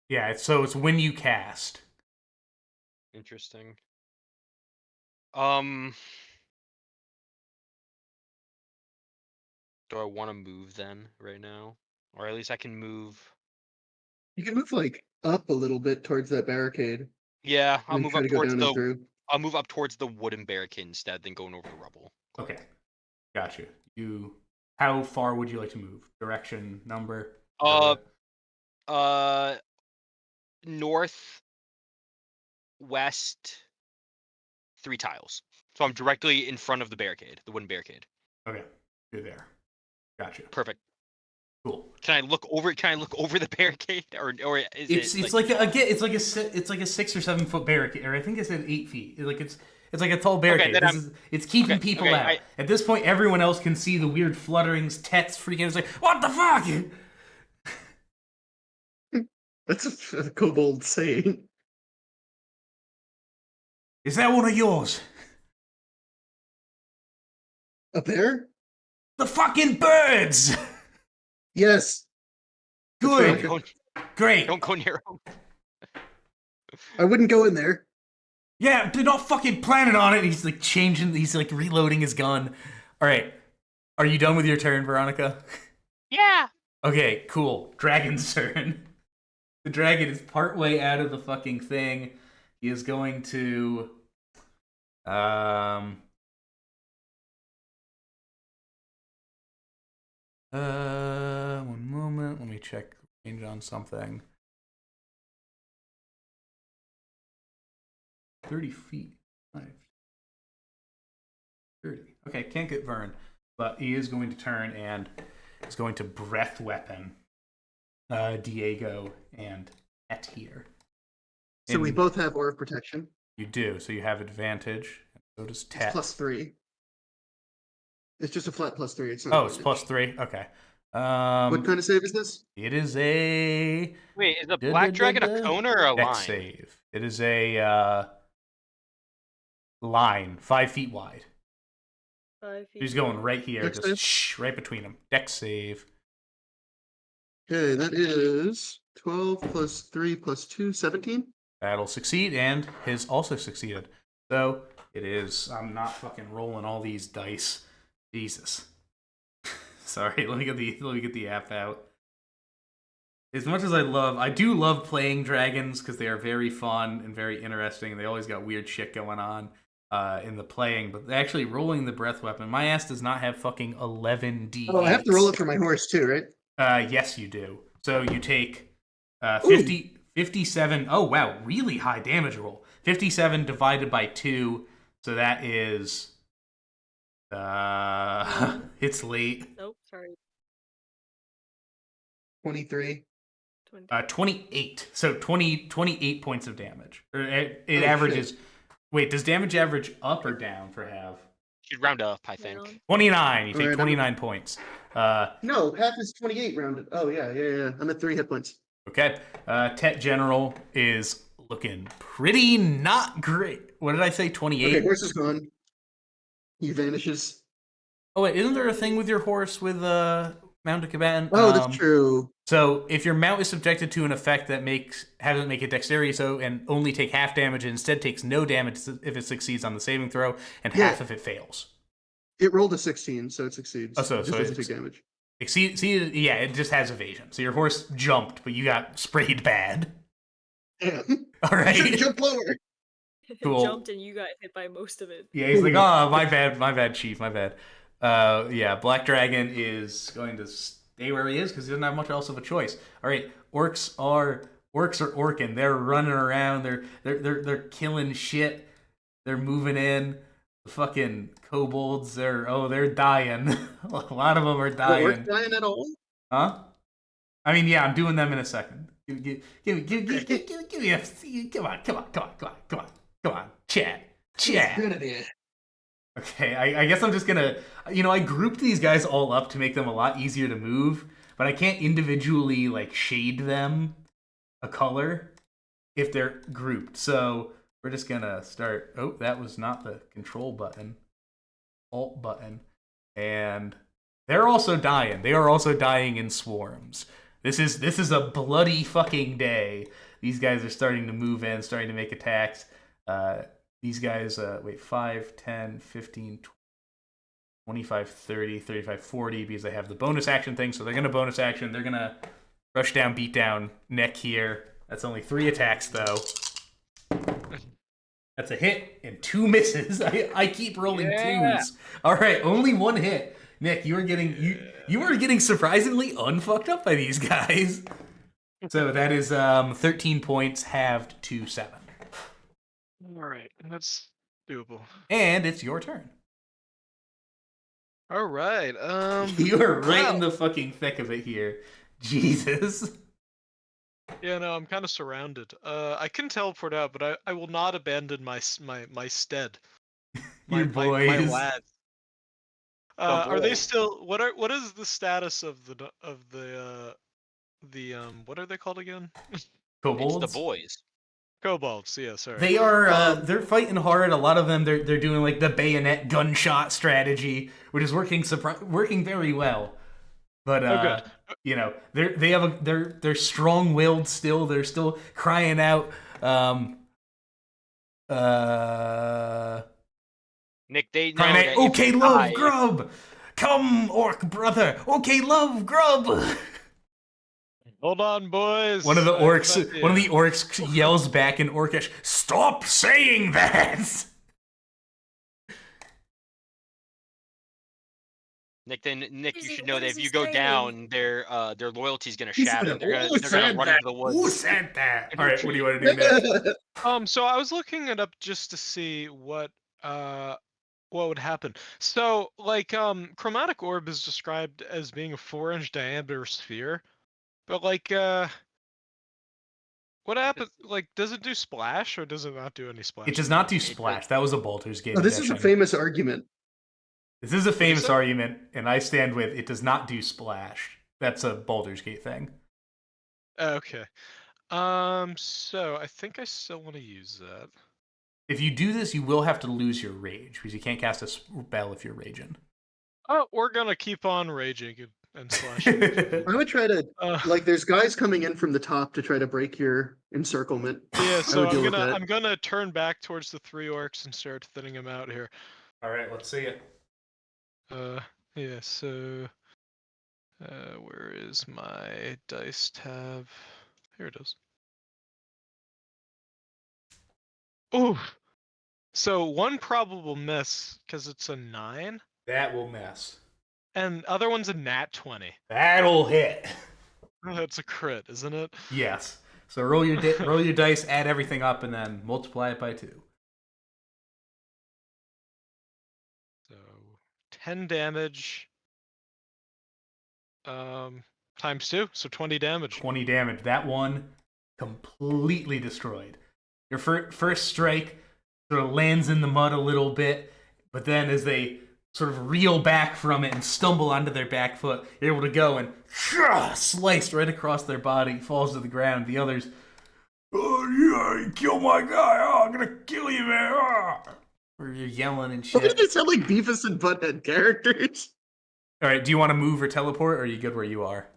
B: Yeah, so it's when you cast.
G: Interesting. Do I want to move then right now, or at least I can move?
C: You can move like up a little bit towards that barricade.
G: Yeah, I'll
C: And then
G: move
C: try
G: up
C: to go
G: towards
C: down and through.
G: I'll move up towards the wooden barricade instead than going over the rubble.
B: Okay, gotcha. How far would you like to move? Direction, number?
G: North, west, 3 tiles. So I'm directly in front of the barricade, the wooden barricade.
B: Okay, you're there. Gotcha.
G: Perfect.
B: Cool.
G: Can I look over the barricade, or is
B: It's like a 6 or 7 foot barricade, or I think it said 8 feet. It's like a tall barricade. It's keeping people out. At this point, everyone else can see the weird flutterings. Tet's freaking. It's like, what the fuck?
C: That's a kobold saying.
B: Is that one of yours?
C: A bear?
B: The fucking birds.
C: Yes.
B: Good.
C: Right.
B: Great.
G: Don't go near them.
C: I wouldn't go in there.
B: Yeah, they're not fucking planning on it. He's like he's like reloading his gun. All right. Are you done with your turn, Veronica?
G: Yeah.
B: Okay, cool. Dragon's turn. The dragon is partway out of the fucking thing. He is going to one moment. Let me check range on something. 30 feet. 30. Okay, can't get Vern. But he is going to turn and is going to breath weapon Diego and Et here.
C: So we both have Aura of Protection.
B: You do, so you have advantage. So does Tet.
C: It's +3. It's just a flat +3. It's not
B: it's +3. Okay.
C: What kind of save is this?
B: It is a.
G: Wait, is a black dragon a cone or a
B: dex
G: line?
B: save. It is a line, 5 feet wide.
H: 5 feet.
B: He's going right here,
C: Dex
B: just right between them. Dex save.
C: Okay, that is 12 plus 3 plus 2, 17.
B: That'll succeed, and his also succeeded. So it is. I'm not fucking rolling all these dice. Jesus. Sorry, let me get the app out. As much as I do love playing dragons because they are very fun and very interesting, and they always got weird shit going on in the playing. But actually rolling the breath weapon, my ass does not have fucking 11 d8s.
C: Oh, I have to roll it for my horse too, right?
B: Yes, you do. So you take 57. Oh wow, really high damage roll. 57 divided by 2, so that is. It's late.
H: Nope, sorry.
C: 23.
B: 28. So 28 points of damage. It
C: Oh,
B: averages.
C: shit.
B: Wait, does damage average up or down for half?
G: Should round up, I think.
B: 29. You take
C: Alright,
B: 29 points.
C: No, half is 28 rounded. Oh, yeah. I'm at 3 hit points.
B: Okay. Tet General is looking pretty not great. What did I say? 28?
C: Okay, horse is gone. He vanishes.
B: Oh, wait, isn't there a thing with your horse with Mount a Combatant?
C: Oh, that's true.
B: So if your mount is subjected to an effect that doesn't make it dexterity and only take half damage, and instead takes no damage if it succeeds on the saving throw, and half if it fails.
C: It rolled a 16, so it succeeds.
B: Oh, so
C: it just doesn't
B: it's-
C: take damage.
B: Yeah, it just has evasion. So your horse jumped, but you got sprayed bad.
C: Yeah.
B: All right.
C: Jump lower.
B: Cool.
H: Jumped and you got hit by most of it.
B: Yeah, he's like, oh, my bad, chief, my bad. Yeah, Black Dragon is going to stay where he is because he doesn't have much else of a choice. All right, orcs are orking. They're running around. They're killing shit. They're moving in. The fucking kobolds. They're dying. A lot of them are dying.
C: Are orcs dying at all?
B: Huh? I mean, yeah, I'm doing them in a second. Give me a. Come on. Chat.
C: Good idea.
B: Okay, I guess I'm just gonna. I grouped these guys all up to make them a lot easier to move, but I can't individually shade them a color if they're grouped. So we're just gonna start. Oh, that was not the control button. Alt button, and they're also dying. They are also dying in swarms. This is a bloody fucking day. These guys are starting to move in, starting to make attacks. These guys, 5, 10, 15, 25, 30, 35, 40, because they have the bonus action thing, so they're going to bonus action. They're going to rush down, beat down Nick here. That's only 3 attacks, though. That's a hit and 2 misses. I keep rolling 2s. All right, only 1 hit. Nick, you were getting surprisingly unfucked up by these guys. So that is 13 points halved to 7.
E: All right, that's doable.
B: And it's your turn.
E: All right.
B: You are right in the fucking thick of it here. Jesus.
E: Yeah, no, I'm kind of surrounded. I can teleport out, but I will not abandon my stead.
B: Your boys.
E: My lads. Are they
G: boys.
E: still? What is the status of the what are they called again?
B: Kobolds?
G: It's the boys.
E: Kobolds. Yeah, sorry.
B: They are they're fighting hard. A lot of them they're doing like the bayonet gunshot strategy, which is working very well. But
E: good.
B: you know, they're strong-willed still. They're still crying out
G: Nick, they know
B: crying
G: that
B: out,
G: if
B: okay,
G: you
B: love,
G: die-
B: grub. Come, orc brother. Okay, love, grub.
E: Hold on, boys.
B: One of the
E: I have an
B: orcs yells back in Orcish, "Stop saying that!"
G: Nick, you
H: Izzy,
G: should know
H: what
G: that
H: is
G: if
H: he
G: you go
H: saying?
G: down, their loyalty's gonna
C: He
G: shatter.
C: said,
G: They're
C: "Who
G: gonna
C: said
G: run
C: that?
G: into the
B: Who
G: woods.
B: said that? All right, what do you want to do next?
E: So I was looking it up just to see what would happen. So like chromatic orb is described as being a 4-inch diameter sphere, but like what happens? Like, does it do splash or does it not do any splash?
B: It does not do splash. That was a Baldur's Gate.
C: Oh, this is a
B: edition.
C: famous argument.
B: This is a famous
E: it?
B: argument, and I stand with it. Does not do splash. That's a Baldur's Gate thing.
E: Okay. So I think I still want to use that.
B: If you do this, you will have to lose your rage because you can't cast a spell if you're raging.
E: Oh, we're gonna keep on raging and slashing.
C: I would try to
E: Uh,
C: like. There's guys coming in from the top to try to break your encirclement.
E: yeah,
C: I
E: so
C: would deal with that.
E: I'm gonna turn back towards the 3 orcs and start thinning them out here.
B: All right, let's see it.
E: Yeah, so where is my dice tab? Here it is. Ooh. So 1 probable miss because it's a 9,
B: That will mess.
E: and other one's a nat 20.
B: That'll hit.
E: That's a crit, isn't it?
B: Yes. So roll your dice, add everything up, and then multiply it by 2.
E: So 10 damage. Times 2, so 20 damage.
B: 20 damage. That one completely destroyed. Your first strike sort of lands in the mud a little bit, but then as they sort of reel back from it and stumble onto their back foot, you're able to go and sliced right across their body, falls to the ground. The others, "Oh, yeah, kill my guy. Oh, I'm gonna kill you, man." Oh. Or you're yelling and
C: Why did
B: shit.
C: it sound like Beavis and Butthead characters?
B: All right, do you want to move or teleport, or are you good where you are?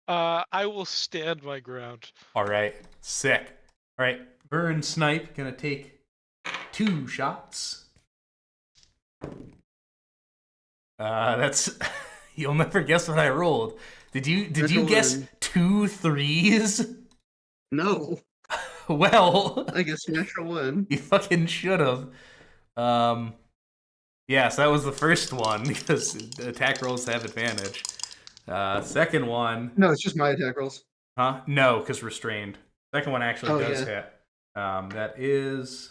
E: I will stand my ground.
B: All right, sick. All right, Burn Snipe gonna take 2 shots. That's you'll never guess what I rolled. Did you
C: Natural
B: guess
C: one.
B: 2 3s?
C: No,
B: Well,
C: I guess natural one.
B: you fucking should have. Yes, that was the first one because the attack rolls have advantage. Second one,
C: No, it's just my attack rolls.
B: huh? No, because restrained. Second one actually
C: Oh,
B: does
C: yeah.
B: hit. That is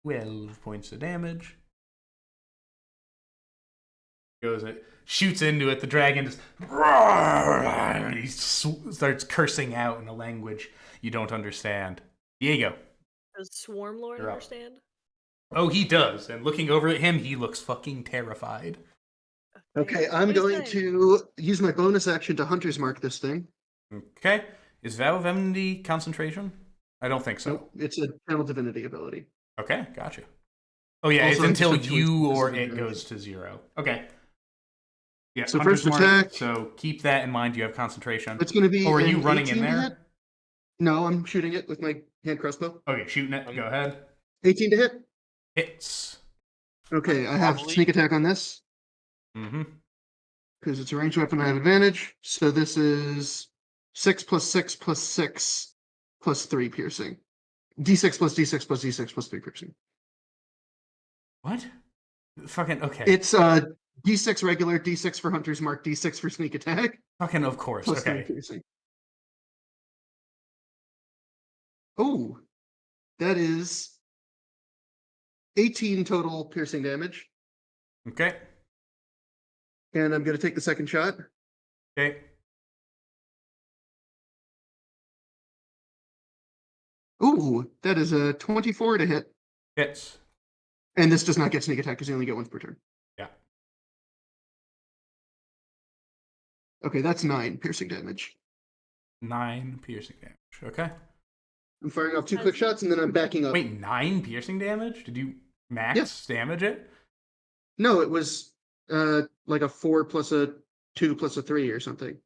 B: 12 points of damage. Goes it shoots into it. The dragon just he starts cursing out in a language you don't understand. Diego.
H: Does Swarm Lord
B: You're up.
H: understand?
B: Oh, he does. And looking over at him, he looks fucking terrified.
C: Okay, I'm
H: What is
C: going
H: that?
C: to use my bonus action to Hunter's Mark this thing.
B: Okay. Is Vow of Enmity concentration? I don't think so.
C: Nope, it's a channel divinity ability.
B: Okay, gotcha. Oh yeah,
C: Also,
B: it's
C: I just
B: until
C: have choice
B: you or
C: because of
B: it
C: the
B: goes to 0. Okay. Yeah.
C: So
B: Hunter's
C: first
B: Mark,
C: attack.
B: So keep that in mind. You have concentration.
C: It's going to be.
B: Oh, are you
C: an
B: running in
C: 18 to
B: there?
C: hit. No, I'm shooting it with my hand crossbow.
B: Okay, shooting it. Go ahead.
C: 18 to hit.
B: Hits.
C: Okay, I have
G: Probably-
C: sneak attack on this
B: Mm-hmm.
C: because it's a ranged weapon. I have advantage. So this is 6 + 6 + 6 + 3 piercing. D6 + D6 + D6 + 3 piercing.
B: What? Fucking okay.
C: It's D6 regular, D6 for Hunter's Mark, D6 for sneak attack,
B: Fucking of course.
C: plus 3
B: Okay.
C: piercing. Oh, that is 18 total piercing damage.
B: Okay.
C: And I'm going to take the second shot.
B: Okay.
C: Ooh, that is a 24 to hit.
B: Hits.
C: And this does not get sneak attack because you only get once per turn.
B: Yeah.
C: Okay, that's 9 piercing damage.
B: 9 piercing damage. Okay.
C: I'm firing off 2 quick shots and then I'm backing up.
B: Wait, 9 piercing damage? Did you max damage it?
C: No, it was like a 4 + a 2 + a 3 or something.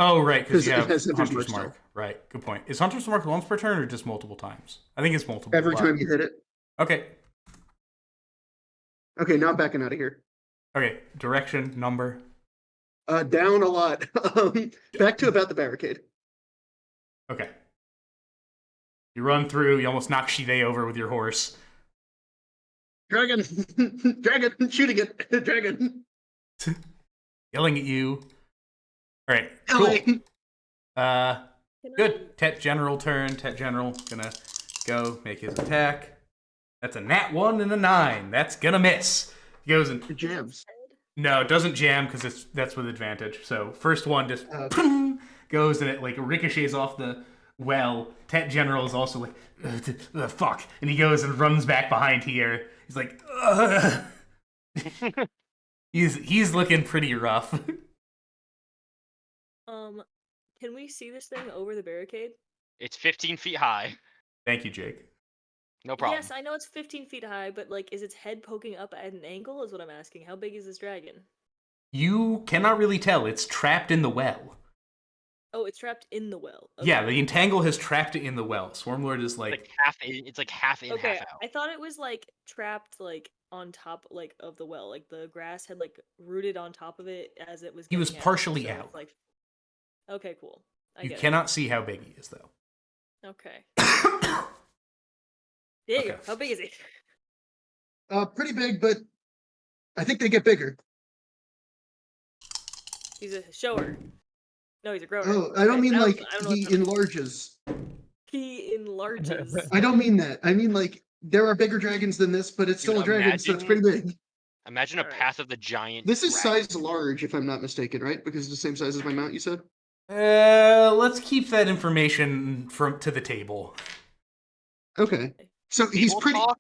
B: Oh, right, because you
C: Because it
B: have
C: has Hunter's
B: Hunter's
C: Mark
B: Mark.
C: still.
B: Right, good point. Is Hunter's Mark once per turn or just multiple times? I think it's multiple.
C: Every
B: Wow.
C: time you hit it.
B: Okay.
C: Okay, now I'm backing out of here.
B: Okay. Direction, number.
C: Down a lot. Back to about the barricade.
B: Okay. You run through, you almost knock Shide over with your horse.
C: Dragon! Dragon! Shooting it! Dragon!
B: Yelling at you. Alright, cool.
C: Yelling.
B: Good. Tet General turn. Tet General gonna go make his attack. That's a nat 1 and a 9. That's gonna miss. He goes and
C: It jams.
B: no, it doesn't jam because that's with advantage. So first one just goes and it like ricochets off the well. Tet General is also like fuck, and he goes and runs back behind here. He's like, ugh. he's looking pretty rough.
H: Can we see this thing over the barricade?
G: It's 15 feet high.
B: Thank you, Jake.
G: No problem.
H: Yes, I know it's 15 feet high, but like, is its head poking up at an angle? Is what I'm asking. How big is this dragon?
B: You cannot really tell. It's trapped in the well.
H: Oh, it's trapped in the well.
B: Yeah, the entangle has trapped it in the well. Swarmlord is like,
G: It's like half in,
H: Okay,
G: half out.
H: I thought it was like trapped like on top like of the well, like the grass had like rooted on top of it as it was.
B: He was
H: getting out,
B: partially
H: so it's,
B: out.
H: Like, okay, cool. I
B: you
H: get
B: cannot see how big he is, though.
H: it. Okay. There you go.
B: Okay.
H: How big is he?
C: Pretty big, but I think they get bigger.
H: He's a shower. No, he's a grower.
C: Oh, I don't
H: Okay,
C: mean like
H: I don't know
C: he
H: what's up.
C: enlarges.
H: He enlarges.
C: I don't mean that. I mean like there are bigger dragons than this, but it's still
G: Dude,
C: a dragon, so it's pretty big.
G: Imagine a
H: Alright.
G: Path of the Giant.
C: This is
G: dragon.
C: size large, if I'm not mistaken, right? Because it's the same size as my mount, you said?
B: Let's keep that information to the table.
C: Okay. So he's
G: Table
C: pretty.
G: talk,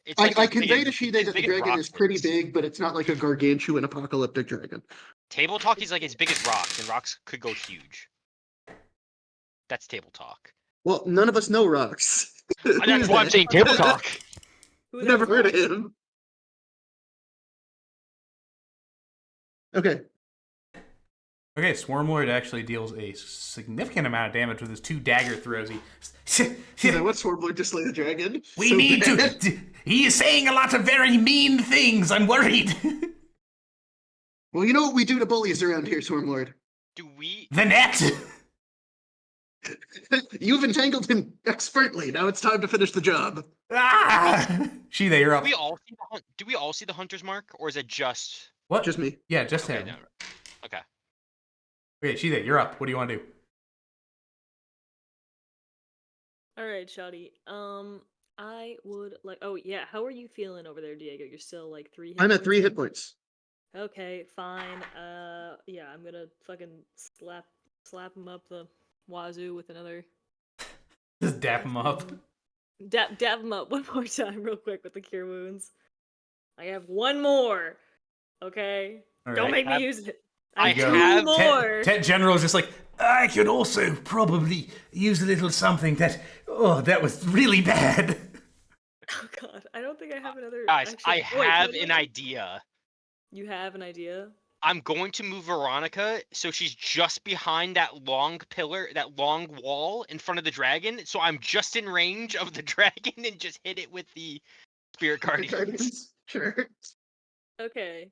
G: it's
C: I
G: like as big
C: convey
G: as-
C: to Shide
G: as
C: that the
G: big as
C: dragon is
G: rocks
C: pretty
G: is.
C: big, but it's not like a gargantuan apocalyptic dragon.
G: Table talk, he's like as big as rocks, and rocks could go huge. That's table talk.
C: Well, none of us know rocks.
G: That's why I'm saying table talk.
H: Who the
C: Never
H: hell
C: heard of
H: knows?
C: him. Okay.
B: Okay, Swarmlord actually deals a significant amount of damage with his 2 dagger throws.
C: Is that what Swarmlord to slay the dragon?
B: We
C: So
B: need
C: bad.
B: to. He is saying a lot of very mean things. I'm worried.
C: Well, you know what we do to bullies around here, Swarmlord?
G: Do we?
B: The net.
C: You've entangled him expertly. Now it's time to finish the job.
B: Shide, you're
G: Do
B: up.
G: we all see the Do we all see the hunter's mark, or is it just?
B: What?
C: Just me.
B: Yeah, just
G: Okay,
B: him.
G: no. Okay.
B: Okay, Shide, you're up. What do you want to do?
H: All right, Shoddy. I would like. Oh yeah, how are you feeling over there, Diego? You're still like 3 hit
C: I'm at
H: points
C: 3
H: in?
C: hit points.
H: Okay, fine. Yeah, I'm gonna fucking slap him up the wazoo with another.
B: Just dap him up.
H: Dap him up one more time, real quick, with the cure wounds. I have one more. Okay,
B: All
H: don't
B: right.
H: make me use it.
G: I
H: I have
G: have
H: two more.
B: Tet General is just like, I could also probably use a little something that was really bad.
H: Oh god, I don't think I have another.
G: Guys, I
H: actually- wait,
G: have
H: hold
G: an
H: on.
G: idea.
H: You have an idea?
G: I'm going to move Veronica so she's just behind that long pillar, that long wall in front of the dragon. So I'm just in range of the dragon and just hit it with the spirit guardians.
C: Sure.
H: Okay.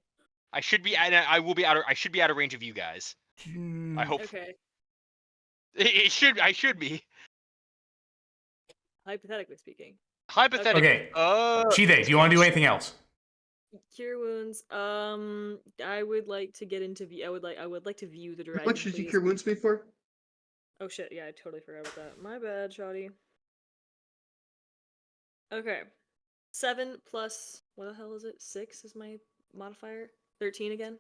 G: I should be I will be out of I should be out of range of you guys. I hope
H: Okay.
G: it should I should be.
H: Hypothetically speaking.
G: Hypothetically.
B: Okay. Chide, do you want to do anything else?
H: Cure wounds. I would like to get into I would like to view the dragon.
C: How much did you
H: please.
C: cure wounds me for?
H: Oh shit, yeah, I totally forgot about that. My bad, Shoddy. Okay. 7 plus what the hell is it? 6 is my modifier. 13 again?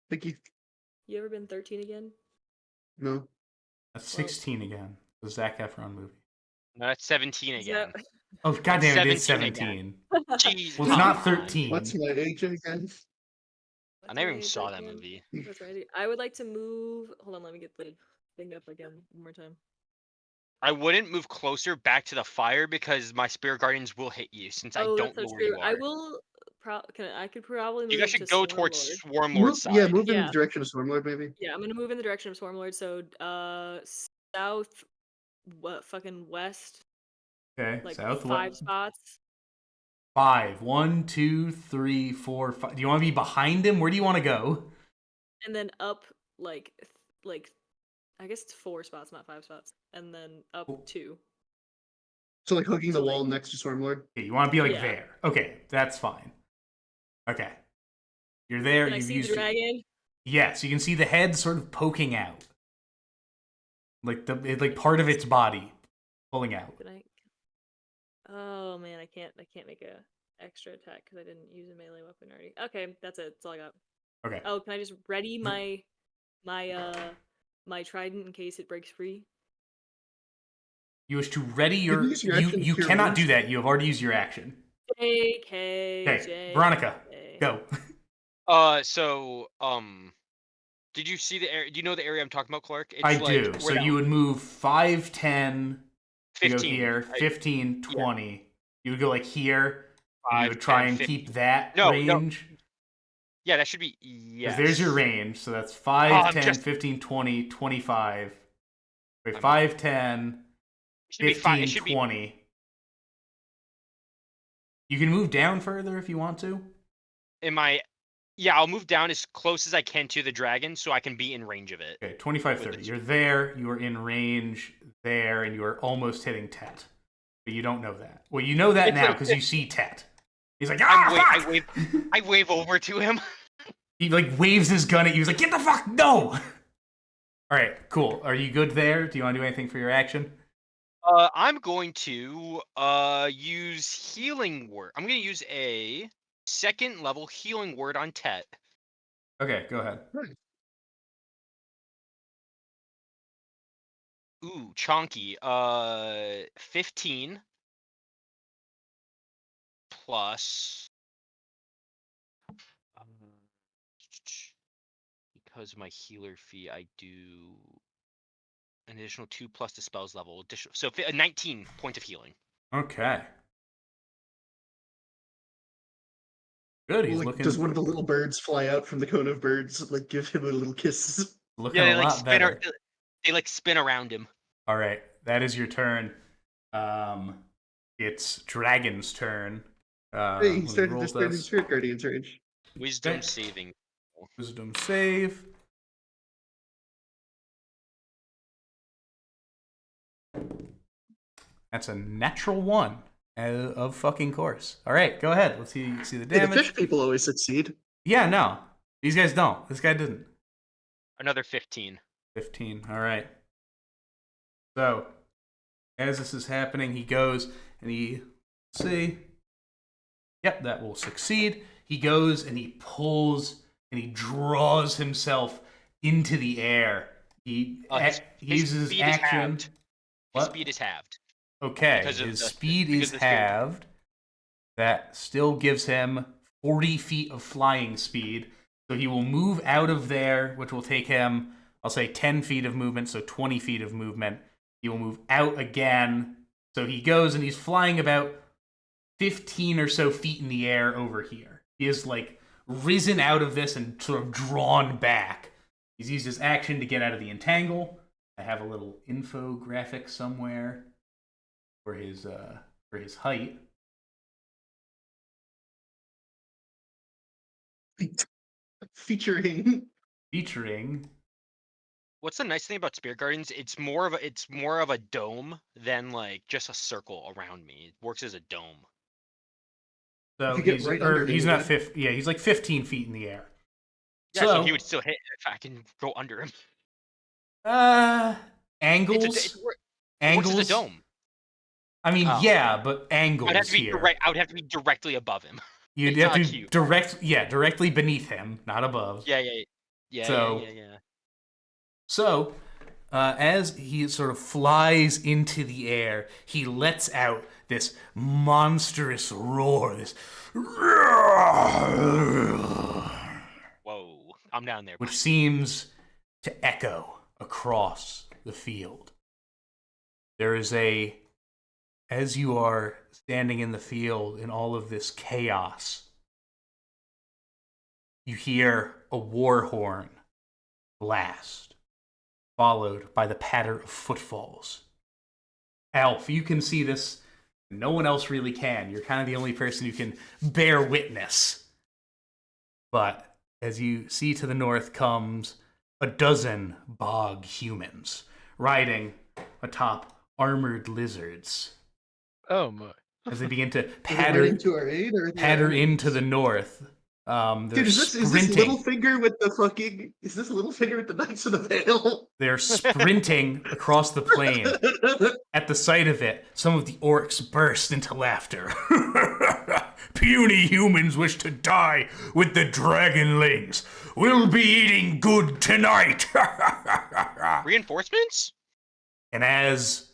C: Thank you.
H: You ever been 13 again?
C: No.
B: That's 16 again. The Zac Efron movie.
G: No, that's 17 again.
B: Oh, goddamn, it is
G: 17
B: 17.
G: Jeez,
B: Well, it's not 13.
C: What's my age again?
G: I never even saw that movie.
H: That's right. I would like to move. Hold on, let me get the thing up again one more time.
G: I wouldn't move closer back to the fire because my spirit guardians will hit you since I don't know
H: that's
G: where
H: true.
G: you are.
H: I will. I could probably move.
G: You guys should
H: to
G: go
H: Swarmlord.
G: towards Swarmlord's side.
C: Yeah, move in
H: Yeah.
C: the direction of Swarmlord, maybe.
H: Yeah, I'm gonna move in the direction of Swarmlord. So, south, fucking west,
B: Okay,
H: like
B: south
H: 5 spots.
B: 5. 1, 2, 3, 4, 5. Do you want to be behind him? Where do you want to go?
H: And then up like I guess it's 4 spots, not 5 spots, and then up
B: Cool.
H: 2.
C: So like hugging the
H: So,
C: wall next to Swarmlord.
B: Okay, you want to be like
H: Yeah.
B: there. Okay, that's fine. Okay. You're there.
H: Can I
B: You've
H: see
B: used
H: the dragon?
B: Yes, you can see the head sort of poking out. Like like part of its body pulling out.
H: Can I? Oh man, I can't make a extra attack because I didn't use a melee weapon already. Okay, that's it. That's all I got.
B: Okay.
H: Oh, can I just ready my trident in case it breaks free?
B: You wish to ready your
C: use your action to
B: you
C: cure
B: cannot
C: wounds?
B: do that. You have already used your action.
H: JK.
B: Okay, Veronica, go.
G: Did you see the area? Do you know the area I'm talking about, Clark? It's
B: I
G: like
B: do.
G: where
B: So
G: that-
B: you would move 5, 10, you go
G: 15.
B: here, 15, 20. You would go like here. And
G: 5,
B: you would try
G: 10,
B: and
G: 15.
B: keep that
G: No,
B: range.
G: Yeah, that should be yes.
B: Because there's your range. So that's 5,
G: I'm
B: 10,
G: just-
B: 15, 20, 25. Wait,
G: I'm-
B: 5, 10,
G: It should be
B: 15,
G: fine. It should be
B: 20. You can move down further if you want to.
G: Yeah, I'll move down as close as I can to the dragon so I can be in range of it.
B: Okay, 25,
G: With
B: 30.
G: this-
B: You're there, you are in range there, and you are almost hitting Tet. But you don't know that. Well, you know that
G: It's
B: now
G: like-
B: because you see Tet. He's like,
G: I
B: fuck!
G: I wave over to him.
B: He like waves his gun at you. He's like, get the fuck, no! Alright, cool. Are you good there? Do you want to do anything for your action?
G: I'm going to use healing word. I'm going to use a 2nd level healing word on Tet.
B: Okay, go ahead.
G: Ooh, chonky. 15 plus because of my healer fee, I do an additional 2 plus the spell's level. So 19 points of healing.
B: Okay. Good, he's
C: Like,
B: looking,
C: does one of the little birds fly out from the cone of birds? Like, give him a little kiss.
B: looking
G: Yeah,
B: a
G: they like
B: lot
G: spin.
B: better.
G: They like spin around him.
B: Alright, that is your turn. It's Dragon's turn.
C: Hey, he
B: when
C: started
B: rolls
C: to start in
B: this.
C: Spirit Guardian's range.
G: Wisdom
B: Okay.
G: saving.
B: Wisdom save. That's a natural 1 of fucking course. All right, go ahead. Let's see the
C: Hey, the
B: damage.
C: fish people always succeed.
B: Yeah, no. These guys don't. This guy didn't.
G: Another 15.
B: 15. All right. So, as this is happening, he goes and he, let's see. Yep, that will succeed. He goes and he pulls and he draws himself into the air. He
G: His
B: uses his
G: speed is
B: action.
G: halved. His
B: What?
G: speed is halved.
B: Okay,
G: because of
B: his
G: the-
B: speed
G: because
B: is
G: of the spirit.
B: halved. That still gives him 40 feet of flying speed. So he will move out of there, which will take him I'll say 10 feet of movement, so 20 feet of movement. He will move out again. So he goes and he's flying about 15 or so feet in the air over here. He is like risen out of this and sort of drawn back. He's used his action to get out of the entangle. I have a little infographic somewhere for his height.
C: Featuring.
G: What's the nice thing about Spirit Guardians? It's more of a dome than like just a circle around me. It works as a dome.
B: So
C: You get
B: he's,
C: right
B: or
C: underneath
B: he's not
C: it.
B: he's like 15 feet in the air.
G: Yeah, so he would still hit if I can go under him.
B: Angles.
G: It works
B: Angles.
G: as a dome.
B: I mean,
G: Oh.
B: yeah, but angles
G: I'd have to be
B: here.
G: I would have to be directly above him.
B: You'd
G: It's
B: have to
G: not
B: be
G: cute.
B: directly beneath him, not above.
G: Yeah.
B: So-
G: Yeah.
B: So, as he sort of flies into the air, he lets out this monstrous roar. This,
G: Whoa, I'm down there.
B: which seems to echo across the field. There is as you are standing in the field in all of this chaos, you hear a war horn blast, followed by the patter of footfalls. Alf, you can see this. No one else really can. You're kind of the only person who can bear witness. But as you see to the north comes a dozen bog humans riding atop armored lizards
E: Oh my.
B: as they begin to
C: Is it
B: patter
C: right into our aid or
B: into the north. They're
C: Dude, is this
B: sprinting.
C: Littlefinger with the fucking? Is this Littlefinger with the Knights of the Vale?
B: They're sprinting across the plain. At the sight of it, some of the orcs burst into laughter. Puny humans wish to die with the dragonlings. We'll be eating good tonight.
G: Reinforcements?
B: And as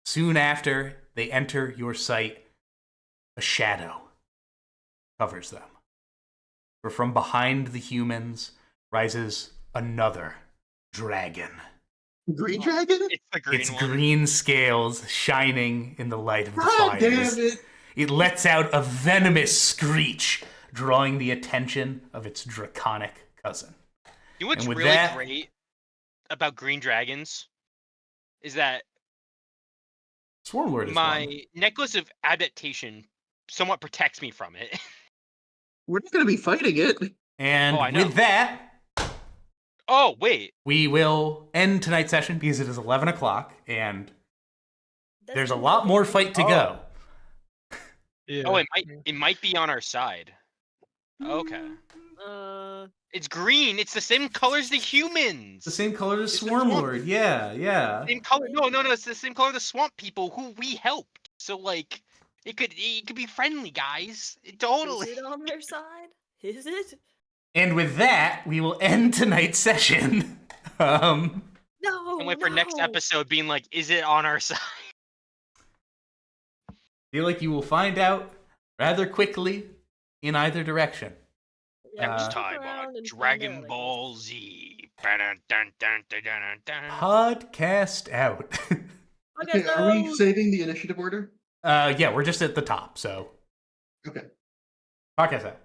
B: soon after they enter your sight, a shadow covers them. For from behind the humans rises another dragon.
C: Green Dragon?
G: It's the green
B: Its
G: one.
B: green scales shining in the light of the
C: God
B: fires.
C: damn it!
B: It lets out a venomous screech, drawing the attention of its draconic cousin.
G: You know what's
B: And with
G: really
B: that-
G: great about green dragons is that
B: Swarmlord is
G: my
B: one.
G: necklace of adaptation somewhat protects me from it.
C: We're not gonna be fighting it.
B: And
G: Oh, I know.
B: with that,
G: Oh wait,
B: we will end tonight's session because it is 11 o'clock and
H: That's
B: there's a
H: been
B: lot
H: really
B: more
H: good.
B: fight to go.
E: Yeah.
G: oh it might be on our side. Okay, it's green. It's the same color as the humans.
B: The same color as
G: It's the swamp.
B: Swarmlord. Yeah.
G: Same color. No. It's the same color as the swamp people who we helped. So like, it could be friendly, guys. Totally.
H: Is it on their side? Is it?
B: And with that, we will end tonight's session.
H: No.
G: And wait for next
H: no.
G: episode being like, is it on our side?
B: Feel like you will find out rather quickly in either direction.
H: Yeah,
B: Next
H: stick
G: Time
H: around
G: on
H: and find
G: Dragon
H: out, I
G: Ball Z. Dun-dun-dun-dun-dun-dun.
B: Podcast out.
H: guess.
C: Okay, are we saving the initiative order?
B: Yeah, we're just at the top, so
C: Okay.
B: podcast out.